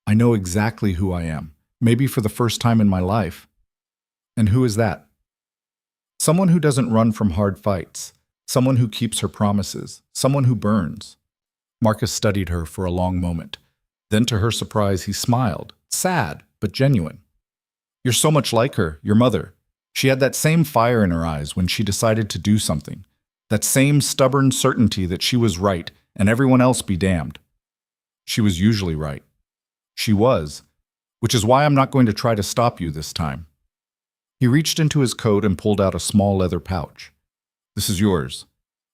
"I know exactly who I am, maybe for the first time in my life." "And who is that?" "Someone who doesn't run from hard fights, someone who keeps her promises, someone who burns." Marcus studied her for a long moment. Then, to her surprise, he smiled, sad but genuine. "You're so much like her, your mother. She had that same fire in her eyes when she decided to do something, that same stubborn certainty that she was right and everyone else be damned. She was usually right. She was, which is why I'm not going to try to stop you this time." He reached into his coat and pulled out a small leather pouch. "This is yours.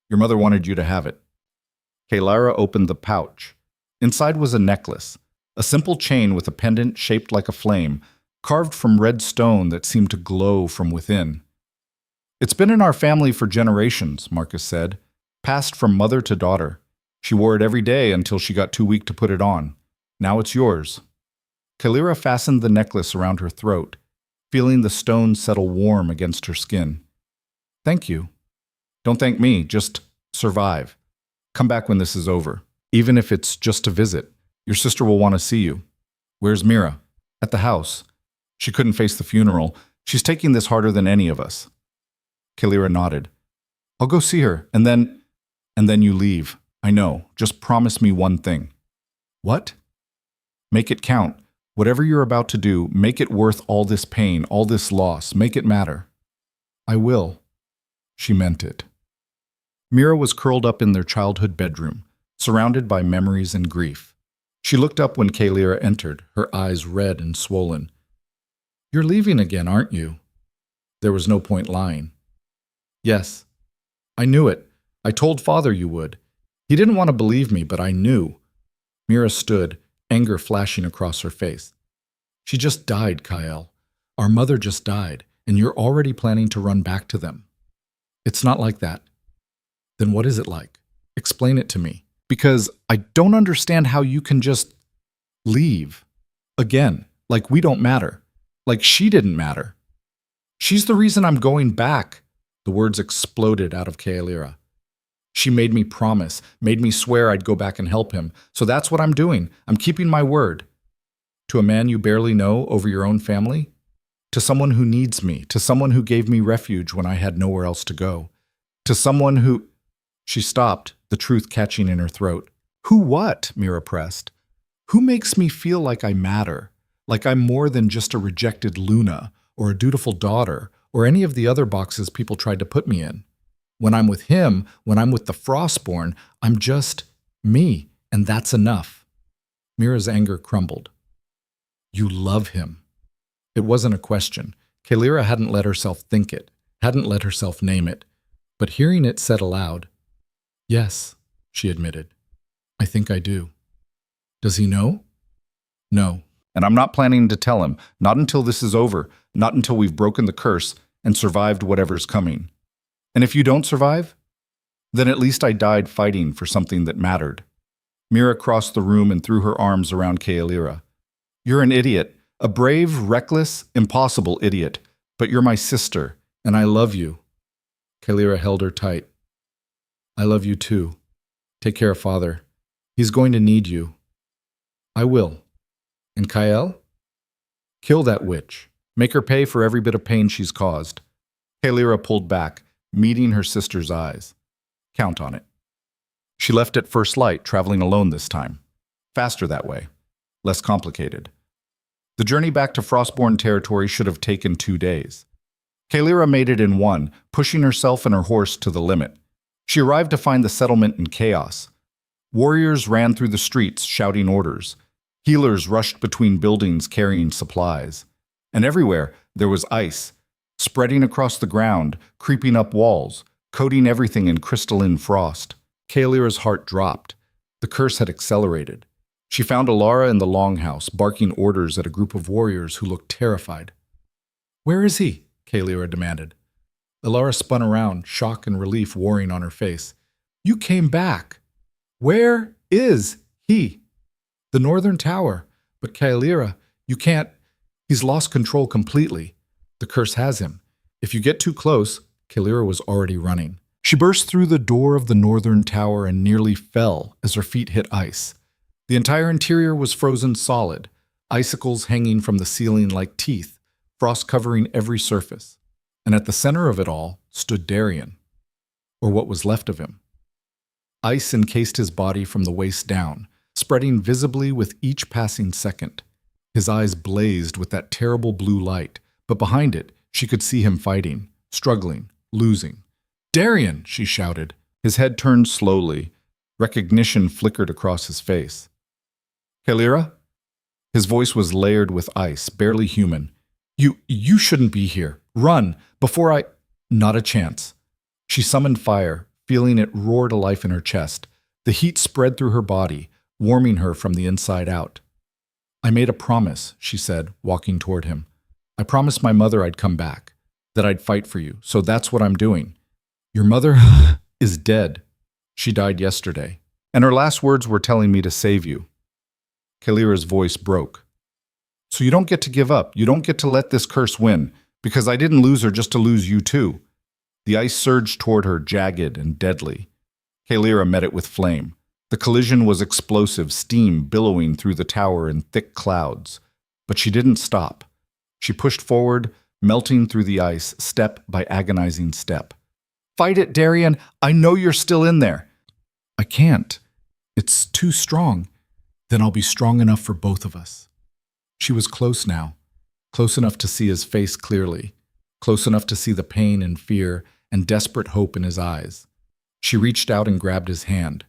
Your mother wanted you to have it." Kaelira opened the pouch. Inside was a necklace, a simple chain with a pendant shaped like a flame, carved from red stone that seemed to glow from within. "It's been in our family for generations," Marcus said, "passed from mother to daughter. She wore it every day until she got too weak to put it on. Now it's yours." Kaelira fastened the necklace around her throat, feeling the stone settle warm against her skin. "Thank you." "Don't thank me, just survive. Come back when this is over, even if it's just to visit. Your sister will want to see you." "Where's Mira?" "At the house. She couldn't face the funeral. She's taking this harder than any of us." Kaelira nodded. "I'll go see her, and then you leave. I know. Just promise me one thing." "What?" "Make it count. Whatever you're about to do, make it worth all this pain, all this loss. Make it matter." "I will." She meant it. Mira was curled up in their childhood bedroom, surrounded by memories and grief. She looked up when Kaelira entered, her eyes red and swollen. "You're leaving again, aren't you?" There was no point lying. "Yes. I knew it. I told Father you would. He didn't want to believe me, but I knew." Mira stood, anger flashing across her face. "She just died, Kael. Our mother just died, and you're already planning to run back to them." "It's not like that." "Then what is it like? Explain it to me. Because I don't understand how you can just leave. Again, like we don't matter. Like she didn't matter. She's the reason I'm going back." The words exploded out of Kaelira. "She made me promise, made me swear I'd go back and help him. So that's what I'm doing. I'm keeping my word." "To a man you barely know over your own family? To someone who needs me, to someone who gave me refuge when I had nowhere else to go. To someone who—" She stopped, the truth catching in her throat. Who what? Mira pressed. Who makes me feel like I matter? Like I'm more than just a rejected Luna, or a dutiful daughter, or any of the other boxes people tried to put me in. When I'm with him, when I'm with the Frostborn, I'm just me, and that's enough. Mira's anger crumbled. You love him. It wasn't a question. Kalira hadn't let herself think it, hadn't let herself name it. But hearing it said aloud, yes, she admitted. I think I do. Does he know? No. And I'm not planning to tell him, not until this is over, not until we've broken the curse and survived whatever's coming. And if you don't survive, then at least I died fighting for something that mattered. Mira crossed the room and threw her arms around Kalira. You're an idiot, a brave, reckless, impossible idiot, but you're my sister, and I love you. Kalira held her tight. I love you too. Take care of Father. He's going to need you. I will. And Kael? Kill that witch. Make her pay for every bit of pain she's caused. Kalira pulled back, meeting her sister's eyes. Count on it. She left at first light, traveling alone this time. Faster that way. Less complicated. The journey back to Frostborn territory should have taken 2 days. Kalira made it in one, pushing herself and her horse to the limit. She arrived to find the settlement in chaos. Warriors ran through the streets, shouting orders. Healers rushed between buildings carrying supplies. And everywhere there was ice, spreading across the ground, creeping up walls, coating everything in crystalline frost. Kalira's heart dropped. The curse had accelerated. She found Alara in the longhouse, barking orders at a group of warriors who looked terrified. Where is he? Kalira demanded. Alara spun around, shock and relief warring on her face. You came back. Where is he? The northern tower. But Kalira, you can't. He's lost control completely. The curse has him. If you get too close, Kalira was already running. She burst through the door of the northern tower and nearly fell as her feet hit ice. The entire interior was frozen solid, icicles hanging from the ceiling like teeth, frost covering every surface. And at the center of it all stood Darian, or what was left of him. Ice encased his body from the waist down, spreading visibly with each passing second. His eyes blazed with that terrible blue light, but behind it, she could see him fighting, struggling, losing. Darian, she shouted. His head turned slowly. Recognition flickered across his face. Kalira? His voice was layered with ice, barely human. You shouldn't be here. Run, before I… Not a chance. She summoned fire, feeling it roar to life in her chest. The heat spread through her body, warming her from the inside out. I made a promise, she said, walking toward him. I promised my mother I'd come back, that I'd fight for you, so that's what I'm doing. Your mother is dead. She died yesterday, and her last words were telling me to save you. Kalira's voice broke. So you don't get to give up. You don't get to let this curse win, because I didn't lose her just to lose you too. The ice surged toward her, jagged and deadly. Kalira met it with flame. The collision was explosive, steam billowing through the tower in thick clouds. But she didn't stop. She pushed forward, melting through the ice, step by agonizing step. Fight it, Darian. I know you're still in there. I can't. It's too strong. Then I'll be strong enough for both of us. She was close now, close enough to see his face clearly, close enough to see the pain and fear and desperate hope in his eyes. She reached out and grabbed his hand.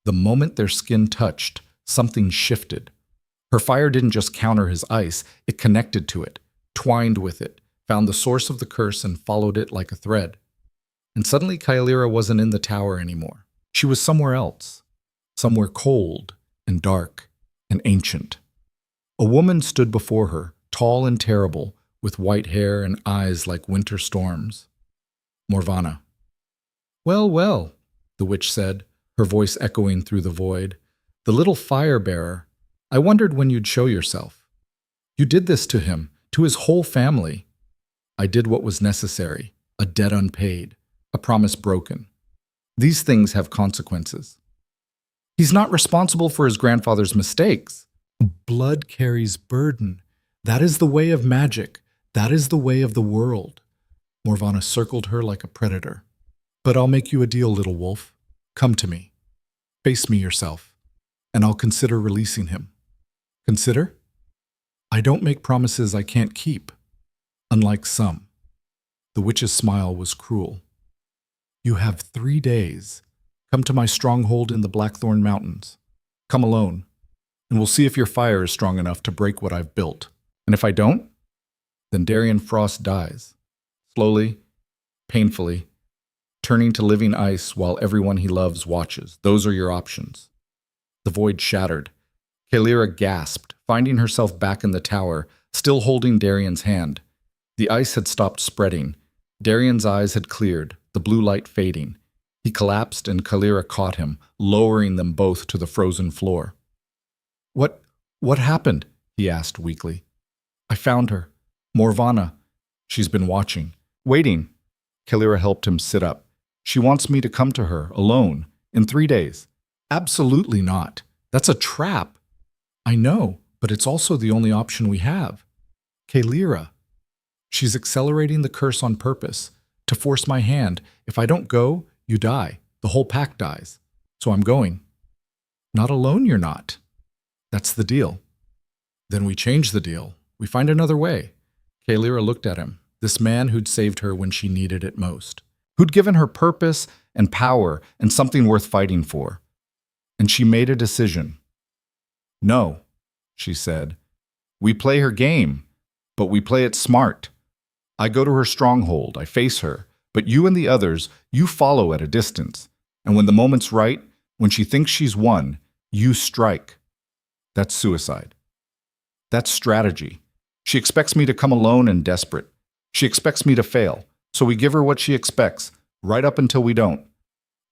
The moment their skin touched, something shifted. Her fire didn't just counter his ice, it connected to it, twined with it, found the source of the curse and followed it like a thread. And suddenly Kalira wasn't in the tower anymore. She was somewhere else, somewhere cold and dark and ancient. A woman stood before her, tall and terrible, with white hair and eyes like winter storms. Morvana. Well, well, the witch said, her voice echoing through the void. The little fire bearer. I wondered when you'd show yourself. You did this to him, to his whole family. I did what was necessary, a debt unpaid, a promise broken. These things have consequences. He's not responsible for his grandfather's mistakes. Blood carries burden. That is the way of magic. That is the way of the world. Morvana circled her like a predator. But I'll make you a deal, little wolf. Come to me. Face me yourself, and I'll consider releasing him. Consider? I don't make promises I can't keep, unlike some. The witch's smile was cruel. You have 3 days. Come to my stronghold in the Blackthorn Mountains. Come alone, and we'll see if your fire is strong enough to break what I've built. And if I don't, then Darian Frost dies, slowly, painfully, turning to living ice while everyone he loves watches. Those are your options. The void shattered. Kalira gasped, finding herself back in the tower, still holding Darian's hand. The ice had stopped spreading. Darian's eyes had cleared, the blue light fading. He collapsed and Kalira caught him, lowering them both to the frozen floor. What happened? He asked weakly. I found her. Morvana. She's been watching. Waiting. Kalira helped him sit up. She wants me to come to her, alone, in 3 days. Absolutely not. That's a trap. I know, but it's also the only option we have. Kalira. She's accelerating the curse on purpose, to force my hand. If I don't go, you die. The whole pack dies. So I'm going. Not alone you're not. That's the deal. Then we change the deal. We find another way. Kalira looked at him, this man who'd saved her when she needed it most, who'd given her purpose and power and something worth fighting for. And she made a decision. No, she said. We play her game, but we play it smart. I go to her stronghold, I face her, but you and the others, you follow at a distance. And when the moment's right, when she thinks she's won, you strike. That's suicide. That's strategy. She expects me to come alone and desperate. She expects me to fail, so we give her what she expects, right up until we don't.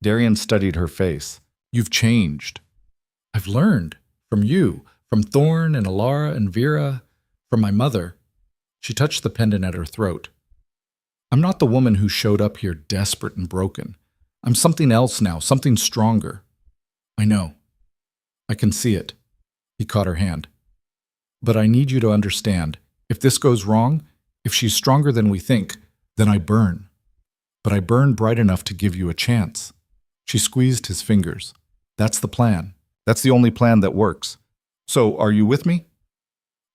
Darian studied her face. You've changed. I've learned. From you, from Thorn and Alara and Vera, from my mother. She touched the pendant at her throat. I'm not the woman who showed up here desperate and broken. I'm something else now, something stronger. I know. I can see it. He caught her hand. But I need you to understand, if this goes wrong, if she's stronger than we think, then I burn. But I burn bright enough to give you a chance. She squeezed his fingers. That's the plan. That's the only plan that works. So, are you with me?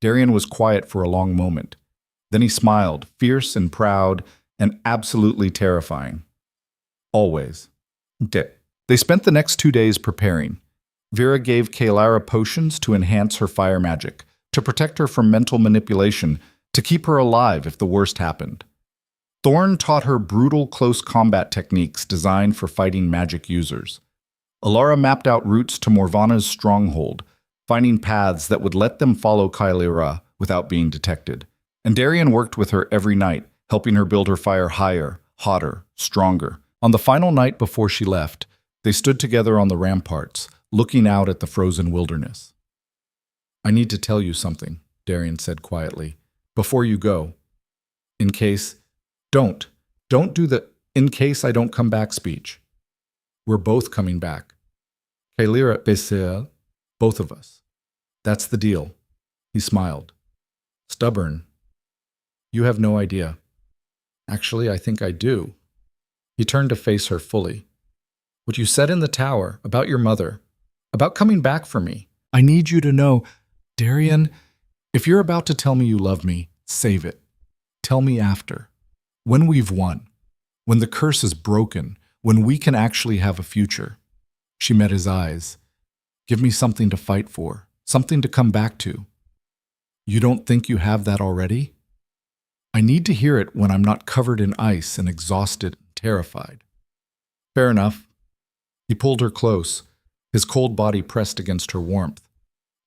Darian was quiet for a long moment. Then he smiled, fierce and proud and absolutely terrifying. Always. They spent the next 2 days preparing. Vera gave Kalira potions to enhance her fire magic, to protect her from mental manipulation, to keep her alive if the worst happened. Thorn taught her brutal close combat techniques designed for fighting magic users. Alara mapped out routes to Morvana's stronghold, finding paths that would let them follow Kalira without being detected. And Darian worked with her every night, helping her build her fire higher, hotter, stronger. On the final night before she left, they stood together on the ramparts, looking out at the frozen wilderness. I need to tell you something, Darian said quietly, before you go. In case, don't do the in case I don't come back speech. We're both coming back. Kalira betrayal, both of us. That's the deal. He smiled. Stubborn. You have no idea. Actually, I think I do. He turned to face her fully. What you said in the tower about your mother, about coming back for me. I need you to know, Darian, if you're about to tell me you love me, save it. Tell me after. When we've won. When the curse is broken. When we can actually have a future. She met his eyes. Give me something to fight for. Something to come back to. You don't think you have that already? I need to hear it when I'm not covered in ice and exhausted and terrified. Fair enough. He pulled her close, his cold body pressed against her warmth.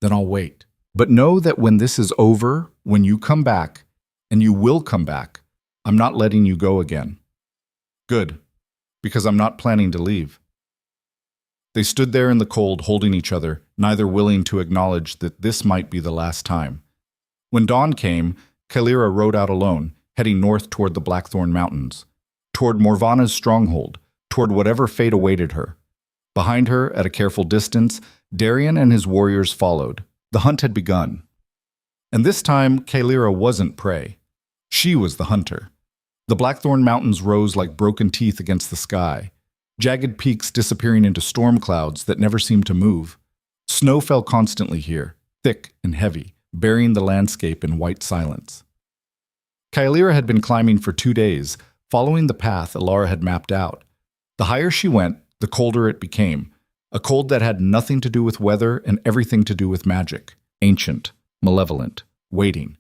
Then I'll wait. But know that when this is over, when you come back, and you will come back, I'm not letting you go again. Good, because I'm not planning to leave. They stood there in the cold, holding each other, neither willing to acknowledge that this might be the last time. When dawn came, Kalira rode out alone, heading north toward the Blackthorn Mountains, toward Morvana's stronghold, toward whatever fate awaited her. Behind her, at a careful distance, Darian and his warriors followed. The hunt had begun. And this time, Kalira wasn't prey. She was the hunter. The Blackthorn Mountains rose like broken teeth against the sky. jagged peaks disappearing into storm clouds that never seemed to move. Snow fell constantly here, thick and heavy, burying the landscape in white silence. Kyalira had been climbing for 2 days, following the path Alara had mapped out. The higher she went, the colder it became, a cold that had nothing to do with weather and everything to do with magic, ancient, malevolent, waiting.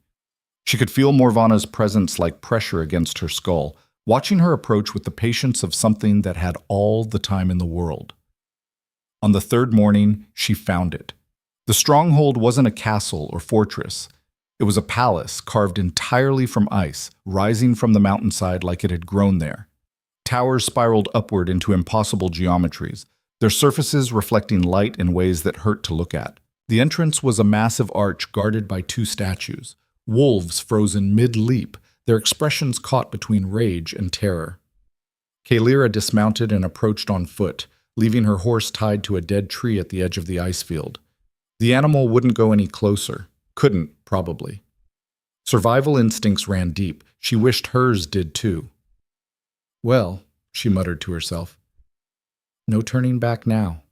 She could feel Morvana's presence like pressure against her skull, watching her approach with the patience of something that had all the time in the world. On the third morning, she found it. The stronghold wasn't a castle or fortress. It was a palace carved entirely from ice, rising from the mountainside like it had grown there. Towers spiraled upward into impossible geometries, their surfaces reflecting light in ways that hurt to look at. The entrance was a massive arch guarded by 2 statues, wolves frozen mid-leap, their expressions caught between rage and terror. Kyalira dismounted and approached on foot, leaving her horse tied to a dead tree at the edge of the ice field. The animal wouldn't go any closer. Couldn't, probably. Survival instincts ran deep. She wished hers did too. Well, she muttered to herself, no turning back now.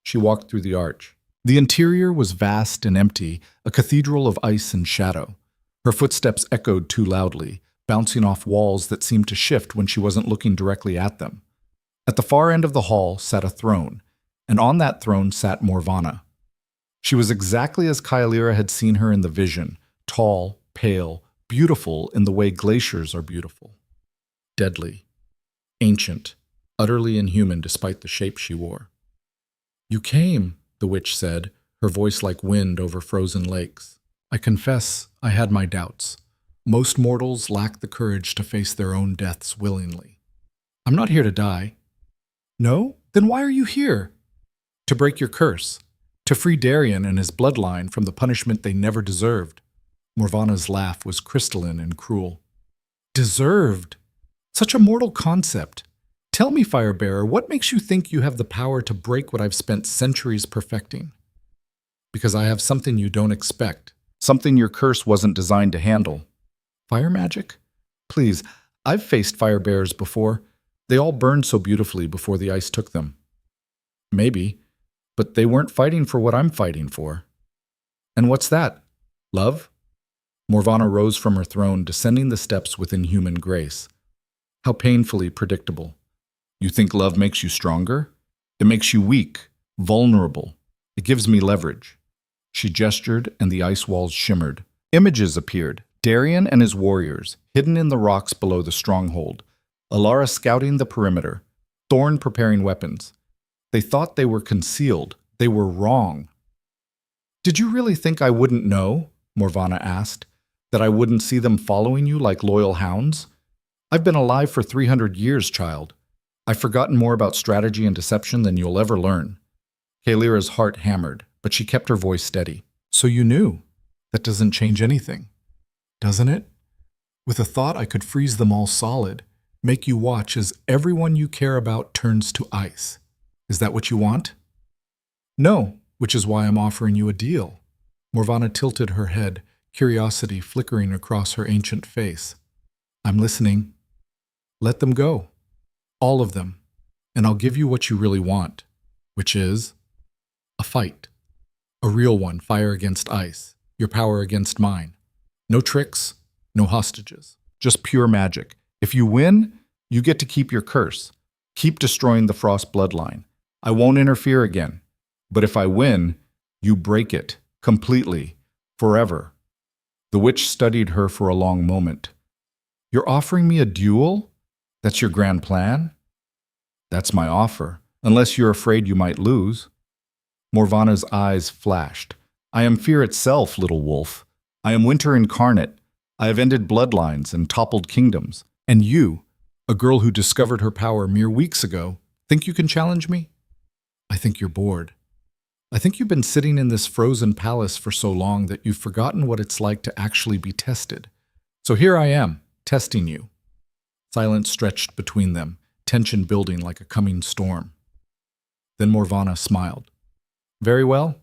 She walked through the arch. The interior was vast and empty, a cathedral of ice and shadow. Her footsteps echoed too loudly, bouncing off walls that seemed to shift when she wasn't looking directly at them. At the far end of the hall sat a throne, and on that throne sat Morvana. She was exactly as Kyalira had seen her in the vision, tall, pale, beautiful in the way glaciers are beautiful. Deadly, ancient, utterly inhuman despite the shape she wore. "You came," the witch said, her voice like wind over frozen lakes. "I confess I had my doubts. Most mortals lack the courage to face their own deaths willingly. I'm not here to die." "No? Then why are you here?" "To break your curse. To free Darien and his bloodline from the punishment they never deserved." Morvana's laugh was crystalline and cruel. "Deserved? Such a mortal concept. Tell me, Firebearer, what makes you think you have the power to break what I've spent centuries perfecting?" "Because I have something you don't expect. Something your curse wasn't designed to handle." "Fire magic? Please, I've faced firebearers before. They all burned so beautifully before the ice took them." "Maybe, but they weren't fighting for what I'm fighting for." "And what's that? Love?" Morvana rose from her throne, descending the steps with inhuman grace. How painfully predictable. "You think love makes you stronger? It makes you weak, vulnerable. It gives me leverage." She gestured, and the ice walls shimmered. Images appeared, Darien and his warriors, hidden in the rocks below the stronghold, Alara scouting the perimeter, Thorn preparing weapons. They thought they were concealed. They were wrong. "Did you really think I wouldn't know?" Morvana asked. "That I wouldn't see them following you like loyal hounds? I've been alive for 300 years, child. I've forgotten more about strategy and deception than you'll ever learn." Kyalira's heart hammered, but she kept her voice steady. "So you knew? That doesn't change anything, doesn't it? With a thought I could freeze them all solid, make you watch as everyone you care about turns to ice. Is that what you want?" "No, which is why I'm offering you a deal." Morvana tilted her head, curiosity flickering across her ancient face. "I'm listening." "Let them go. All of them. And I'll give you what you really want, which is a fight. A real one, fire against ice, your power against mine. No tricks, no hostages. Just pure magic. If you win, you get to keep your curse. Keep destroying the Frost bloodline. I won't interfere again. But if I win, you break it, completely, forever." The witch studied her for a long moment. "You're offering me a duel? That's your grand plan?" "That's my offer, unless you're afraid you might lose." Morvana's eyes flashed. "I am fear itself, little wolf. I am winter incarnate. I have ended bloodlines and toppled kingdoms. And you, a girl who discovered her power mere weeks ago, think you can challenge me? I think you're bored. I think you've been sitting in this frozen palace for so long that you've forgotten what it's like to actually be tested. So here I am, testing you." Silence stretched between them, tension building like a coming storm. Then Morvana smiled. "Very well,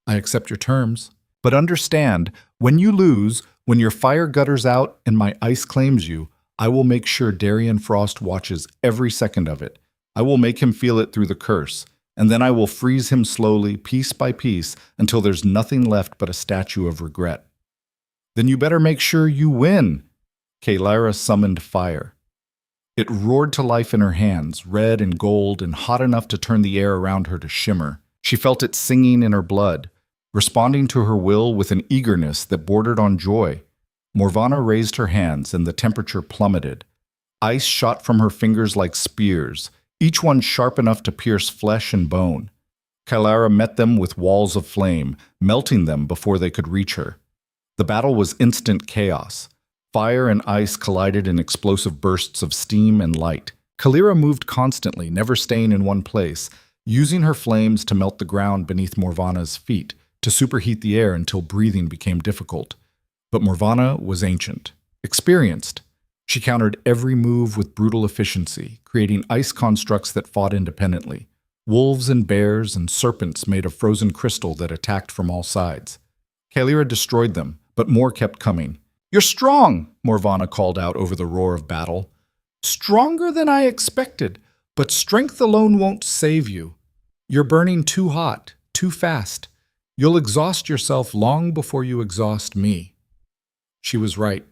I accept your terms. But understand, when you lose, when your fire gutters out and my ice claims you, I will make sure Darien Frost watches every second of it. I will make him feel it through the curse, and then I will freeze him slowly, piece by piece, until there's nothing left but a statue of regret. Then you better make sure you win. Kalyra summoned fire. It roared to life in her hands, red and gold and hot enough to turn the air around her to shimmer. She felt it singing in her blood, responding to her will with an eagerness that bordered on joy. Morvana raised her hands and the temperature plummeted. Ice shot from her fingers like spears, each one sharp enough to pierce flesh and bone. Kalyra met them with walls of flame, melting them before they could reach her. The battle was instant chaos. Fire and ice collided in explosive bursts of steam and light. Kalyra moved constantly, never staying in one place, using her flames to melt the ground beneath Morvana's feet, to superheat the air until breathing became difficult. But Morvana was ancient, experienced. She countered every move with brutal efficiency, creating ice constructs that fought independently. Wolves and bears and serpents made of frozen crystal that attacked from all sides. Kalyra destroyed them, but more kept coming. "You're strong," Morvana called out over the roar of battle. "Stronger than I expected, but strength alone won't save you. You're burning too hot, too fast. You'll exhaust yourself long before you exhaust me." She was right.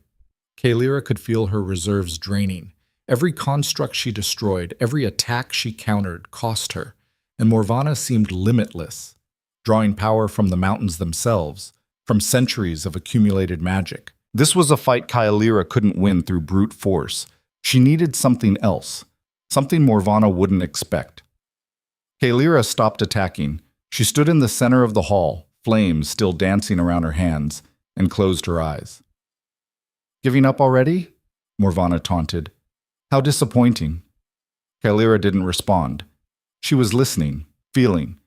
Kalyra could feel her reserves draining. Every construct she destroyed, every attack she countered, cost her, and Morvana seemed limitless, drawing power from the mountains themselves, from centuries of accumulated magic. This was a fight Kalyra couldn't win through brute force. She needed something else, something Morvana wouldn't expect. Kalyra stopped attacking. She stood in the center of the hall, flames still dancing around her hands, and closed her eyes. "Giving up already?" Morvana taunted. "How disappointing." Kalyra didn't respond. She was listening, feeling,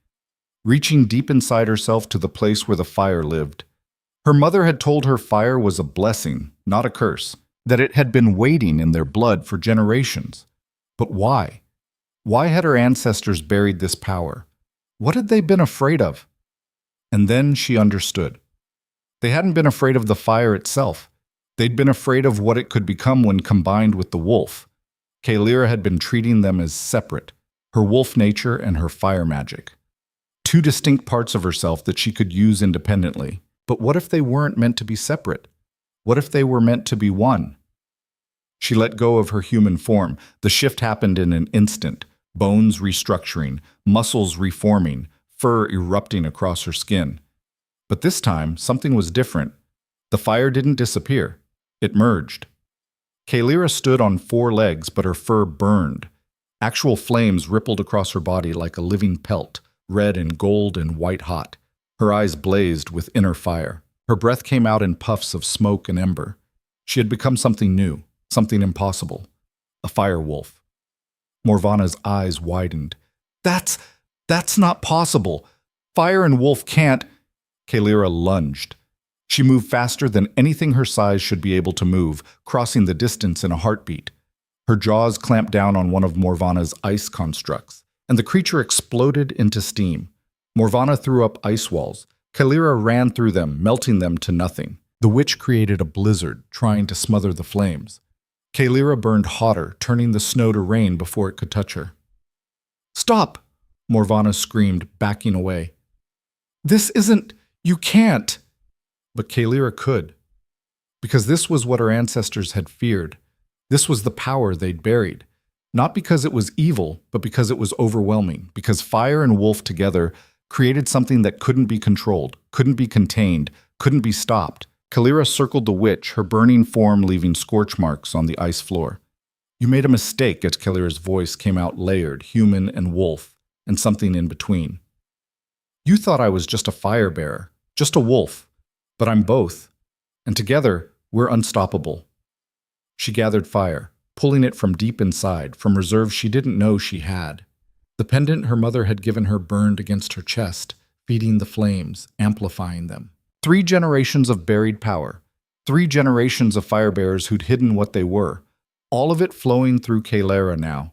reaching deep inside herself to the place where the fire lived. Her mother had told her fire was a blessing, not a curse, that it had been waiting in their blood for generations. But why? Why had her ancestors buried this power? What had they been afraid of? And then she understood. They hadn't been afraid of the fire itself. They'd been afraid of what it could become when combined with the wolf. Kalyra had been treating them as separate, her wolf nature and her fire magic. Two distinct parts of herself that she could use independently. But what if they weren't meant to be separate? What if they were meant to be one? She let go of her human form. The shift happened in an instant. Bones restructuring, muscles reforming, fur erupting across her skin. But this time, something was different. The fire didn't disappear. It merged. Kalyra stood on 4 legs, but her fur burned. Actual flames rippled across her body like a living pelt, red and gold and white hot. Her eyes blazed with inner fire. Her breath came out in puffs of smoke and ember. She had become something new, something impossible. A fire wolf. Morvana's eyes widened. That's not possible. Fire and wolf can't. Kalyra lunged. She moved faster than anything her size should be able to move, crossing the distance in a heartbeat. Her jaws clamped down on one of Morvana's ice constructs, and the creature exploded into steam. Morvana threw up ice walls. Kalyra ran through them, melting them to nothing. The witch created a blizzard, trying to smother the flames. Kalyra burned hotter, turning the snow to rain before it could touch her. "Stop!" Morvana screamed, backing away. "This isn't... You can't!" But Kalyra could. Because this was what her ancestors had feared. This was the power they'd buried. Not because it was evil, but because it was overwhelming. Because fire and wolf together created something that couldn't be controlled, couldn't be contained, couldn't be stopped. Kalyra circled the witch, her burning form leaving scorch marks on the ice floor. "You made a mistake," as Kalyra's voice came out layered, human and wolf, and something in between. "You thought I was just a fire bearer, just a wolf, but I'm both, and together we're unstoppable." She gathered fire, pulling it from deep inside, from reserves she didn't know she had. The pendant her mother had given her burned against her chest, feeding the flames, amplifying them. 3 generations of buried power, 3 generations of firebearers who'd hidden what they were, all of it flowing through Kalyra now,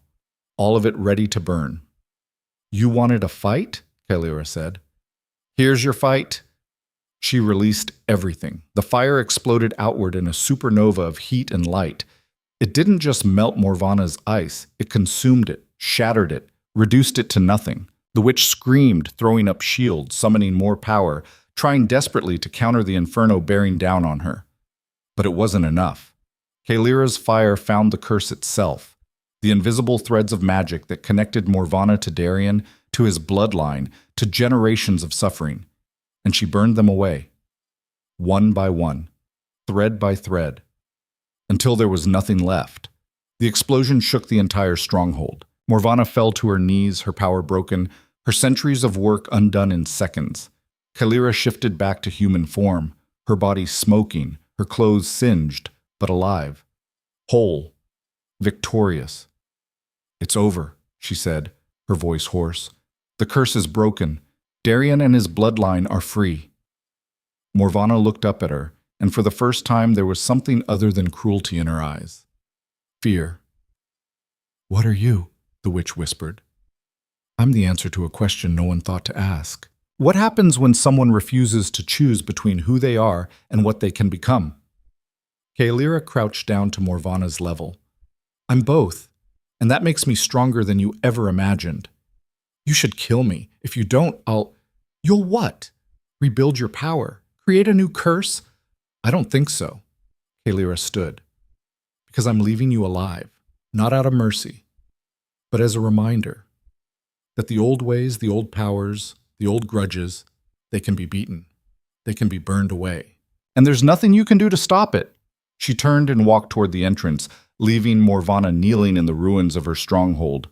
all of it ready to burn. "You wanted a fight?" Kalyra said. "Here's your fight." She released everything. The fire exploded outward in a supernova of heat and light. It didn't just melt Morvana's ice, it consumed it, shattered it, reduced it to nothing. The witch screamed, throwing up shields, summoning more power, trying desperately to counter the inferno bearing down on her. But it wasn't enough. Kaelira's fire found the curse itself, the invisible threads of magic that connected Morvana to Darien, to his bloodline, to generations of suffering, and she burned them away, one by one, thread by thread, until there was nothing left. The explosion shook the entire stronghold. Morvana fell to her knees, her power broken, her centuries of work undone in seconds. Kaelira shifted back to human form, her body smoking, her clothes singed, but alive, whole, victorious. "It's over," she said, her voice hoarse. "The curse is broken. Darien and his bloodline are free." Morvana looked up at her, and for the first time there was something other than cruelty in her eyes. Fear. "What are you?" the witch whispered. "I'm the answer to a question no one thought to ask. What happens when someone refuses to choose between who they are and what they can become?" Kaelira crouched down to Morvana's level. "I'm both, and that makes me stronger than you ever imagined. You should kill me. If you don't, You'll what? Rebuild your power? Create a new curse?" "I don't think so." Kaelira stood. "Because I'm leaving you alive, not out of mercy, but as a reminder that the old ways, the old powers, the old grudges, they can be beaten. They can be burned away. And there's nothing you can do to stop it." She turned and walked toward the entrance, leaving Morvana kneeling in the ruins of her stronghold.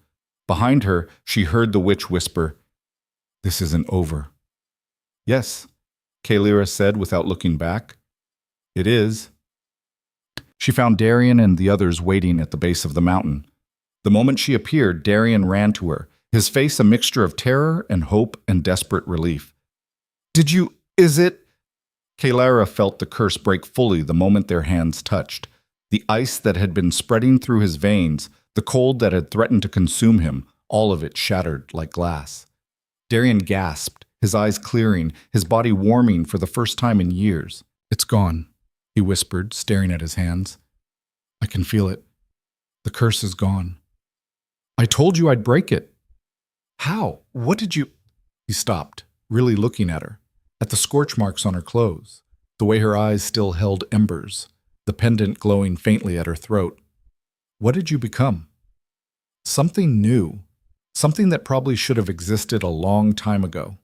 Behind her, she heard the witch whisper, "This isn't over." "Yes," Kaelira said without looking back. "It is." She found Darien and the others waiting at the base of the mountain. The moment she appeared, Darien ran to her, his face a mixture of terror and hope and desperate relief. Is it?" Kaelira felt the curse break fully the moment their hands touched. The ice that had been spreading through his veins, the cold that had threatened to consume him, all of it shattered like glass. Darien gasped, his eyes clearing, his body warming for the first time in years. "It's gone," he whispered, staring at his hands. "I can feel it. The curse is gone. I told you I'd break it." "How? What did you—" He stopped, really looking at her, at the scorch marks on her clothes, the way her eyes still held embers, the pendant glowing faintly at her throat. "What did you become?" "Something new. Something that probably should have existed a long time ago."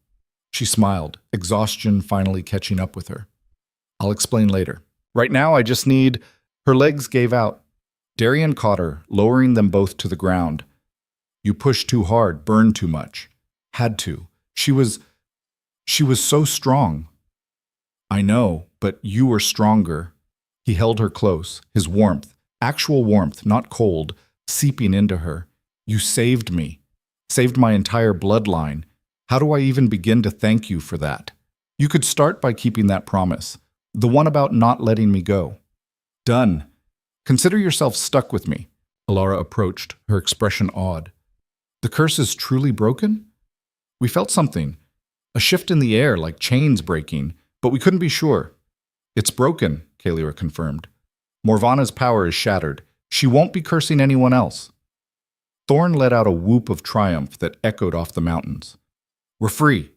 She smiled, exhaustion finally catching up with her. "I'll explain later. Right now I just need—" Her legs gave out. Darien caught her, lowering them both to the ground. "You pushed too hard, burned too much. Had to. She was so strong." "I know, but you were stronger." He held her close, his warmth, actual warmth, not cold, seeping into her. "You saved me. Saved my entire bloodline. How do I even begin to thank you for that? You could start by keeping that promise, the one about not letting me go." "Done. Consider yourself stuck with me." Alara approached, her expression awed. "The curse is truly broken?" "We felt something. A shift in the air, like chains breaking, but we couldn't be sure." "It's broken," Kaelira confirmed. "Morvana's power is shattered. She won't be cursing anyone else." Thorn let out a whoop of triumph that echoed off the mountains. "We're free.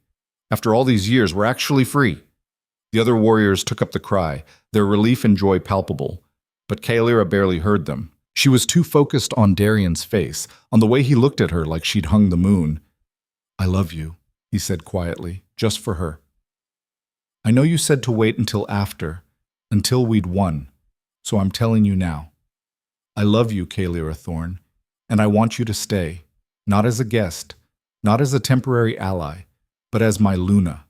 After all these years, we're actually free." The other warriors took up the cry, their relief and joy palpable, but Kaelira barely heard them. She was too focused on Darien's face, on the way he looked at her like she'd hung the moon. "I love you," he said quietly, just for her. "I know you said to wait until after, until we'd won, so I'm telling you now. I love you, Kaelira Thorn, and I want you to stay, not as a guest, not as a temporary ally, but as my Luna,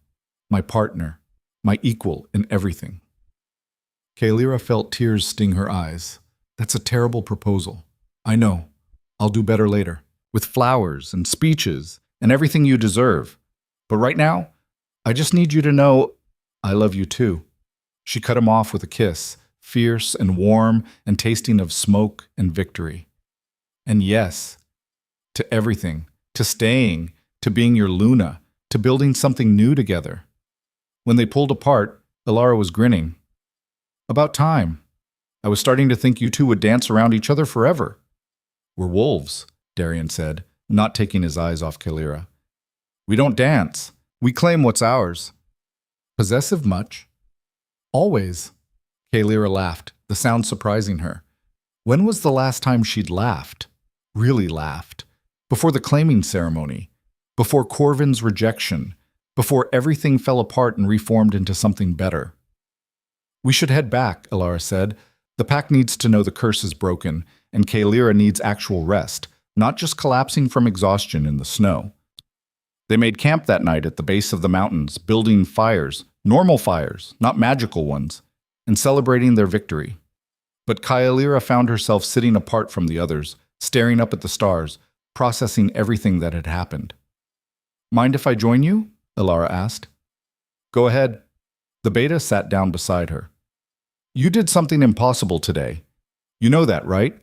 my partner, my equal in everything." Kaelira felt tears sting her eyes. "That's a terrible proposal. I know. I'll do better later, with flowers and speeches and everything you deserve. But right now, I just need you to know I love you too." She cut him off with a kiss, fierce and warm and tasting of smoke and victory. "And yes, to everything, to staying, to being your Luna, to building something new together." When they pulled apart, Alara was grinning. "About time. I was starting to think you two would dance around each other forever." "We're wolves," Darien said, not taking his eyes off Kalira. We don't dance. We claim what's ours. Possessive much? Always. Kalira laughed, the sound surprising her. When was the last time she'd laughed? Really laughed? Before the claiming ceremony? Before Corvin's rejection? Before everything fell apart and reformed into something better? We should head back, Elara said. The pack needs to know the curse is broken, and Kalira needs actual rest, not just collapsing from exhaustion in the snow. They made camp that night at the base of the mountains, building fires, normal fires, not magical ones, and celebrating their victory. But Kalira found herself sitting apart from the others, staring up at the stars, processing everything that had happened. Mind if I join you? Elara asked. Go ahead. The beta sat down beside her. You did something impossible today. You know that, right?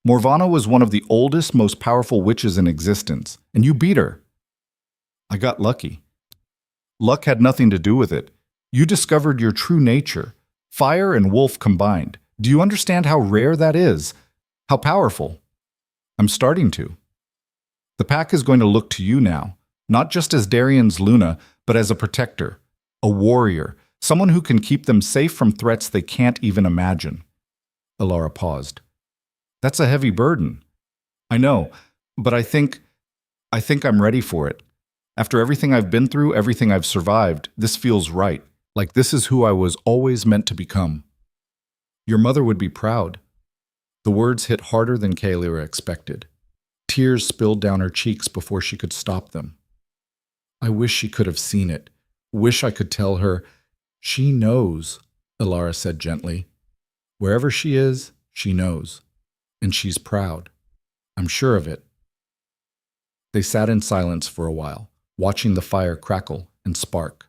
Morvana was one of the oldest, most powerful witches in existence, and you beat her. I got lucky. Luck had nothing to do with it. You discovered your true nature, fire and wolf combined. Do you understand how rare that is? How powerful? I'm starting to. The pack is going to look to you now, not just as Darian's Luna, but as a protector, a warrior, someone who can keep them safe from threats they can't even imagine. Elara paused. That's a heavy burden. I know, but I think I'm ready for it. After everything I've been through, everything I've survived, this feels right, like this is who I was always meant to become. Your mother would be proud. The words hit harder than Kalira expected. Tears spilled down her cheeks before she could stop them. I wish she could have seen it. Wish I could tell her. She knows, Elara said gently. Wherever she is, she knows. And she's proud. I'm sure of it. They sat in silence for a while, watching the fire crackle and spark.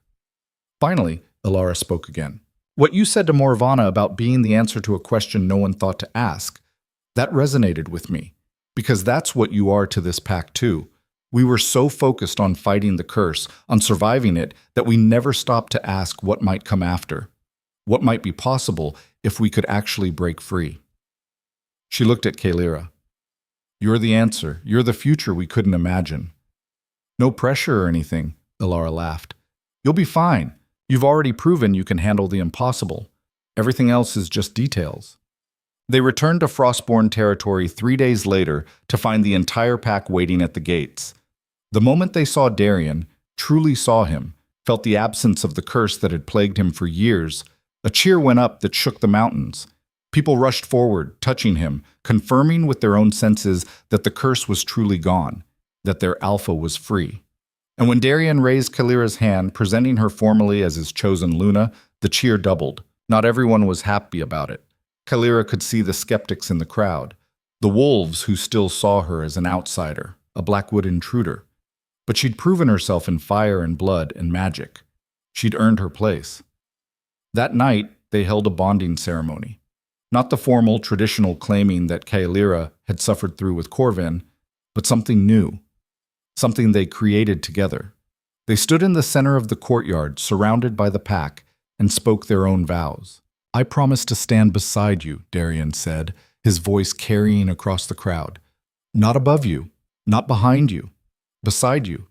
Finally, Elara spoke again. What you said to Morvana about being the answer to a question no one thought to ask, that resonated with me, because that's what you are to this pack too. We were so focused on fighting the curse, on surviving it, that we never stopped to ask what might come after, what might be possible if we could actually break free. She looked at Kalira. You're the answer. You're the future we couldn't imagine. No pressure or anything, Elara laughed. You'll be fine. You've already proven you can handle the impossible. Everything else is just details. They returned to Frostborn territory 3 days later to find the entire pack waiting at the gates. The moment they saw Darian, truly saw him, felt the absence of the curse that had plagued him for years, a cheer went up that shook the mountains. People rushed forward, touching him, confirming with their own senses that the curse was truly gone, that their alpha was free. And when Darian raised Kalira's hand, presenting her formally as his chosen Luna, the cheer doubled. Not everyone was happy about it. Kalira could see the skeptics in the crowd, the wolves who still saw her as an outsider, a Blackwood intruder. But she'd proven herself in fire and blood and magic. She'd earned her place. That night, they held a bonding ceremony. Not the formal, traditional claiming that Kalira had suffered through with Corvin, but something new. Something they created together. They stood in the center of the courtyard, surrounded by the pack, and spoke their own vows. I promise to stand beside you, Darian said, his voice carrying across the crowd. Not above you, not behind you, beside you,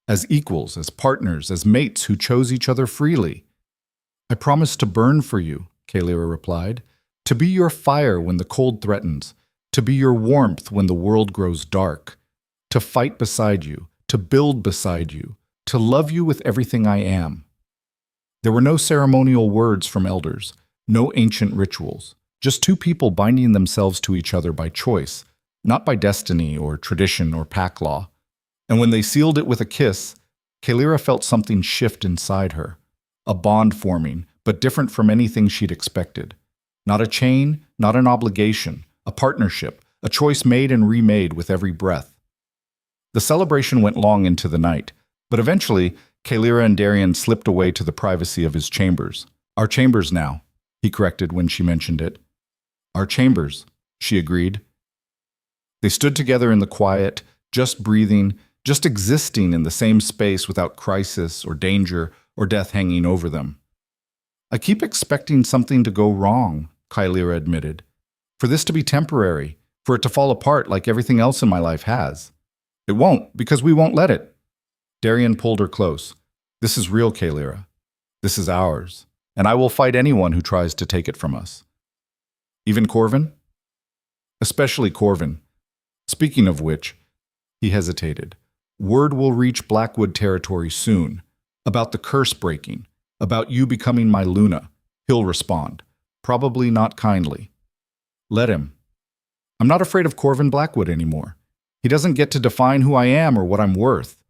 as equals, as partners, as mates who chose each other freely. I promise to burn for you, Kalira replied, to be your fire when the cold threatens, to be your warmth when the world grows dark, to fight beside you, to build beside you, to love you with everything I am. There were no ceremonial words from elders, no ancient rituals, just two people binding themselves to each other by choice, not by destiny or tradition or pack law. And when they sealed it with a kiss, Kalira felt something shift inside her, a bond forming, but different from anything she'd expected. Not a chain, not an obligation, a partnership, a choice made and remade with every breath. The celebration went long into the night, but eventually, Kalira and Darian slipped away to the privacy of his chambers. Our chambers now, he corrected when she mentioned it. Our chambers, she agreed. They stood together in the quiet, just breathing, just existing in the same space without crisis or danger or death hanging over them. I keep expecting something to go wrong, Kalira admitted. For this to be temporary, for it to fall apart like everything else in my life has. It won't, because we won't let it. Darian pulled her close. This is real, Kalira. This is ours, and I will fight anyone who tries to take it from us. Even Corvin? Especially Corvin. Speaking of which, he hesitated. Word will reach Blackwood territory soon. About the curse breaking. About you becoming my Luna. He'll respond. Probably not kindly. Let him. I'm not afraid of Corvin Blackwood anymore. He doesn't get to define who I am or what I'm worth.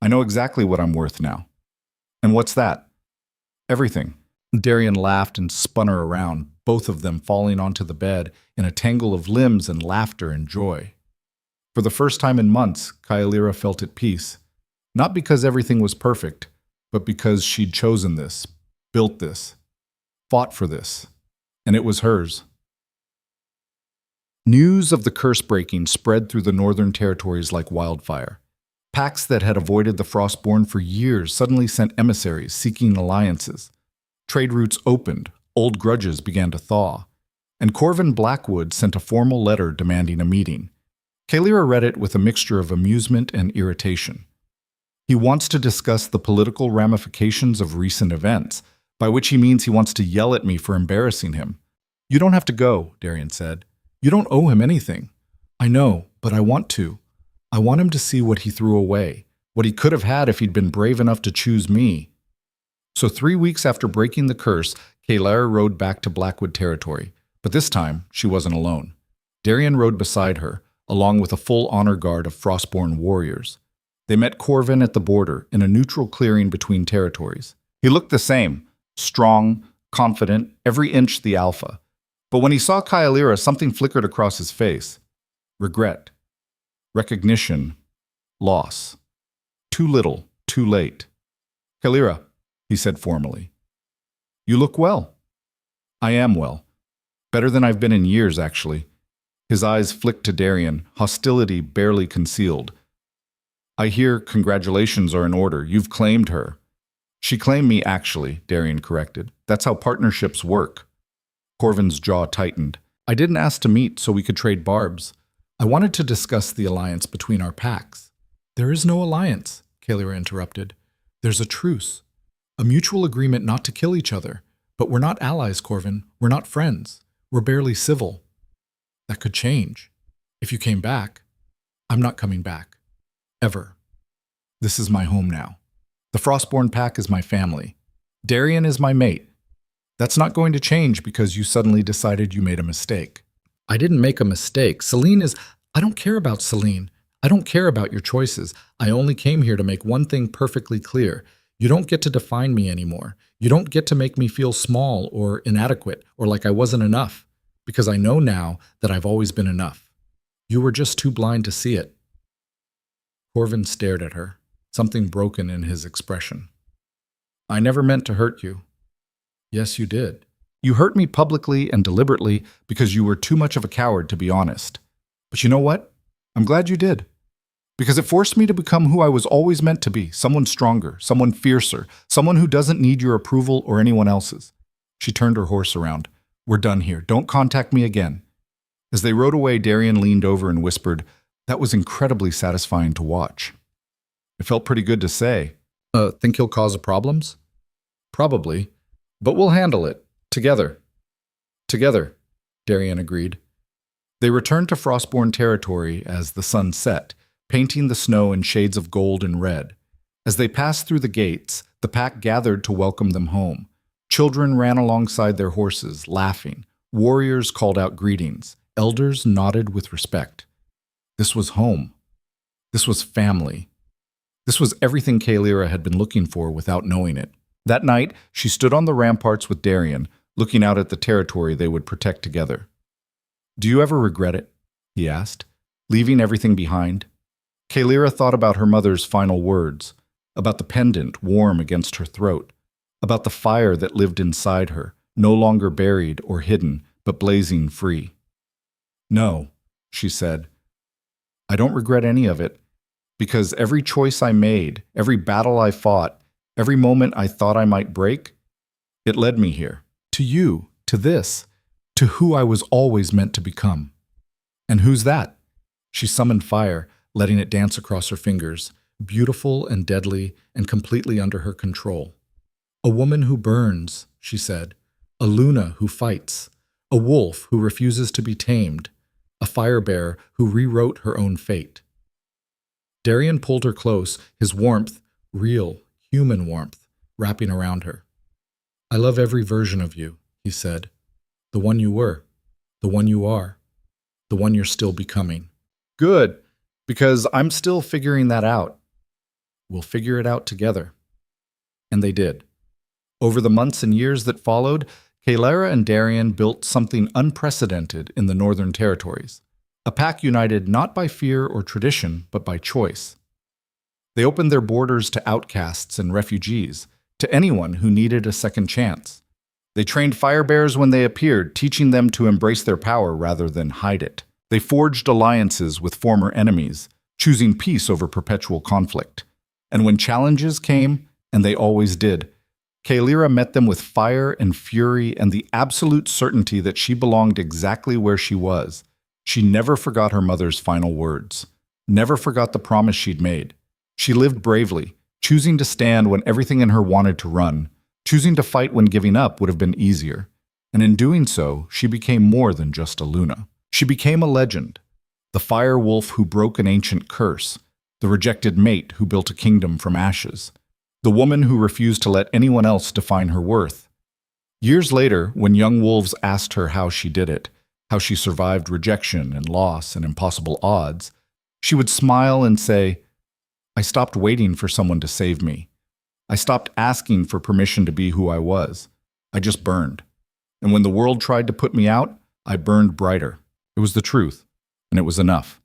I know exactly what I'm worth now. And what's that? Everything. Darian laughed and spun her around, both of them falling onto the bed in a tangle of limbs and laughter and joy. For the first time in months, Kyalira felt at peace. Not because everything was perfect, but because she'd chosen this, built this, fought for this, and it was hers. News of the curse breaking spread through the northern territories like wildfire. Pacts that had avoided the Frostborn for years suddenly sent emissaries seeking alliances. Trade routes opened, old grudges began to thaw, and Corvin Blackwood sent a formal letter demanding a meeting. Kalira read it with a mixture of amusement and irritation. He wants to discuss the political ramifications of recent events, by which he means he wants to yell at me for embarrassing him. You don't have to go, Darian said. You don't owe him anything. I know, but I want to. I want him to see what he threw away, what he could have had if he'd been brave enough to choose me. So 3 weeks after breaking the curse, Kalira rode back to Blackwood territory, but this time she wasn't alone. Darian rode beside her, along with a full honor guard of Frostborn warriors. They met Corvin at the border in a neutral clearing between territories. He looked the same, strong, confident, every inch the alpha. But when he saw Kyalira, something flickered across his face. Regret. Recognition. Loss. Too little, too late. Kalira, he said formally. You look well. I am well. Better than I've been in years, actually. His eyes flicked to Darian, hostility barely concealed. I hear congratulations are in order. You've claimed her. She claimed me, actually, Darian corrected. That's how partnerships work. Corvin's jaw tightened. I didn't ask to meet so we could trade barbs. I wanted to discuss the alliance between our packs. There is no alliance, Kalira interrupted. There's a truce. A mutual agreement not to kill each other. But we're not allies, Corvin. We're not friends. We're barely civil. That could change. If you came back, I'm not coming back. Ever. This is my home now. The Frostborn pack is my family. Darian is my mate. That's not going to change because you suddenly decided you made a mistake. I didn't make a mistake. I don't care about Celine. I don't care about your choices. I only came here to make one thing perfectly clear. You don't get to define me anymore. You don't get to make me feel small or inadequate or like I wasn't enough. Because I know now that I've always been enough. You were just too blind to see it. Corvin stared at her, something broken in his expression. I never meant to hurt you. Yes, you did. You hurt me publicly and deliberately because you were too much of a coward to be honest. But you know what? I'm glad you did. Because it forced me to become who I was always meant to be, someone stronger, someone fiercer, someone who doesn't need your approval or anyone else's. She turned her horse around. We're done here. Don't contact me again. As they rode away, Darian leaned over and whispered, that was incredibly satisfying to watch. It felt pretty good to say. Think he'll cause problems? Probably. But we'll handle it. Together. Together, Darian agreed. They returned to Frostborn territory as the sun set, painting the snow in shades of gold and red. As they passed through the gates, the pack gathered to welcome them home. Children ran alongside their horses, laughing. Warriors called out greetings. Elders nodded with respect. This was home. This was family. This was everything Kalira had been looking for without knowing it. That night, she stood on the ramparts with Darian, looking out at the territory they would protect together. Do you ever regret it? He asked, leaving everything behind. Kalira thought about her mother's final words, about the pendant warm against her throat, about the fire that lived inside her, no longer buried or hidden, but blazing free. No, she said. I don't regret any of it, because every choice I made, every battle I fought, every moment I thought I might break, it led me here, to you, to this, to who I was always meant to become. And who's that? She summoned fire, letting it dance across her fingers, beautiful and deadly and completely under her control. A woman who burns, she said. A Luna who fights. A wolf who refuses to be tamed. A fire bear who rewrote her own fate. Darian pulled her close, his warmth, real, human warmth, wrapping around her. I love every version of you, he said. The one you were, the one you are, the one you're still becoming. Good, because I'm still figuring that out. We'll figure it out together. And they did. Over the months and years that followed, Kalara and Darian built something unprecedented in the Northern Territories, a pack united not by fear or tradition, but by choice. They opened their borders to outcasts and refugees, to anyone who needed a second chance. They trained fire bears when they appeared, teaching them to embrace their power rather than hide it. They forged alliances with former enemies, choosing peace over perpetual conflict. And when challenges came, and they always did, Kalara met them with fire and fury and the absolute certainty that she belonged exactly where she was. She never forgot her mother's final words, never forgot the promise she'd made. She lived bravely, choosing to stand when everything in her wanted to run, choosing to fight when giving up would have been easier. And in doing so, she became more than just a Luna. She became a legend, the fire wolf who broke an ancient curse, the rejected mate who built a kingdom from ashes, the woman who refused to let anyone else define her worth. Years later, when young wolves asked her how she did it, how she survived rejection and loss and impossible odds, she would smile and say, I stopped waiting for someone to save me. I stopped asking for permission to be who I was. I just burned. And when the world tried to put me out, I burned brighter. It was the truth, and it was enough.